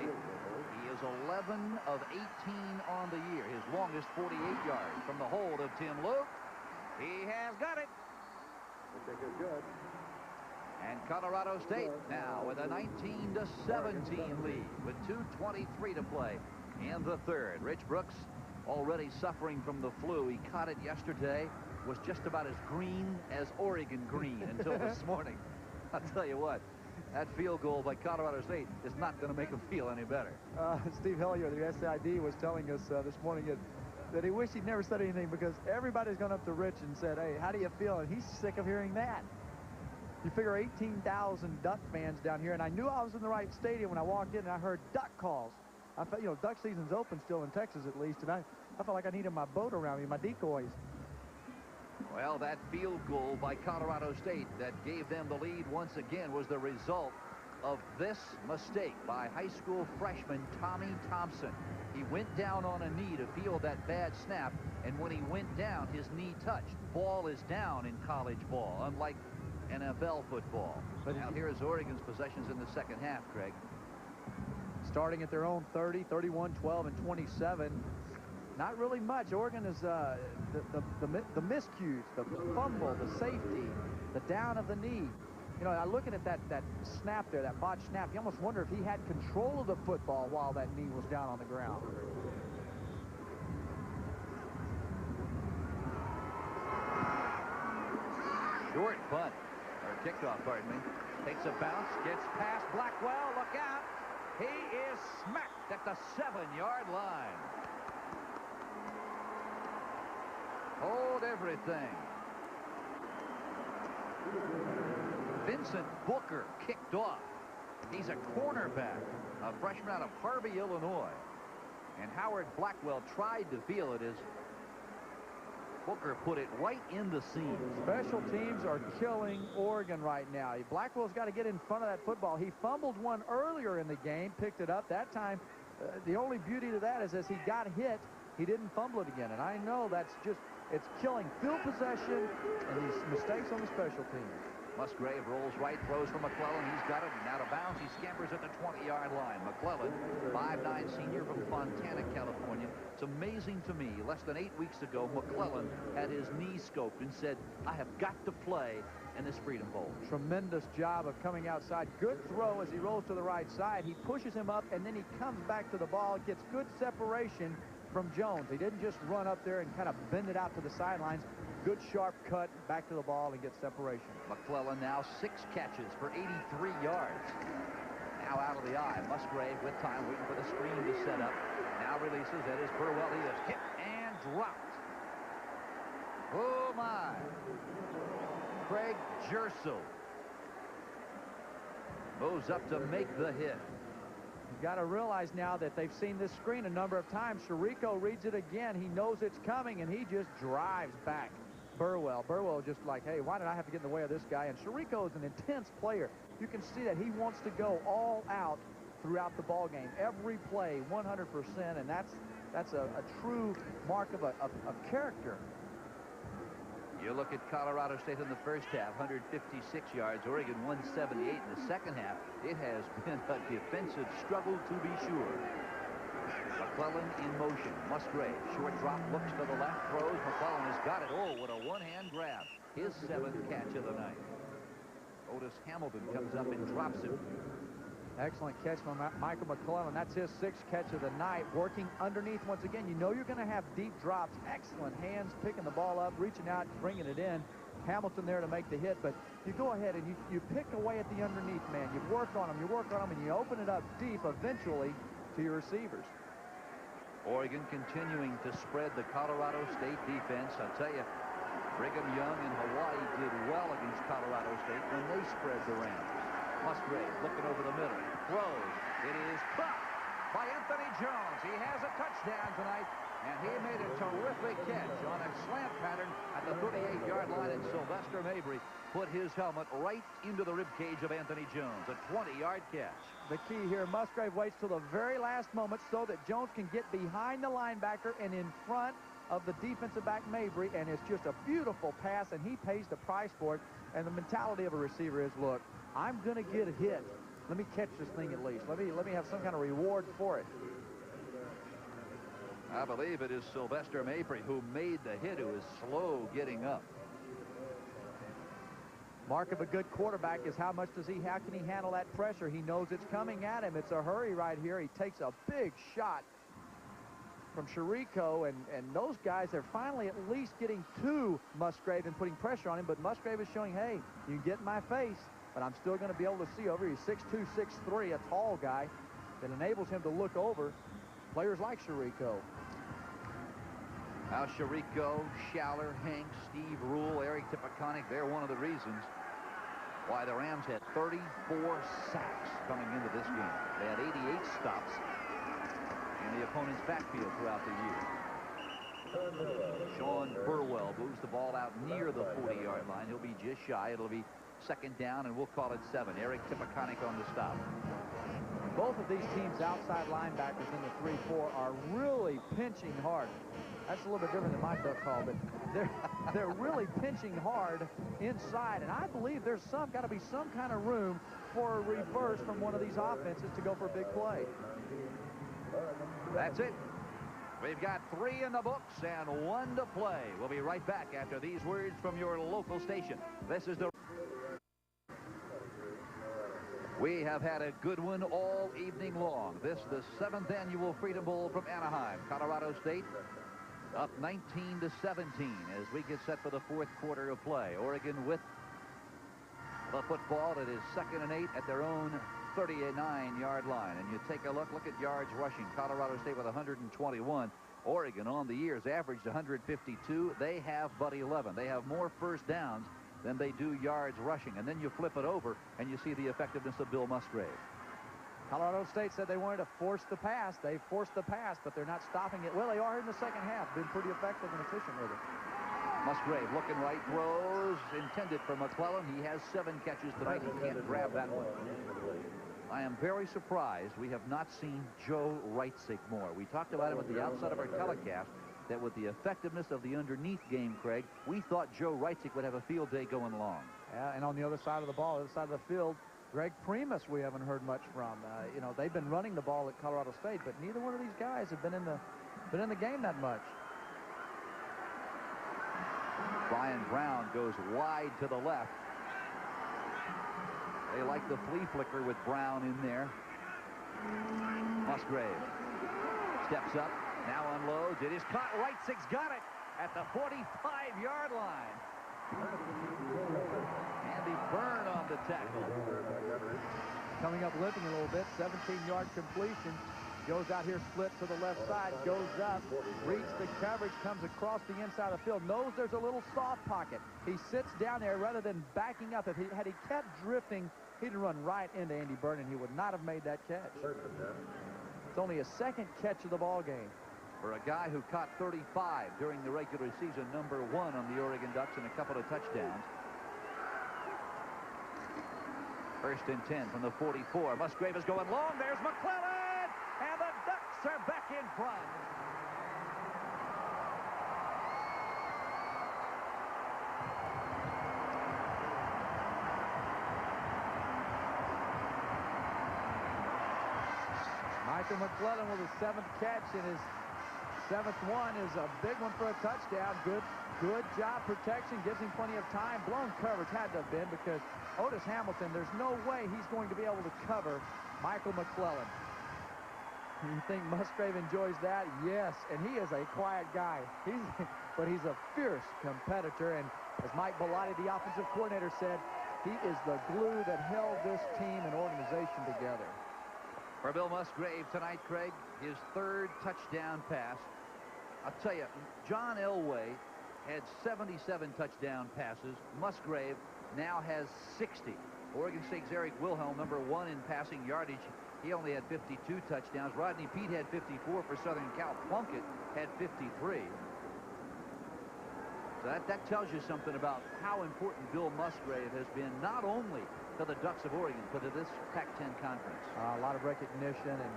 He is 11 of 18 on the year. His longest 48 yards from the hold of Tim Luke. He has got it. Good. And Colorado State now with a 19-17 lead with 2:23 to play in the third. Rich Brooks already suffering from the flu. He caught it yesterday. Was just about as green as Oregon green until this morning. I'll tell you what, that field goal by Colorado State is not going to make him feel any better. Steve Hellier, the SID, was telling us this morning that he wished he'd never said anything because everybody's gone up to Rich and said, hey, how do you feel? And he's sick of hearing that. You figure 18,000 Duck fans down here, and I knew I was in the right stadium when I walked in and I heard Duck calls. I felt, you know, Duck season's open still in Texas at least, and I felt like I needed my boat around me, my decoys. Well, that field goal by Colorado State that gave them the lead once again was the result of this mistake by high school freshman Tommy Thompson. He went down on a knee to field that bad snap, and when he went down, his knee touched. Ball is down in college ball, unlike NFL football. But now here is Oregon's possessions in the second half, Craig. Starting at their own 30, 31, 12, and 27. Not really much. Oregon is the miscues, the fumble, the safety, the down of the knee. You know, looking at that snap there, that botched snap, you almost wonder if he had control of the football while that knee was down on the ground. Short punt, or kickoff, pardon me. Takes a bounce, gets past Blackwell. Look out. He is smacked at the 7-yard line. Hold everything. Vincent Booker kicked off. He's a cornerback, a freshman out of Harvey, Illinois. And Howard Blackwell tried to feel it as Booker put it right in the seam. Special teams are killing Oregon right now. Blackwell's got to get in front of that football. He fumbled one earlier in the game, picked it up. That time, the only beauty to that is as he got hit, he didn't fumble it again. And I know that's just, it's killing field possession and these mistakes on the special teams. Musgrave rolls right, throws for McClellan. He's got it, and out of bounds. He scampers at the 20-yard line. McClellan, 5'9" senior from Fontana, California. It's amazing to me, less than 8 weeks ago, McClellan had his knee scoped and said, I have got to play in this Freedom Bowl. Tremendous job of coming outside. Good throw as he rolls to the right side. He pushes him up, and then he comes back to the ball, gets good separation from Jones. He didn't just run up there and kind of bend it out to the sidelines. Good sharp cut, back to the ball, and get separation. McClellan now 6 catches for 83 yards. Now out of the eye. Musgrave with time, waiting for the screen to set up. Now releases. That is Burwell. He is hit and dropped. Oh, my. Craig Jerso moves up to make the hit. You've got to realize now that they've seen this screen a number of times. Chirico reads it again. He knows it's coming, and he just drives back. Burwell just like, hey, why did I have to get in the way of this guy? And Chirico is an intense player. You can see that he wants to go all out throughout the ball game. Every play, 100%, and that's a true mark of character. You look at Colorado State in the first half, 156 yards. Oregon 178 in the second half. It has been a defensive struggle to be sure. McClellan in motion. Musgrave, short drop, looks to the left, throws. McClellan has got it. Oh, what a one-hand grab. His 7th catch of the night. Otis Hamilton comes up and drops it. Excellent catch from Michael McClellan. That's his 6th catch of the night. Working underneath once again. You know you're going to have deep drops. Excellent hands, picking the ball up, reaching out, bringing it in. Hamilton there to make the hit, but you go ahead and you pick away at the underneath man. You work on them, and you open it up deep eventually to your receivers. Oregon continuing to spread the Colorado State defense. I tell you, Brigham Young and Hawaii did well against Colorado State when they spread the Rams. Musgrave looking over the middle. Throws. It is caught by Anthony Jones. He has a touchdown tonight, and he made a terrific catch on a slant pattern at the 38-yard line, and Sylvester Mabry put his helmet right into the ribcage of Anthony Jones. A 20-yard catch. The key here, Musgrave waits till the very last moment so that Jones can get behind the linebacker and in front of the defensive back Mabry, and it's just a beautiful pass, and he pays the price for it. And the mentality of a receiver is, look, I'm going to get a hit. Let me catch this thing at least. Let me have some kind of reward for it. I believe it is Sylvester Mabry who made the hit, who is slow getting up. Mark of a good quarterback is how can he handle that pressure? He knows it's coming at him. It's a hurry right here. He takes a big shot from Chirico, and those guys are finally at least getting to Musgrave and putting pressure on him, but Musgrave is showing, hey, you can get in my face, but I'm still going to be able to see over. He's 6'2", 6'3", a tall guy that enables him to look over players like Chirico. Now Chirico, Schaller, Hanks, Steve Rule, Eric Tipaconic, they're one of the reasons why the Rams had 34 sacks coming into this game. They had 88 stops in the opponent's backfield throughout the year. Sean Burwell moves the ball out near the 40-yard line. He'll be just shy. It'll be 2nd down, and we'll call it 7. Eric Tipaconic on the stop. Both of these teams' outside linebackers in the 3-4 are really pinching hard. That's a little bit different than my duck call, but they're really pinching hard inside, and I believe there's got to be some kind of room for a reverse from one of these offenses to go for a big play. That's it. We've got 3 in the books and 1 to play. We'll be right back after these words from your local station. This is the... We have had a good one all evening long. This is the 7th annual Freedom Bowl from Anaheim. Colorado State up 19-17 as we get set for the 4th quarter of play. Oregon with the football. It is 2nd and 8 at their own 39-yard line. And you take a look at yards rushing. Colorado State with 121. Oregon on the years averaged 152. They have but 11. They have more first downs than they do yards rushing. And then you flip it over and you see the effectiveness of Bill Musgrave. Colorado State said they wanted to force the pass. They forced the pass, but they're not stopping it. Well, they are in the second half. Been pretty effective and efficient with it. Musgrave looking right, throws intended for McClellan. He has 7 catches tonight. He can't grab that one. I am very surprised we have not seen Joe Reitzig more. We talked about him at the outside of our telecast, that with the effectiveness of the underneath game, Craig, we thought Joe Reitzig would have a field day going long. Yeah, and on the other side of the ball, the other side of the field, Greg Primus we haven't heard much from. You know, they've been running the ball at Colorado State, but neither one of these guys have been in the game that much. Brian Brown goes wide to the left. They like the flea flicker with Brown in there. Musgrave steps up, now unloads. It is caught. Reitzig's got it at the 45-yard line. Andy Byrne on the tackle. Coming up limping a little bit, 17-yard completion. Goes out here, split to the left side, goes up, reads the coverage, comes across the inside of the field, knows there's a little soft pocket. He sits down there rather than backing up. Had he kept drifting, he'd run right into Andy Byrne, and he would not have made that catch. It's only a 2nd catch of the ball game. For a guy who caught 35 during the regular season, number 1 on the Oregon Ducks and a couple of touchdowns. 1st and 10 from the 44. Musgrave is going long. There's McClellan, and the Ducks are back in front. Michael McClellan with his 7th catch, and his 7th one is a big one for a touchdown. Good job protection, gives him plenty of time. Blown coverage had to have been, because Otis Hamilton, there's no way he's going to be able to cover Michael McClellan. You think Musgrave enjoys that? Yes, and he is a quiet guy. But he's a fierce competitor, and as Mike Bellotti, the offensive coordinator, said, he is the glue that held this team and organization together. For Bill Musgrave tonight, Craig, his 3rd touchdown pass. I'll tell you, John Elway had 77 touchdown passes. Musgrave now has 60. Oregon State's Eric Wilhelm, number 1 in passing yardage. He only had 52 touchdowns. Rodney Peete had 54 for Southern Cal. Plunkett had 53. So that tells you something about how important Bill Musgrave has been, not only to the Ducks of Oregon, but to this Pac-10 conference. A lot of recognition, and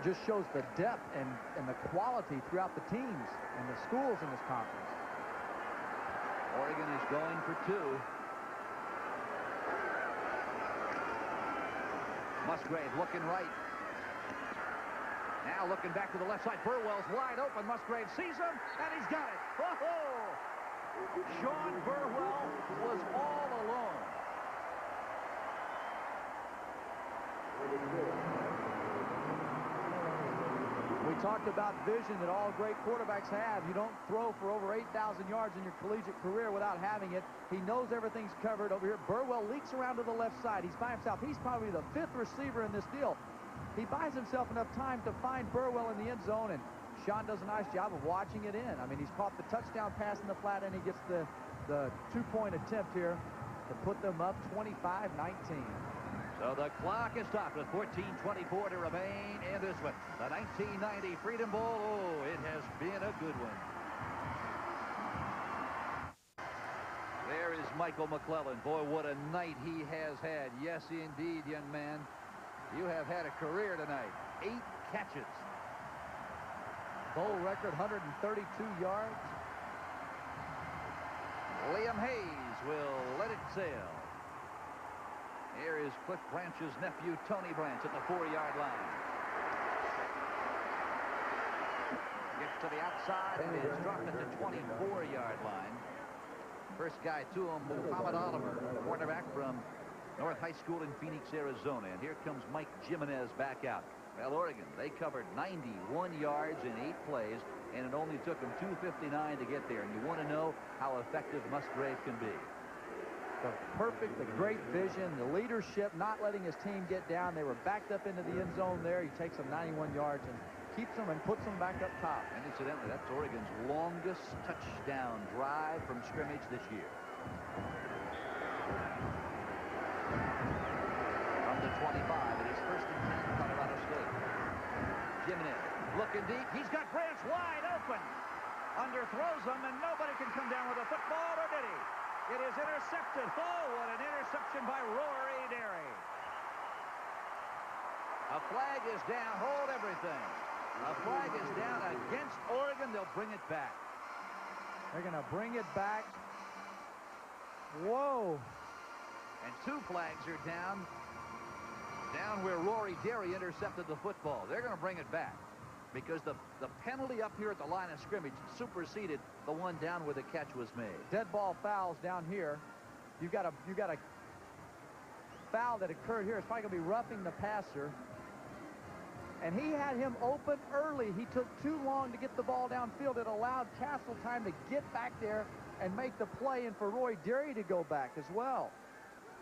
just shows the depth and the quality throughout the teams and the schools in this conference. Oregon is going for 2. Musgrave looking right. Now looking back to the left side. Burwell's wide open. Musgrave sees him, and he's got it. Whoa! Sean Burwell was all alone. We talked about vision that all great quarterbacks have. You don't throw for over 8,000 yards in your collegiate career without having it. He knows everything's covered over here. Burwell leaks around to the left side. He's by himself. He's probably the 5th receiver in this deal. He buys himself enough time to find Burwell in the end zone, and Sean does a nice job of watching it in. I mean, he's caught the touchdown pass in the flat, and he gets the 2-point attempt here to put them up 25-19. So the clock is stopped with 14:24 to remain in this one. The 1990 Freedom Bowl. Oh, it has been a good one. There is Michael McClellan. Boy, what a night he has had. Yes, indeed, young man. You have had a career tonight. 8 catches. Bowl record, 132 yards. Liam Hayes will let it sail. Here is Cliff Branch's nephew, Tony Branch, at the 4-yard line. Gets to the outside and is dropped at the 24-yard line. First guy to him, Muhammad Oliver, cornerback from North High School in Phoenix, Arizona. And here comes Mike Jimenez back out. Well, Oregon, they covered 91 yards in 8 plays, and it only took them 2:59 to get there. And you want to know how effective Musgrave can be. The great vision, the leadership, not letting his team get down. They were backed up into the end zone there. He takes them 91 yards and keeps them and puts them back up top. And incidentally, that's Oregon's longest touchdown drive from scrimmage this year. From the 25, it is 1st and 10, Colorado State. Jimenez looking deep. He's got Branch wide open. Underthrows him, and nobody can come down with a football, or did he? It is intercepted. Oh, what an interception by Rory Derry. A flag is down. Hold everything. A flag is down against Oregon. They'll bring it back. They're going to bring it back. Whoa. And 2 flags are down where Rory Derry intercepted the football. They're going to bring it back because the penalty up here at the line of scrimmage superseded the one down where the catch was made. Dead ball fouls down here. You got a foul that occurred here. It's probably going to be roughing the passer. And he had him open early. He took too long to get the ball downfield. It allowed Castle time to get back there and make the play, and for Roy Derry to go back as well.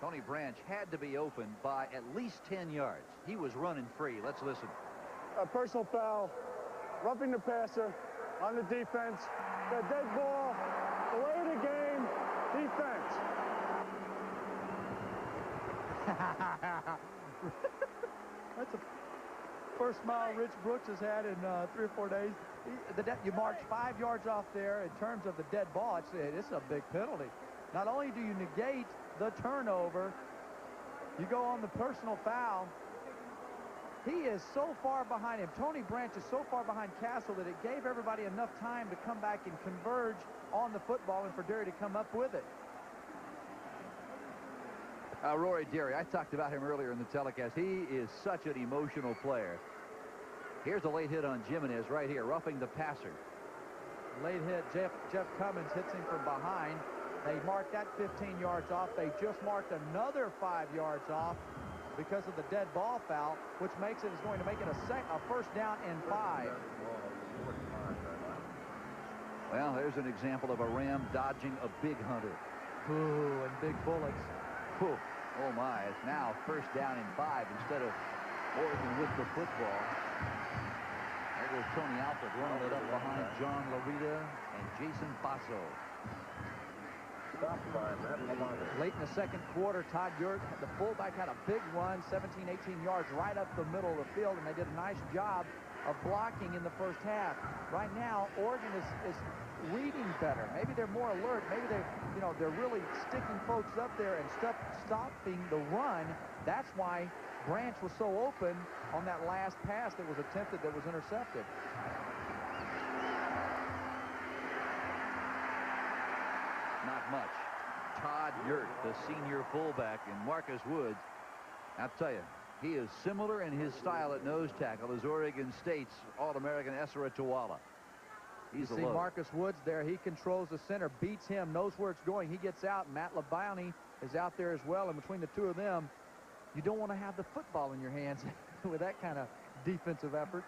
Tony Branch had to be open by at least 10 yards. He was running free. Let's listen. A personal foul, roughing the passer on the defense. The dead ball, delay the game, defense. That's the first smile Rich Brooks has had in 3 or 4 days. You march 5 yards off there in terms of the dead ball. It's a big penalty. Not only do you negate the turnover, you go on the personal foul. He is so far behind him. Tony Branch is so far behind Castle that it gave everybody enough time to come back and converge on the football and for Derry to come up with it. Rory Derry, I talked about him earlier in the telecast. He is such an emotional player. Here's a late hit on Jimenez right here, roughing the passer. Late hit. Jeff Cummins hits him from behind. They marked that 15 yards off. They just marked another 5 yards off. because of the dead ball foul, which makes it is going to make it a first down and 5. Well, there's an example of a Ram dodging a big hunter. Ooh, and big bullets. Whew. Oh my, it's now first down and 5 instead of Oregon with the football. There goes Tony Alford running it up behind John Larita and Jason Basso. Late in the second quarter, Todd Yurt, the fullback, had a big run, 17, 18 yards right up the middle of the field, and they did a nice job of blocking in the first half. Right now, Oregon is reading better. Maybe they're more alert. Maybe they're really sticking folks up there and stopping the run. That's why Branch was so open on that last pass that was attempted that was intercepted. Not much. Todd Yurt, the senior fullback, and Marcus Woods. I'll tell you, he is similar in his style at nose tackle as Oregon State's All-American Esra Tuwala. You see Marcus Woods there. He controls the center, beats him, knows where it's going. He gets out. Matt Labonte is out there as well. And between the two of them, you don't want to have the football in your hands with that kind of defensive effort.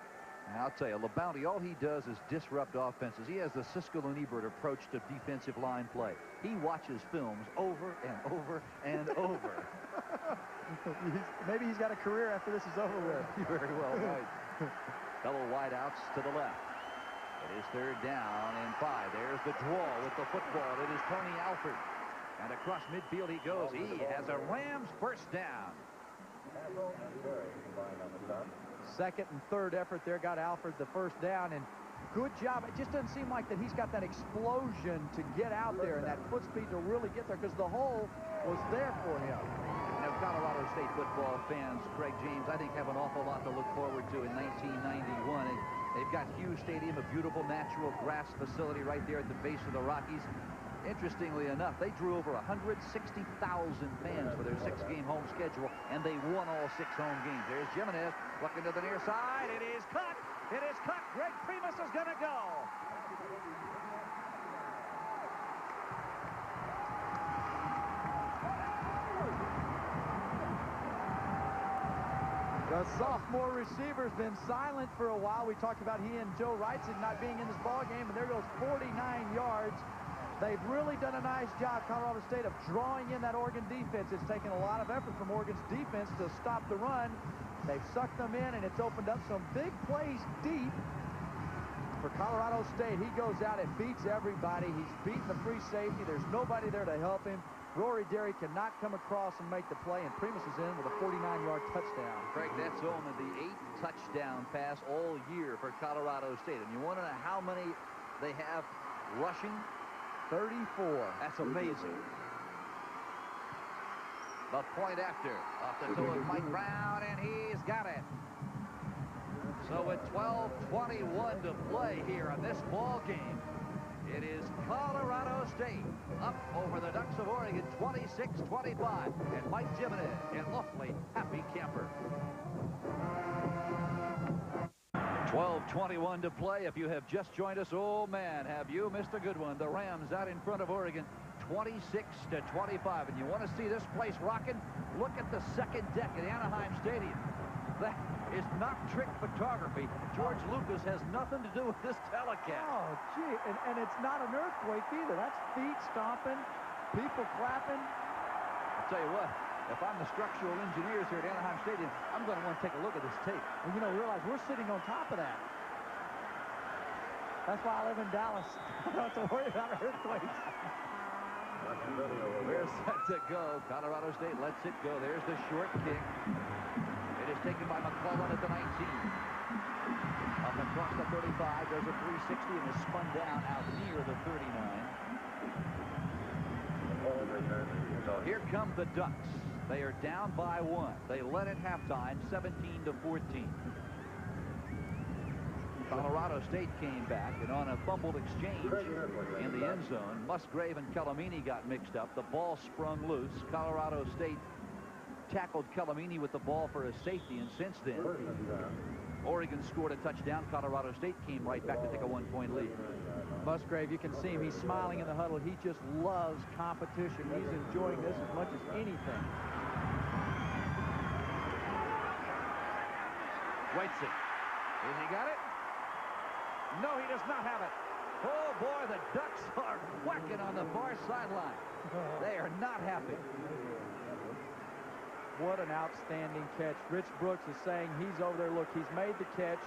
And I'll tell you, Labonte, all he does is disrupt offenses. He has the Siskel and Ebert approach to defensive line play. He watches films over and over and over. Maybe he's got a career after this is over with. You're very well right. Double wideouts to the left. It is third down and 5. There's the draw with the football. It is Tony Alford. And across midfield he goes. He has a Rams first down. Second and third effort there got Alford the first down, and good job. It just doesn't seem like that he's got that explosion to get out there and that foot speed to really get there, because the hole was there for him. Now, Colorado State football fans, Craig James, I think have an awful lot to look forward to in 1991. They've got Hughes Stadium, a beautiful natural grass facility right there at the base of the Rockies. Interestingly enough, they drew over 160,000 fans for their 6-game home schedule, and they won all 6 home games. There's Jimenez looking to the near side. It is cut. It is cut. Greg Primus is going to go. The sophomore receiver's been silent for a while. We talked about he and Joe Wrightson not being in this ball game, and there goes 49 yards. They've really done a nice job, Colorado State, of drawing in that Oregon defense. It's taken a lot of effort from Oregon's defense to stop the run. They've sucked them in, and it's opened up some big plays deep for Colorado State. He goes out and beats everybody. He's beaten the free safety. There's nobody there to help him. Rory Derry cannot come across and make the play, and Primus is in with a 49-yard touchdown. Craig, that's only the 8th touchdown pass all year for Colorado State. And you want to know how many they have rushing? 34. That's amazing. The point after, off the toe of Mike Brown, and he's got it. So with 12:21 to play here in this ball game, it is Colorado State up over the Ducks of Oregon, 26-25, and Mike Jimenez, an awfully happy camper. 12:21 to play. If you have just joined us, oh man, have you missed a good one. The Rams out in front of Oregon, 26-25. And you want to see this place rocking? Look at the second deck at Anaheim Stadium. That is not trick photography. George Lucas has nothing to do with this telecast. Oh, gee, and it's not an earthquake either. That's feet stomping, people clapping. I'll tell you what. If I'm the structural engineers here at Anaheim Stadium, I'm going to want to take a look at this tape. And, you know, realize we're sitting on top of that. That's why I live in Dallas. I don't have to worry about earthquakes. We're set to go. Colorado State lets it go. There's the short kick. It is taken by McClellan at the 19. Up across the 35. Does a 360 and is spun down out near the 39. So here come the Ducks. They are down by 1. They led at halftime, 17-14. Colorado State came back, and on a fumbled exchange in the end zone, Musgrave and Calamini got mixed up. The ball sprung loose. Colorado State tackled Calamini with the ball for a safety, and since then, Oregon scored a touchdown. Colorado State came right back to take a 1-point lead. Musgrave, you can see him. He's smiling in the huddle. He just loves competition. He's enjoying this as much as anything. Waits it. Has he got it? No, he does not have it. Oh, boy, the Ducks are whacking on the far sideline. They are not happy. What an outstanding catch. Rich Brooks is saying he's over there. Look, he's made the catch.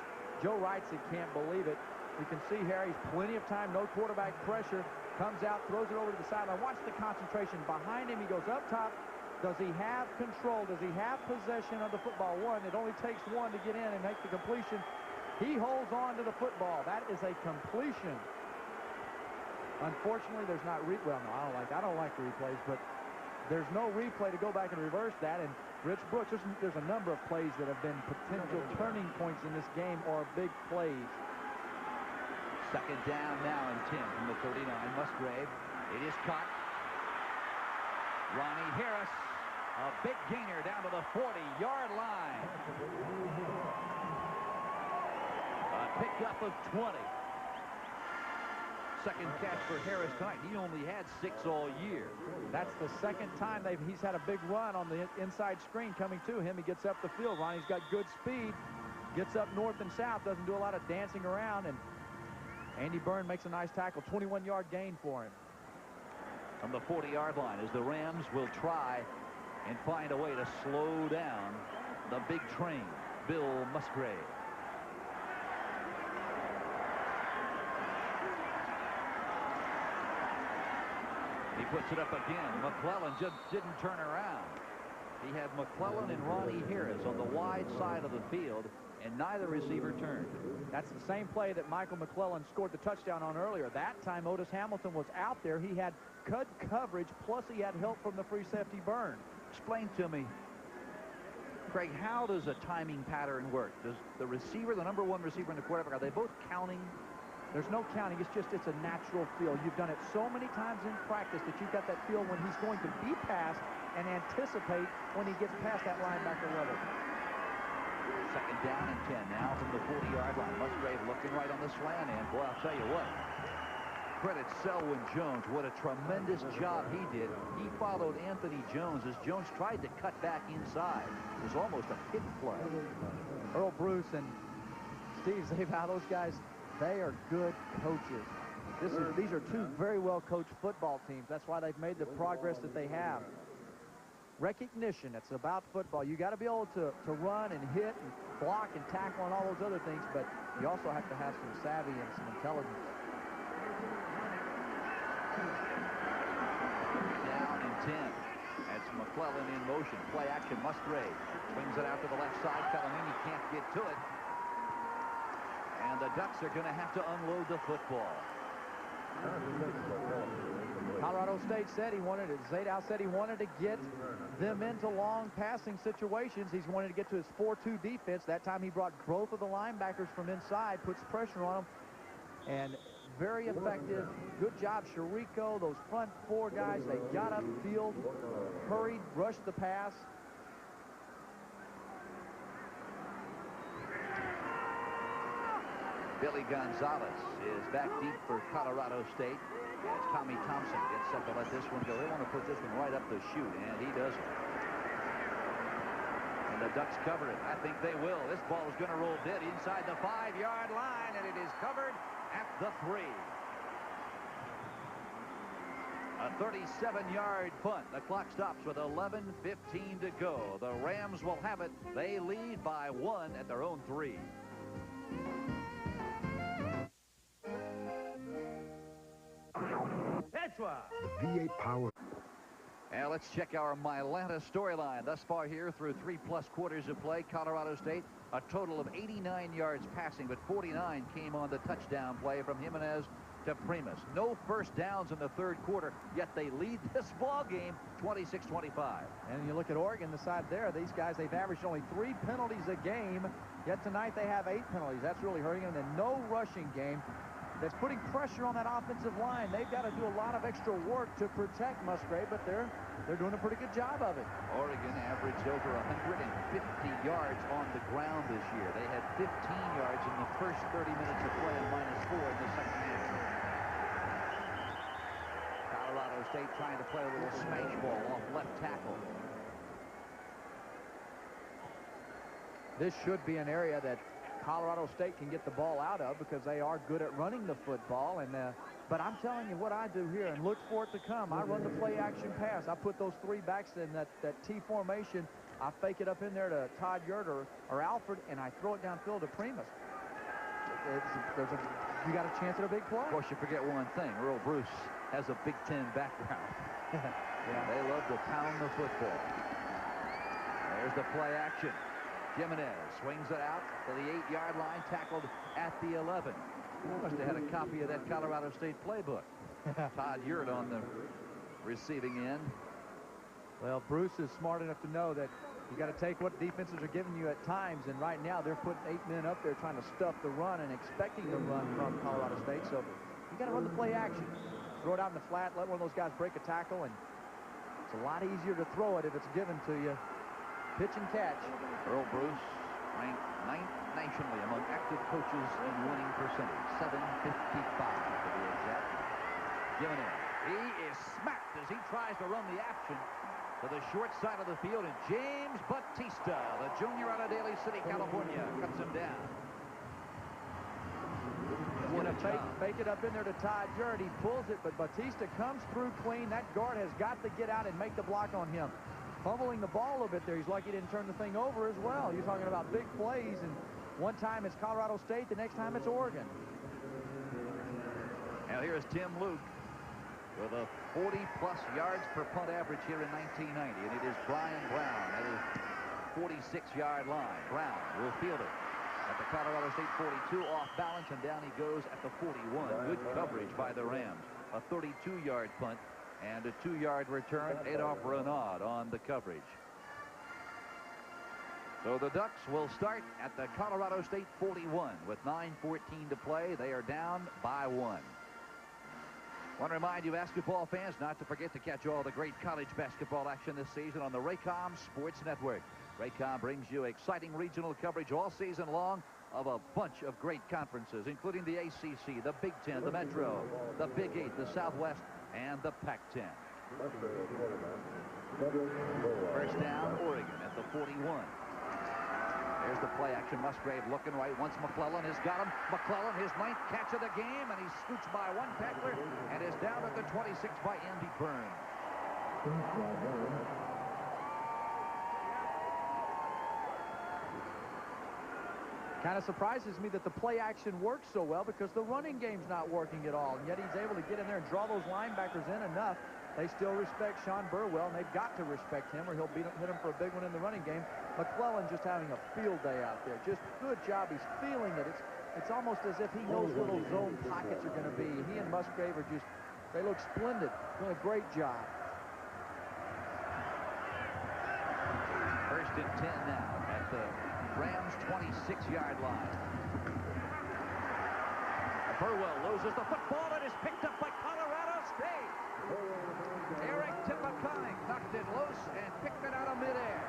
Joe Wrightson can't believe it. You can see Harry's plenty of time, no quarterback pressure. Comes out, throws it over to the sideline. Watch the concentration. Behind him, he goes up top. Does he have control? Does he have possession of the football? One, it only takes one to get in and make the completion. He holds on to the football. That is a completion. Unfortunately, there's not well, no, I don't like replays, but there's no replay to go back and reverse that. And Rich Brooks, there's a number of plays that have been potential turning points in this game or big plays. Second down now and 10 from the 39. Musgrave. It is caught. Ronnie Harris, a big gainer down to the 40-yard line. A pickup of 20. Second catch for Harris tonight. He only had 6 all year. That's the second time he's had a big run on the inside screen coming to him. He gets up the field. Ronnie's got good speed. Gets up north and south. Doesn't do a lot of dancing around. And Andy Byrne makes a nice tackle. 21-yard gain for him. From the 40-yard line as the Rams will try and find a way to slow down the big train. Bill Musgrave. He puts it up again. McClellan just didn't turn around. He had McClellan and Ronnie Harris on the wide side of the field, and neither receiver turned. That's the same play that Michael McClellan scored the touchdown on earlier. That time Otis Hamilton was out there. He had good coverage, plus he had help from the free safety Byrne. Explain to me, Craig, how does a timing pattern work? Does the receiver, the number one receiver and the quarterback, are they both counting? There's no counting. It's a natural feel. You've done it so many times in practice that you've got that feel when he's going to be passed and anticipate when he gets past that linebacker level. Second down and 10 now from the 40-yard line. Musgrave looking right on the slant, and boy, I'll tell you what. Credit Selwyn Jones. What a tremendous job he did. He followed Anthony Jones as Jones tried to cut back inside. It was almost a hit play. Earl Bruce and Steve Zabel, those guys, they are good coaches. These are two very well-coached football teams. That's why they've made the progress that they have. Recognition, it's about football. You got to be able to run and hit and block and tackle and all those other things, but you also have to have some savvy and some intelligence. Down and 10. That's McClellan in motion. Play action. Musgrave swings it out to the left side. Fellamini can't get to it. And the Ducks are going to have to unload the football. Colorado State said he wanted it. Zadow said he wanted to get them into long passing situations. He's wanted to get to his 4-2 defense. That time he brought both of the linebackers from inside, puts pressure on them, and very effective. Good job, Chirico. Those front four guys, they got upfield, hurried, rushed the pass. Billy Gonzalez is back deep for Colorado State as Tommy Thompson gets set to let this one go. They want to put this one right up the chute, and he doesn't. And the Ducks cover it. I think they will. This ball is going to roll dead inside the 5-yard line, and it is covered at the 3. A 37-yard punt. The clock stops with 11:15 to go. The Rams will have it. They lead by 1 at their own 3. The V8 power. Now let's check our Mylanta storyline. Thus far here through 3+ quarters of play, Colorado State, a total of 89 yards passing, but 49 came on the touchdown play from Jimenez to Primus. No first downs in the third quarter, yet they lead this ball game 26-25. And you look at Oregon, the side there, these guys, they've averaged only 3 penalties a game, yet tonight they have 8 penalties. That's really hurting them. And no rushing game. That's putting pressure on that offensive line. They've got to do a lot of extra work to protect Musgrave, but they're doing a pretty good job of it. Oregon averaged over 150 yards on the ground this year. They had 15 yards in the first 30 minutes of play and -4 in the second half. Colorado State trying to play a little smash ball off left tackle. this should be an area that Colorado State can get the ball out of because they are good at running the football. And but I'm telling you what I do here, and look for it to come. I run the play-action pass. I put those three backs in that T formation. I fake it up in there to Todd Yurt or Alford, and I throw it downfield to Primus. You got a chance at a big play. Of course, you forget one thing. Earl Bruce has a Big Ten background. Yeah. They love to pound the football. There's the play action. Jimenez swings it out to the 8-yard line, tackled at the 11. Must have had a copy of that Colorado State playbook. Todd Yurt on the receiving end. Well, Bruce is smart enough to know that you got to take what defenses are giving you at times, and right now they're putting 8 men up there trying to stuff the run and expecting the run from Colorado State. So you got to run the play action. Throw it out in the flat, let one of those guys break a tackle, and it's a lot easier to throw it if it's given to you. Pitch and catch. Earl Bruce ranked 9th nationally among active coaches in winning percentage. 755 to be exact. Jimenez. He is smacked as he tries to run the action to the short side of the field, and James Batista, the junior out of Daly City, California, cuts him down. What a fake it up in there to Todd Yurt. He pulls it, but Batista comes through clean. That guard has got to get out and make the block on him. Fumbling the ball a little bit there. He's lucky he didn't turn the thing over as well. You're talking about big plays, and one time it's Colorado State, the next time it's Oregon. Now here's Tim Luke with a 40-plus yards per punt average here in 1990, and it is Brian Brown at his 46-yard line. Brown will field it at the Colorado State 42, off balance, and down he goes at the 41. Good coverage by the Rams. A 32-yard punt and a 2-yard return. Adolph Renaud on the coverage. So the Ducks will start at the Colorado State 41 with 9:14 to play. They are down by 1. Want to remind you basketball fans not to forget to catch all the great college basketball action this season on the Raycom Sports Network. Raycom brings you exciting regional coverage all season long of a bunch of great conferences, including the ACC, the Big Ten, the Metro, the Big 8, the Southwest, and the Pac-10. First down, Oregon at the 41. There's the play action. Musgrave looking right. Once McClellan has got him. McClellan, his 9th catch of the game, and he's scooched by one tackler and is down at the 26 by Andy Byrne. Kind of surprises me that the play action works so well because the running game's not working at all, and yet he's able to get in there and draw those linebackers in enough. They still respect Sean Burwell, and they've got to respect him or he'll hit him for a big one in the running game. McClellan just having a field day out there. Just good job. He's feeling it. It's almost as if he knows where those zone pockets are going to be. He and Musgrave are just, they look splendid. Doing a great job. First and 10 now at the Rams 26-yard line. Burwell loses the football and is picked up by Colorado State. Eric Tippecanoe knocked it loose and picked it out of midair.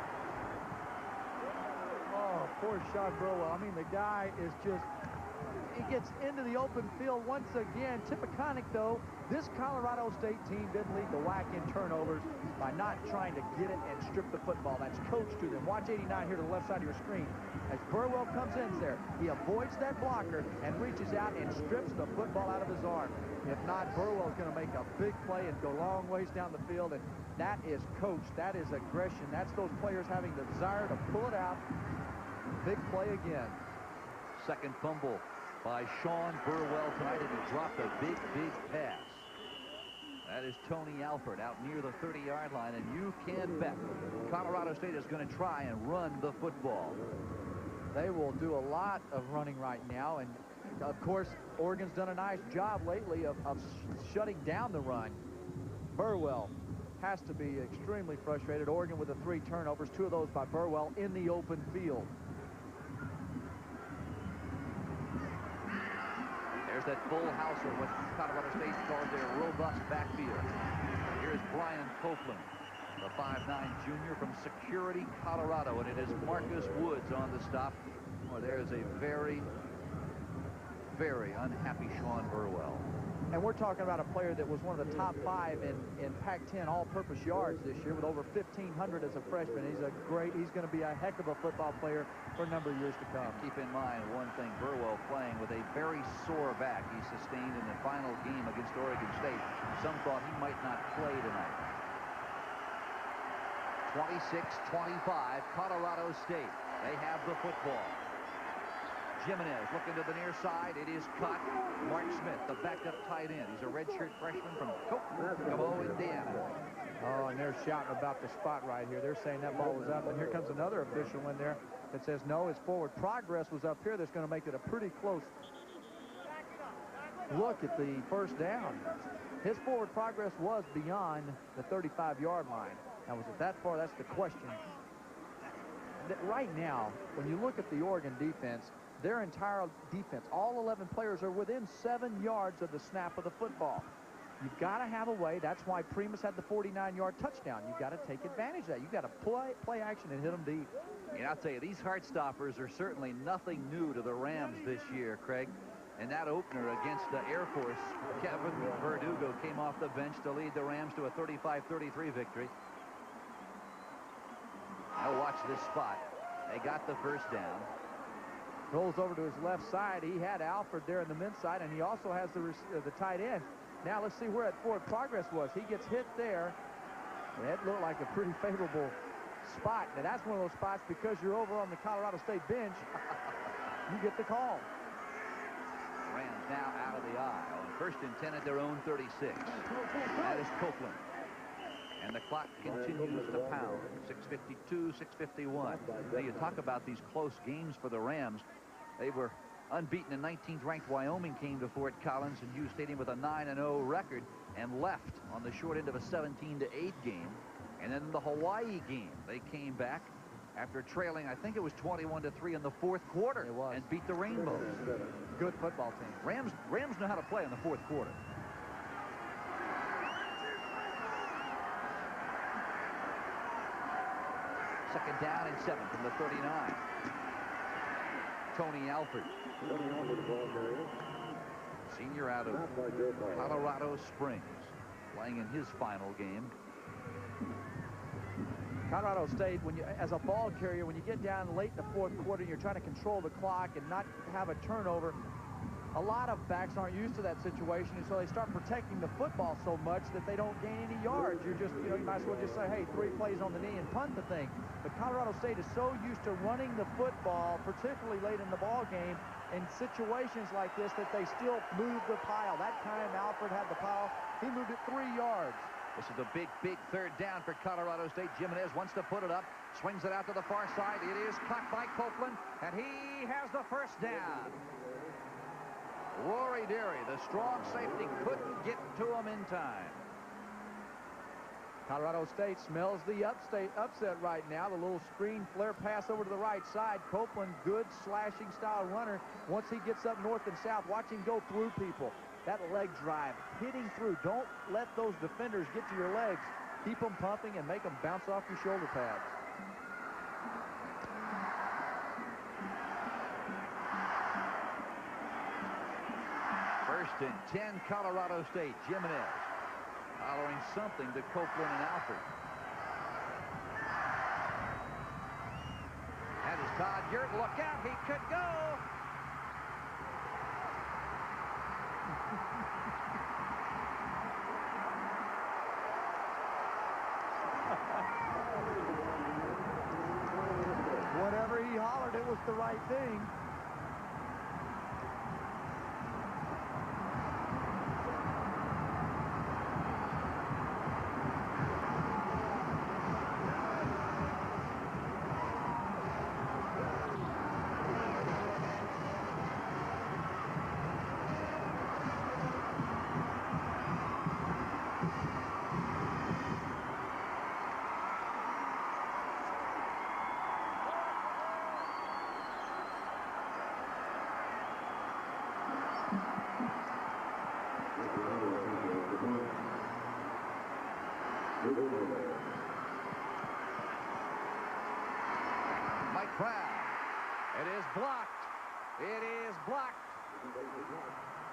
Oh, poor Sean Burwell. I mean, the guy is just, he gets into the open field once again. Tippecanoe, though, this Colorado State team didn't lead the WAC in turnovers by not trying to get it and strip the football. That's coached to them. Watch 89 here to the left side of your screen. As Burwell comes in there, he avoids that blocker and reaches out and strips the football out of his arm. If not, Burwell's going to make a big play and go long ways down the field, and that is coached. That is aggression. That's those players having the desire to pull it out. Big play again. Second fumble by Sean Burwell tonight, and he dropped a big pass. That is Tony Alford out near the 30-yard line, and you can bet Colorado State is going to try and run the football. They will do a lot of running right now, and of course, Oregon's done a nice job lately of shutting down the run. Burwell has to be extremely frustrated. Oregon with the 3 turnovers, 2 of those by Burwell in the open field. There's that full house of what Colorado State calls their robust backfield. Here's Brian Copeland, the 5'9 junior from Security, Colorado, and it is Marcus Woods on the stop. Well, there is a very, very unhappy Sean Burwell. And we're talking about a player that was one of the top 5 in Pac-10 all-purpose yards this year with over 1,500 as a freshman. He's going to be a heck of a football player for a number of years to come. And keep in mind one thing, Burwell playing with a very sore back he sustained in the final game against Oregon State. Some thought he might not play tonight. 26-25, Colorado State. They have the football. Jimenez looking to the near side. It is cut. Mark Smith, the backup tight end. He's a redshirt freshman from Kokomo, Indiana. Oh, and they're shouting about the spot right here. They're saying that ball was up, and here comes another official in there that says no, his forward progress was up here. That's going to make it a pretty close look at the first down. His forward progress was beyond the 35-yard line. Now, was it that far? That's the question. Right now, when you look at the Oregon defense, their entire defense, all 11 players are within 7 yards of the snap of the football. You've got to have a way. That's why Primus had the 49-yard touchdown. You've got to take advantage of that. You've got to play action and hit them deep. And I'll tell you, these Heartstoppers are certainly nothing new to the Rams this year, Craig. And that opener against the Air Force, Kevin Verdugo came off the bench to lead the Rams to a 35-33 victory. Now watch this spot. They got the first down. Rolls over to his left side. He had Alford there in the men's side, and he also has the tight end. Now let's see where that forward progress was. He gets hit there. That looked like a pretty favorable spot. Now that's one of those spots, because you're over on the Colorado State bench, you get the call. Rams now out of the eye on 1st and 10 at their own 36. That is Copeland. And the clock continues to pound. 6:52, 6:51. Now you talk about these close games for the Rams. They were unbeaten, and 19th ranked Wyoming came to Fort Collins and Hughes Stadium with a 9-0 record and left on the short end of a 17-8 game. And then the Hawaii game, they came back after trailing, I think it was 21-3 in the fourth quarter. It was. And beat the Rainbows. Good football team. Rams know how to play in the fourth quarter. Second down and 7 from the 39. Tony Alford, senior out of Colorado Springs, playing in his final game. Colorado State, as a ball carrier, when you get down late in the fourth quarter, you're trying to control the clock and not have a turnover. A lot of backs aren't used to that situation, and so they start protecting the football so much that they don't gain any yards. You're just, you might as well just say, hey, 3 plays on the knee and punt the thing. But Colorado State is so used to running the football, particularly late in the ball game, in situations like this, that they still move the pile. That time Alford had the pile. He moved it 3 yards. This is a big third down for Colorado State. Jimenez wants to put it up, swings it out to the far side. It is caught by Copeland, and he has the first down. Rory Deary, the strong safety, couldn't get to him in time. Colorado State smells the upset right now. The little screen flare pass over to the right side. Copeland, good slashing style runner. Once he gets up north and south, watch him go through people. That leg drive, hitting through. Don't let those defenders get to your legs. Keep them pumping and make them bounce off your shoulder pads. First and 10, Colorado State. Jimenez following something to Copeland and Alford. That is Todd Yurt. Look out, he could go. Whatever he hollered, it was the right thing.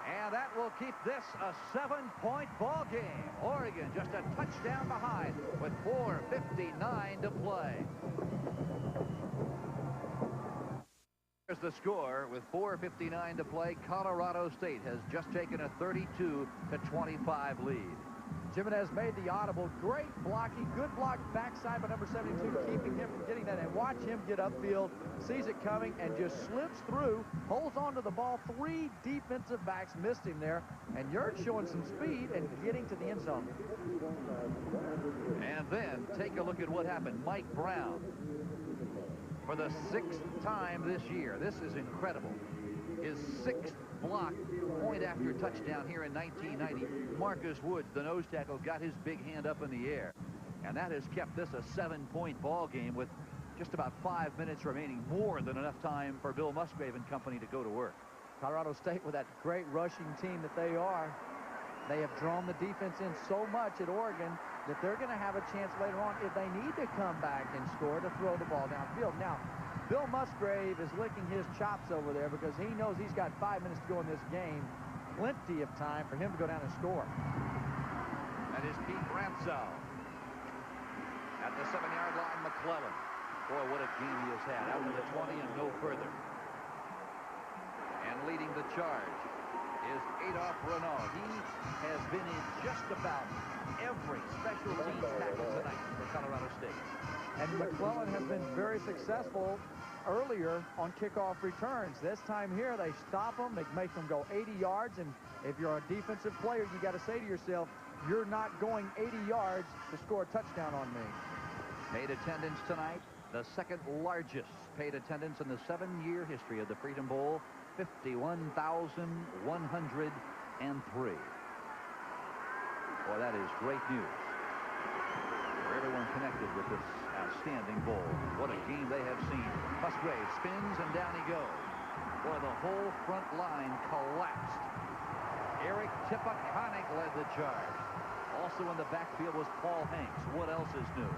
And that will keep this a 7-point ball game. Oregon just a touchdown behind with 4:59 to play. Here's the score with 4:59 to play. Colorado State has just taken a 32-25 lead. Jimenez made the audible. Great blocking. Good block backside by number 72, keeping him from getting that. And watch him get upfield, sees it coming, and just slips through, holds on to the ball. 3 defensive backs missed him there. And Yurt showing some speed and getting to the end zone. And then take a look at what happened. Mike Brown, for the 6th time this year. This is incredible. His 6th block point after touchdown here in 1990. Marcus Woods, the nose tackle, got his big hand up in the air. And that has kept this a 7-point ball game with just about 5 minutes remaining. More than enough time for Bill Musgrave and company to go to work. Colorado State, with that great rushing team that they are, they have drawn the defense in so much at Oregon that they're going to have a chance later on, if they need to come back and score, to throw the ball downfield. Now, Bill Musgrave is licking his chops over there because he knows he's got 5 minutes to go in this game. Plenty of time for him to go down and score. That is Pete Rantzau. At the 7-yard line, McClellan. Boy, what a game he has had. Out to the 20 and no further. And leading the charge is Adolph Renaud. He has been in just about every special teams tackle tonight for Colorado State. And McClellan has been very successful earlier on kickoff returns. This time here, they stop them. They make them go 80 yards. And if you're a defensive player, you got to say to yourself, you're not going 80 yards to score a touchdown on me. Paid attendance tonight, the 2nd largest paid attendance in the 7-year history of the Freedom Bowl, 51,103. Boy, that is great news for everyone connected with this outstanding bowl. What a game they have seen. Musgrave spins and down he goes. Boy, the whole front line collapsed. Eric Tippecanoe led the charge. Also in the backfield was Paul Hanks. What else is new?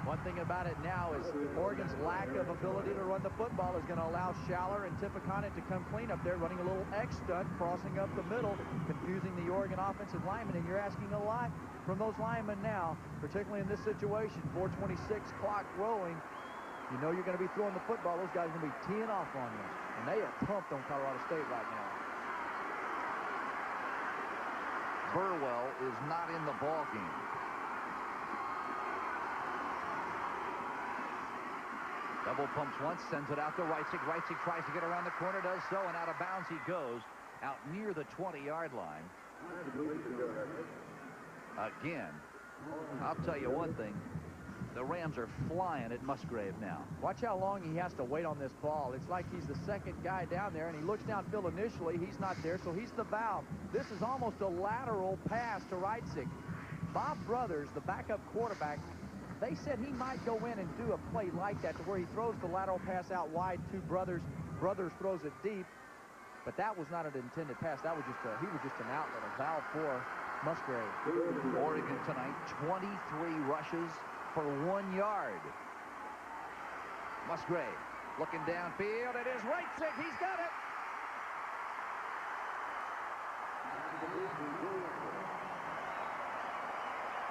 One thing about it now is Oregon's lack of ability to run the football is going to allow Schaller and Tippecanoe to come clean up there, running a little X stunt, crossing up the middle, confusing the Oregon offensive linemen. And you're asking a lot from those linemen now, particularly in this situation. 4:26 clock rolling. You know you're going to be throwing the football. Those guys are going to be teeing off on you. And they are pumped on Colorado State right now. Burwell is not in the ball game. Double pumps once, sends it out to Reitzig. Reitzig tries to get around the corner, does so, and out of bounds he goes out near the 20-yard line. Again, I'll tell you one thing. The Rams are flying at Musgrave now. Watch how long he has to wait on this ball. It's like he's the 2nd guy down there, and he looks downfield initially. He's not there, so he's the valve. This is almost a lateral pass to Reitzig. Bob Brothers, the backup quarterback, they said he might go in and do a play like that to where he throws the lateral pass out wide to Brothers. Brothers throws it deep, but that was not an intended pass. That was just he was just an outlet, a valve for Musgrave. Oregon tonight, 23 rushes for 1 yard. Musgrave looking downfield. It is Reitzig. He's got it.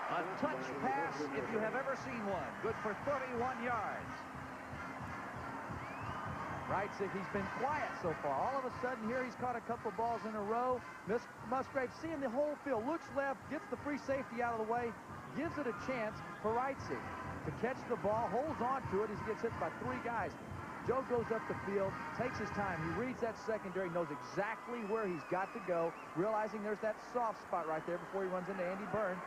A touch pass, if you have ever seen one. Good for 31 yards. Reitzig, he's been quiet so far. All of a sudden here, he's caught a couple balls in a row. Musgrave seeing the whole field, looks left, gets the free safety out of the way, gives it a chance for Reitzig to catch the ball, holds on to it as he gets hit by 3 guys. Joe goes up the field, takes his time. He reads that secondary, knows exactly where he's got to go, realizing there's that soft spot right there before he runs into Andy Byrne.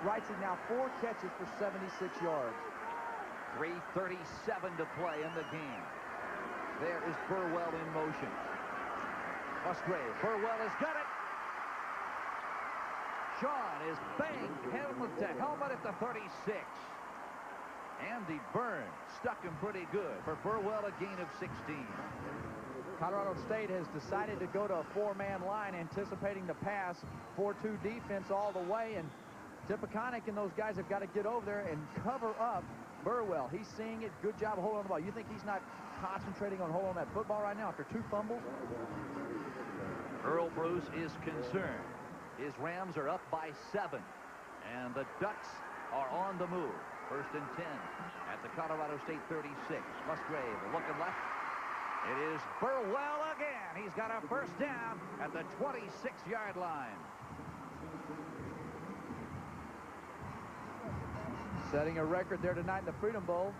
Reitzig now 4 catches for 76 yards. 3:37 to play in the game. There is Burwell in motion. Musgrave. Burwell has got it. Sean is banged helmet to helmet at the 36. Andy Byrne stuck him pretty good. For Burwell, a gain of 16. Colorado State has decided to go to a 4-man line, anticipating the pass, 4-2 defense all the way, and Tippecanoe and those guys have got to get over there and cover up Burwell. He's seeing it. Good job of holding on the ball. You think he's not concentrating on holding on that football right now after 2 fumbles? Bruce is concerned. His Rams are up by 7, and the Ducks are on the move. 1st and 10 at the Colorado State 36. Musgrave looking left. It is Burwell again. He's got a first down at the 26-yard line. Setting a record there tonight in the Freedom Bowl.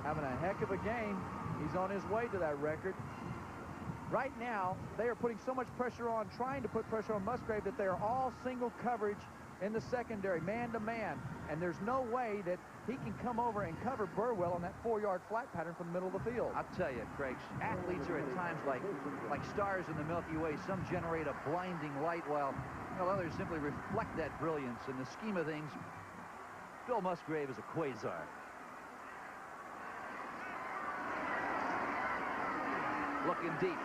Having a heck of a game. He's on his way to that record. Right now, they are putting so much pressure on, trying to put pressure on Musgrave, that they are all single coverage in the secondary, man-to-man. And there's no way that he can come over and cover Burwell on that 4-yard flat pattern from the middle of the field. I'll tell you, Craig, athletes are at times like stars in the Milky Way. Some generate a blinding light, while others simply reflect that brilliance. In the scheme of things, Bill Musgrave is a quasar. Looking deep.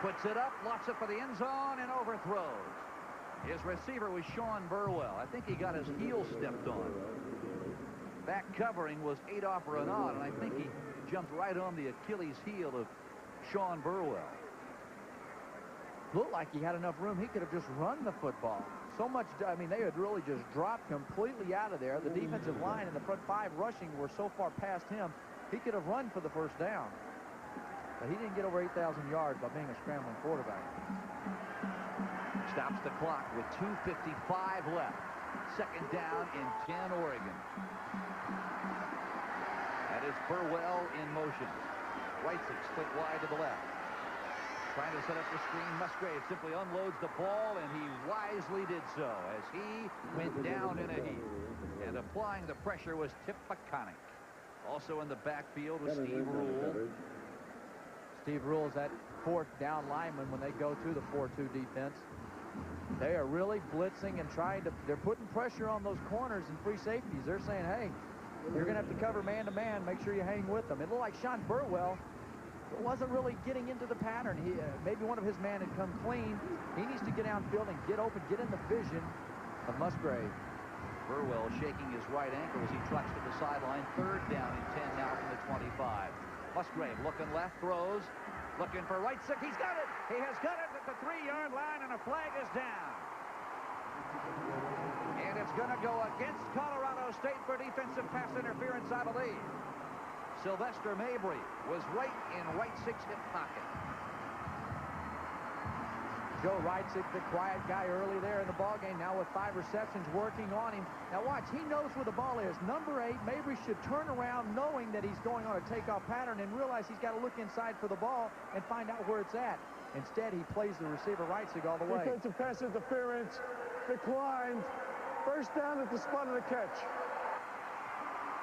Puts it up, lofts it for the end zone, and overthrows. His receiver was Sean Burwell. I think he got his heel stepped on. Back covering was Adolph Renaud, and I think he jumped right on the Achilles heel of Sean Burwell. Looked like he had enough room. He could have just run the football. So much, I mean, they had really just dropped completely out of there. The defensive line and the front 5 rushing were so far past him, he could have run for the first down. But he didn't get over 8,000 yards by being a scrambling quarterback. Stops the clock with 2:55 left. 2nd down in 10, Oregon. That is Burwell in motion. Reitzig split wide to the left. Trying to set up the screen. Musgrave simply unloads the ball, and he wisely did so as he went down in a heap. And applying the pressure was Tip McConaughey. Also in the backfield was Steve Rule. Steve Rule is that 4th down lineman when they go to the 4-2 defense. They are really blitzing and they're putting pressure on those corners and free safeties. They're saying, hey, you're going to have to cover man-to-man. Make sure you hang with them. It looked like Sean Burwell wasn't really getting into the pattern. Maybe one of his men had come clean. He needs to get downfield and get open, get in the vision of Musgrave. Burwell shaking his right ankle as he trucks to the sideline. 3rd down and 10 now from the 25. Musgrave looking left, throws. Looking for Reitzig. He's got it. He has got it at the 3-yard line, and a flag is down. And it's going to go against Colorado State for defensive pass interference, I believe. Sylvester Mabry was right in Reitzig's hip pocket. Joe Reitzig, the quiet guy early there in the ballgame, now with 5 receptions working on him. Now watch, he knows where the ball is. Number 8, Mabry should turn around knowing that he's going on a takeoff pattern and realize he's got to look inside for the ball and find out where it's at. Instead, he plays the receiver Reitzig all the way. Defensive pass interference declined. 1st down at the spot of the catch.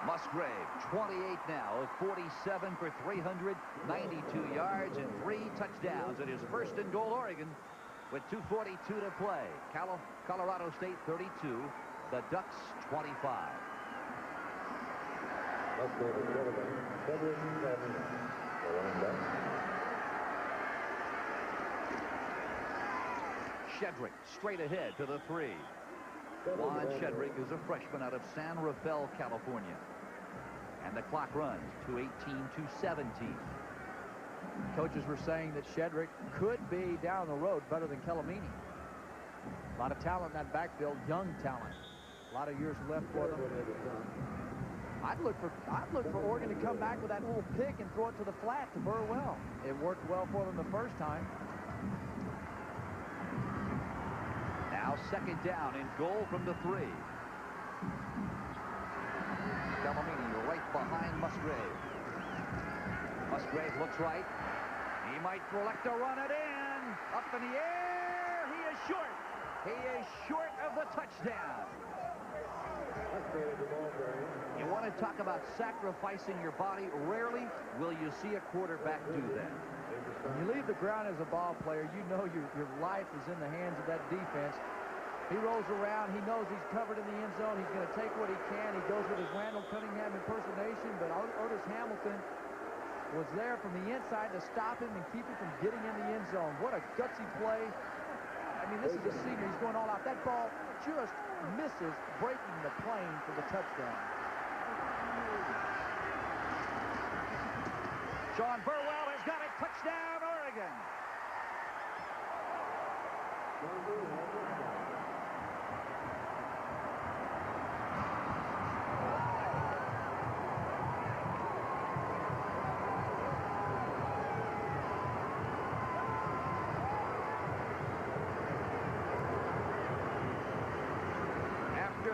Musgrave, 28 now of 47 for 392 yards and 3 touchdowns. It is 1st and goal, Oregon, with 2:42 to play. Colorado State 32, the Ducks 25. Shedrick straight ahead to the 3. Juan Shedrick is a freshman out of San Rafael, California. And the clock runs to 18-17. Coaches were saying that Shedrick could be down the road better than Calamini. A lot of talent in that backfield, young talent. A lot of years left for them. I'd look for Oregon to come back with that little pick and throw it to the flat to Burwell. It worked well for them the first time. Now 2nd down and goal from the 3. Calamini right behind Musgrave. Musgrave looks right. He might elect to run it in. Up in the air. He is short. He is short of the touchdown. You want to talk about sacrificing your body? Rarely will you see a quarterback do that. When you leave the ground as a ball player, you know your life is in the hands of that defense. He rolls around. He knows he's covered in the end zone. He's going to take what he can. He goes with his Randall Cunningham impersonation, but Otis Hamilton was there from the inside to stop him and keep him from getting in the end zone. What a gutsy play. I mean, this is a senior. He's going all out. That ball just misses breaking the plane for the touchdown. Sean Burwell has got it. Touchdown, Oregon. After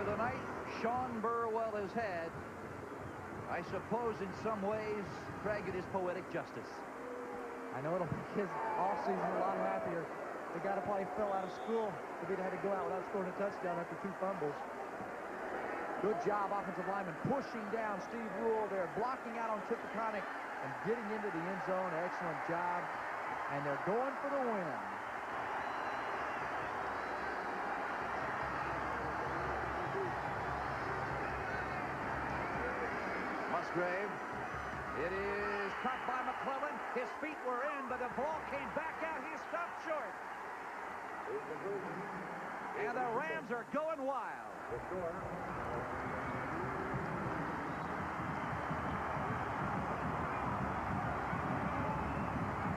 the night Sean Burwell has had, I suppose in some ways, Craig, it is poetic justice. I know it'll make his offseason a lot happier. The guy that probably fell out of school if he'd had to go out without scoring a touchdown after 2 fumbles. Good job, offensive lineman, pushing down Steve Rule there, blocking out on Tip Peconic and getting into the end zone. Excellent job. And they're going for the win. Musgrave. It is caught by McClellan. His feet were in, but the ball came back out. He stopped short. And the Rams are going wild.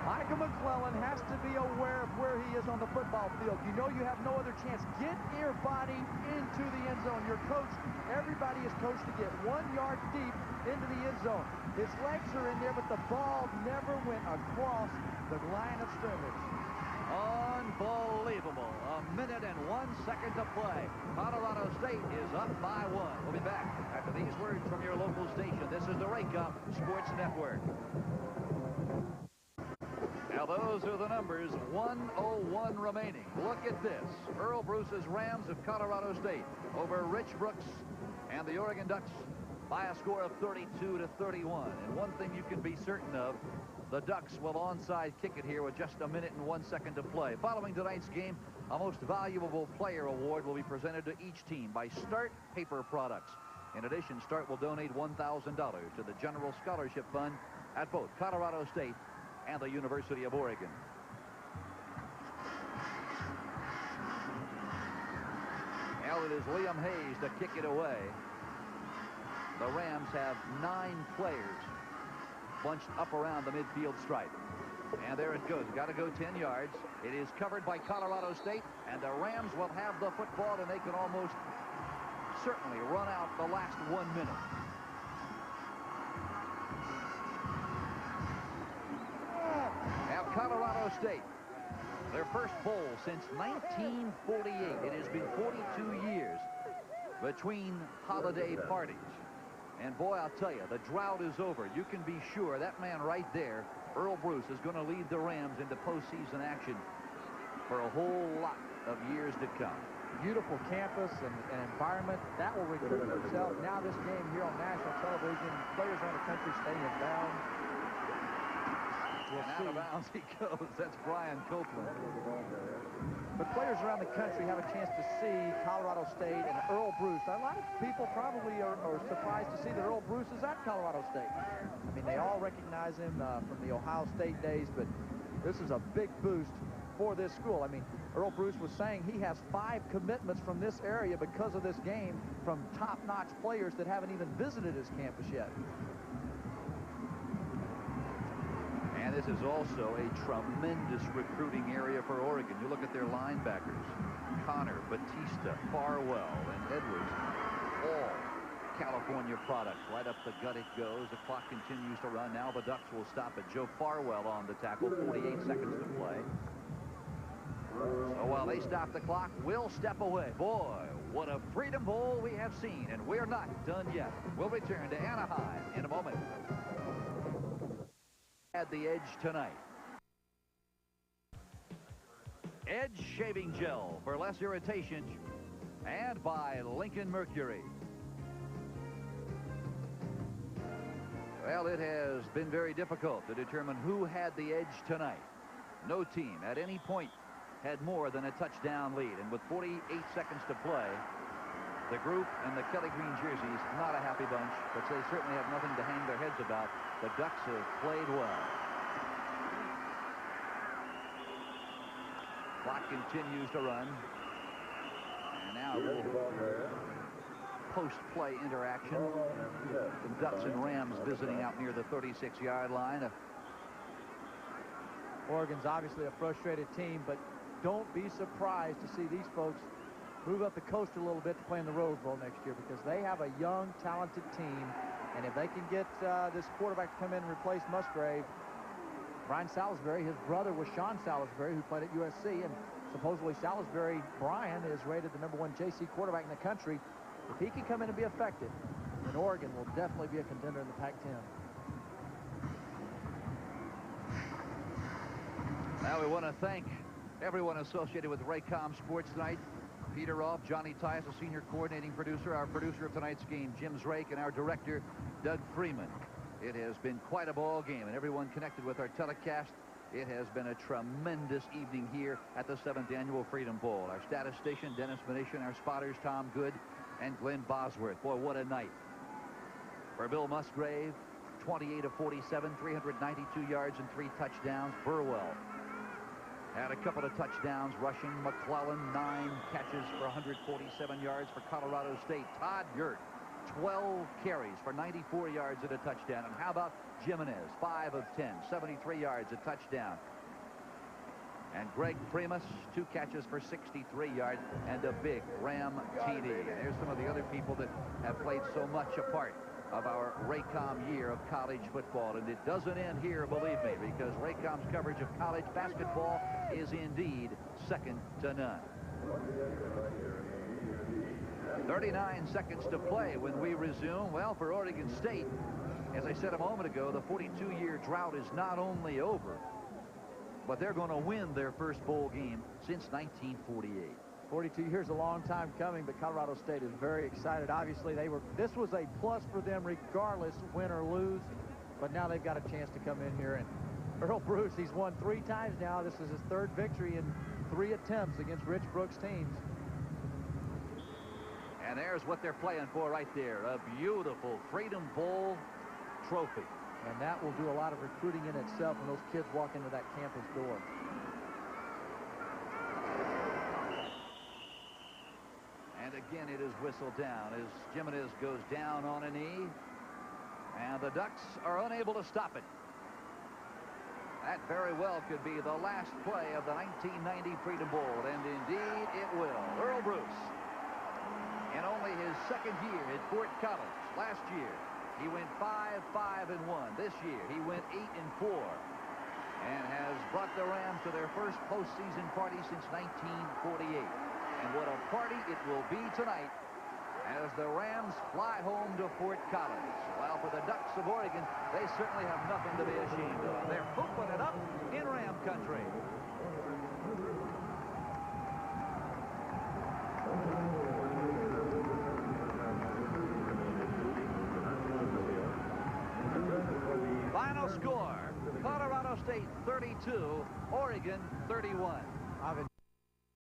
Michael McClellan has to be aware of where he is on the football field. You know you have no other chance. Get your body into the end zone. Your coach, everybody is coached to get 1 yard deep into the end zone. His legs are in there, but the ball never went across the line of scrimmage. Unbelievable. 1 minute and 1 second to play. Colorado State is up by 1. We'll be back after these words from your local station. This is the Rake Up Sports Network. Now those are the numbers. 1:01 remaining. Look at this. Earl Bruce's Rams of Colorado State over Rich Brooks and the Oregon Ducks by a score of 32-31. And one thing you can be certain of, the Ducks will onside kick it here with just 1 minute and 1 second to play. Following tonight's game, a Most Valuable Player award will be presented to each team by Start Paper Products. In addition, Start will donate $1,000 to the General Scholarship Fund at both Colorado State and the University of Oregon. Now it is Liam Hayes to kick it away. The Rams have 9 players bunched up around the midfield stripe. And there it goes. Got to go 10 yards. It is covered by Colorado State, and the Rams will have the football, and they can almost certainly run out the last 1 minute. Now Colorado State, their first bowl since 1948. It has been 42 years between holiday parties. And boy, I'll tell you, the drought is over. You can be sure that man right there, Earl Bruce, is going to lead the Rams into postseason action for a whole lot of years to come. Beautiful campus and environment. That will recruit itself. Now this game here on national television, players around the country staying in bounds. We'll and see. out of bounds he goes. That's Brian Copeland. But players around the country have a chance to see Colorado State and Earl Bruce. A lot of people probably are surprised to see that Earl Bruce is at Colorado State. I mean, they all recognize him from the Ohio State days, but this is a big boost for this school. I mean, Earl Bruce was saying he has 5 commitments from this area because of this game from top-notch players that haven't even visited his campus yet. And this is also a tremendous recruiting area for Oregon. You look at their linebackers, Connor, Batista, Farwell, and Edwards, all California products. Right up the gut it goes. The clock continues to run. Now the Ducks will stop it. Joe Farwell on the tackle, 48 seconds to play. So while they stop the clock, we'll step away. Boy, what a Freedom Bowl we have seen, and we're not done yet. We'll return to Anaheim in a moment. At the Edge tonight. Edge shaving gel for less irritation, and by Lincoln Mercury. Well, it has been very difficult to determine who had the edge tonight. No team at any point had more than a touchdown lead, and with 48 seconds to play, the group and the Kelly Green jerseys, not a happy bunch, but they certainly have nothing to hang their heads about. The Ducks have played well. Clock continues to run. And now a little post-play interaction. The Ducks and Rams visiting out near the 36-yard line. Oregon's obviously a frustrated team, but don't be surprised to see these folks move up the coast a little bit to play in the Rose Bowl next year, because they have a young, talented team. And if they can get this quarterback to come in and replace Musgrave, Brian Salisbury, his brother was Sean Salisbury, who played at USC, and supposedly Salisbury, Brian, is rated the #1 JC quarterback in the country. If he can come in and be effective, then Oregon will definitely be a contender in the Pac-10. Now we want to thank everyone associated with Raycom Sports tonight. Peter Rolfe, Johnny Tyus, the senior coordinating producer, our producer of tonight's game, Jim Zrake, and our director, Doug Freeman. It has been quite a ball game, and everyone connected with our telecast. It has been a tremendous evening here at the 7th Annual Freedom Bowl. Our statistician, Dennis Venetian, our spotters, Tom Good and Glenn Bosworth. Boy, what a night. For Bill Musgrave, 28 of 47, 392 yards and 3 touchdowns. Burwell had a couple of touchdowns rushing. McClellan, 9 catches for 147 yards for Colorado State. Todd Gert, 12 carries for 94 yards and a touchdown. And how about Jimenez, 5 of 10, 73 yards, a touchdown. And Greg Primus, 2 catches for 63 yards and a big Ram TD. And there's some of the other people that have played so much a part of our Raycom year of college football. And it doesn't end here, believe me, because Raycom's coverage of college basketball is indeed second to none. 39 seconds to play when we resume. Well, for Oregon State, as I said a moment ago, the 42-year drought is not only over, but they're going to win their first bowl game since 1948. 42 years, a long time coming, but Colorado State is very excited. Obviously, this was a plus for them regardless, win or lose, but now they've got a chance to come in here. And Earl Bruce, he's won 3 times now. This is his 3rd victory in 3 attempts against Rich Brooks' teams. And there's what they're playing for right there, a beautiful Freedom Bowl trophy. And that will do a lot of recruiting in itself when those kids walk into that campus door. And again, it is whistled down as Jimenez goes down on a knee. And the Ducks are unable to stop it. That very well could be the last play of the 1990 Freedom Bowl. And indeed, it will. Earl Bruce, in only his 2nd year at Fort Collins, last year, he went 5-5-1. This year, he went 8-4 and has brought the Rams to their first postseason party since 1948. And what a party it will be tonight as the Rams fly home to Fort Collins. While for the Ducks of Oregon, they certainly have nothing to be ashamed of. They're hooping it up in Ram country. Final score, Colorado State 32, Oregon 31.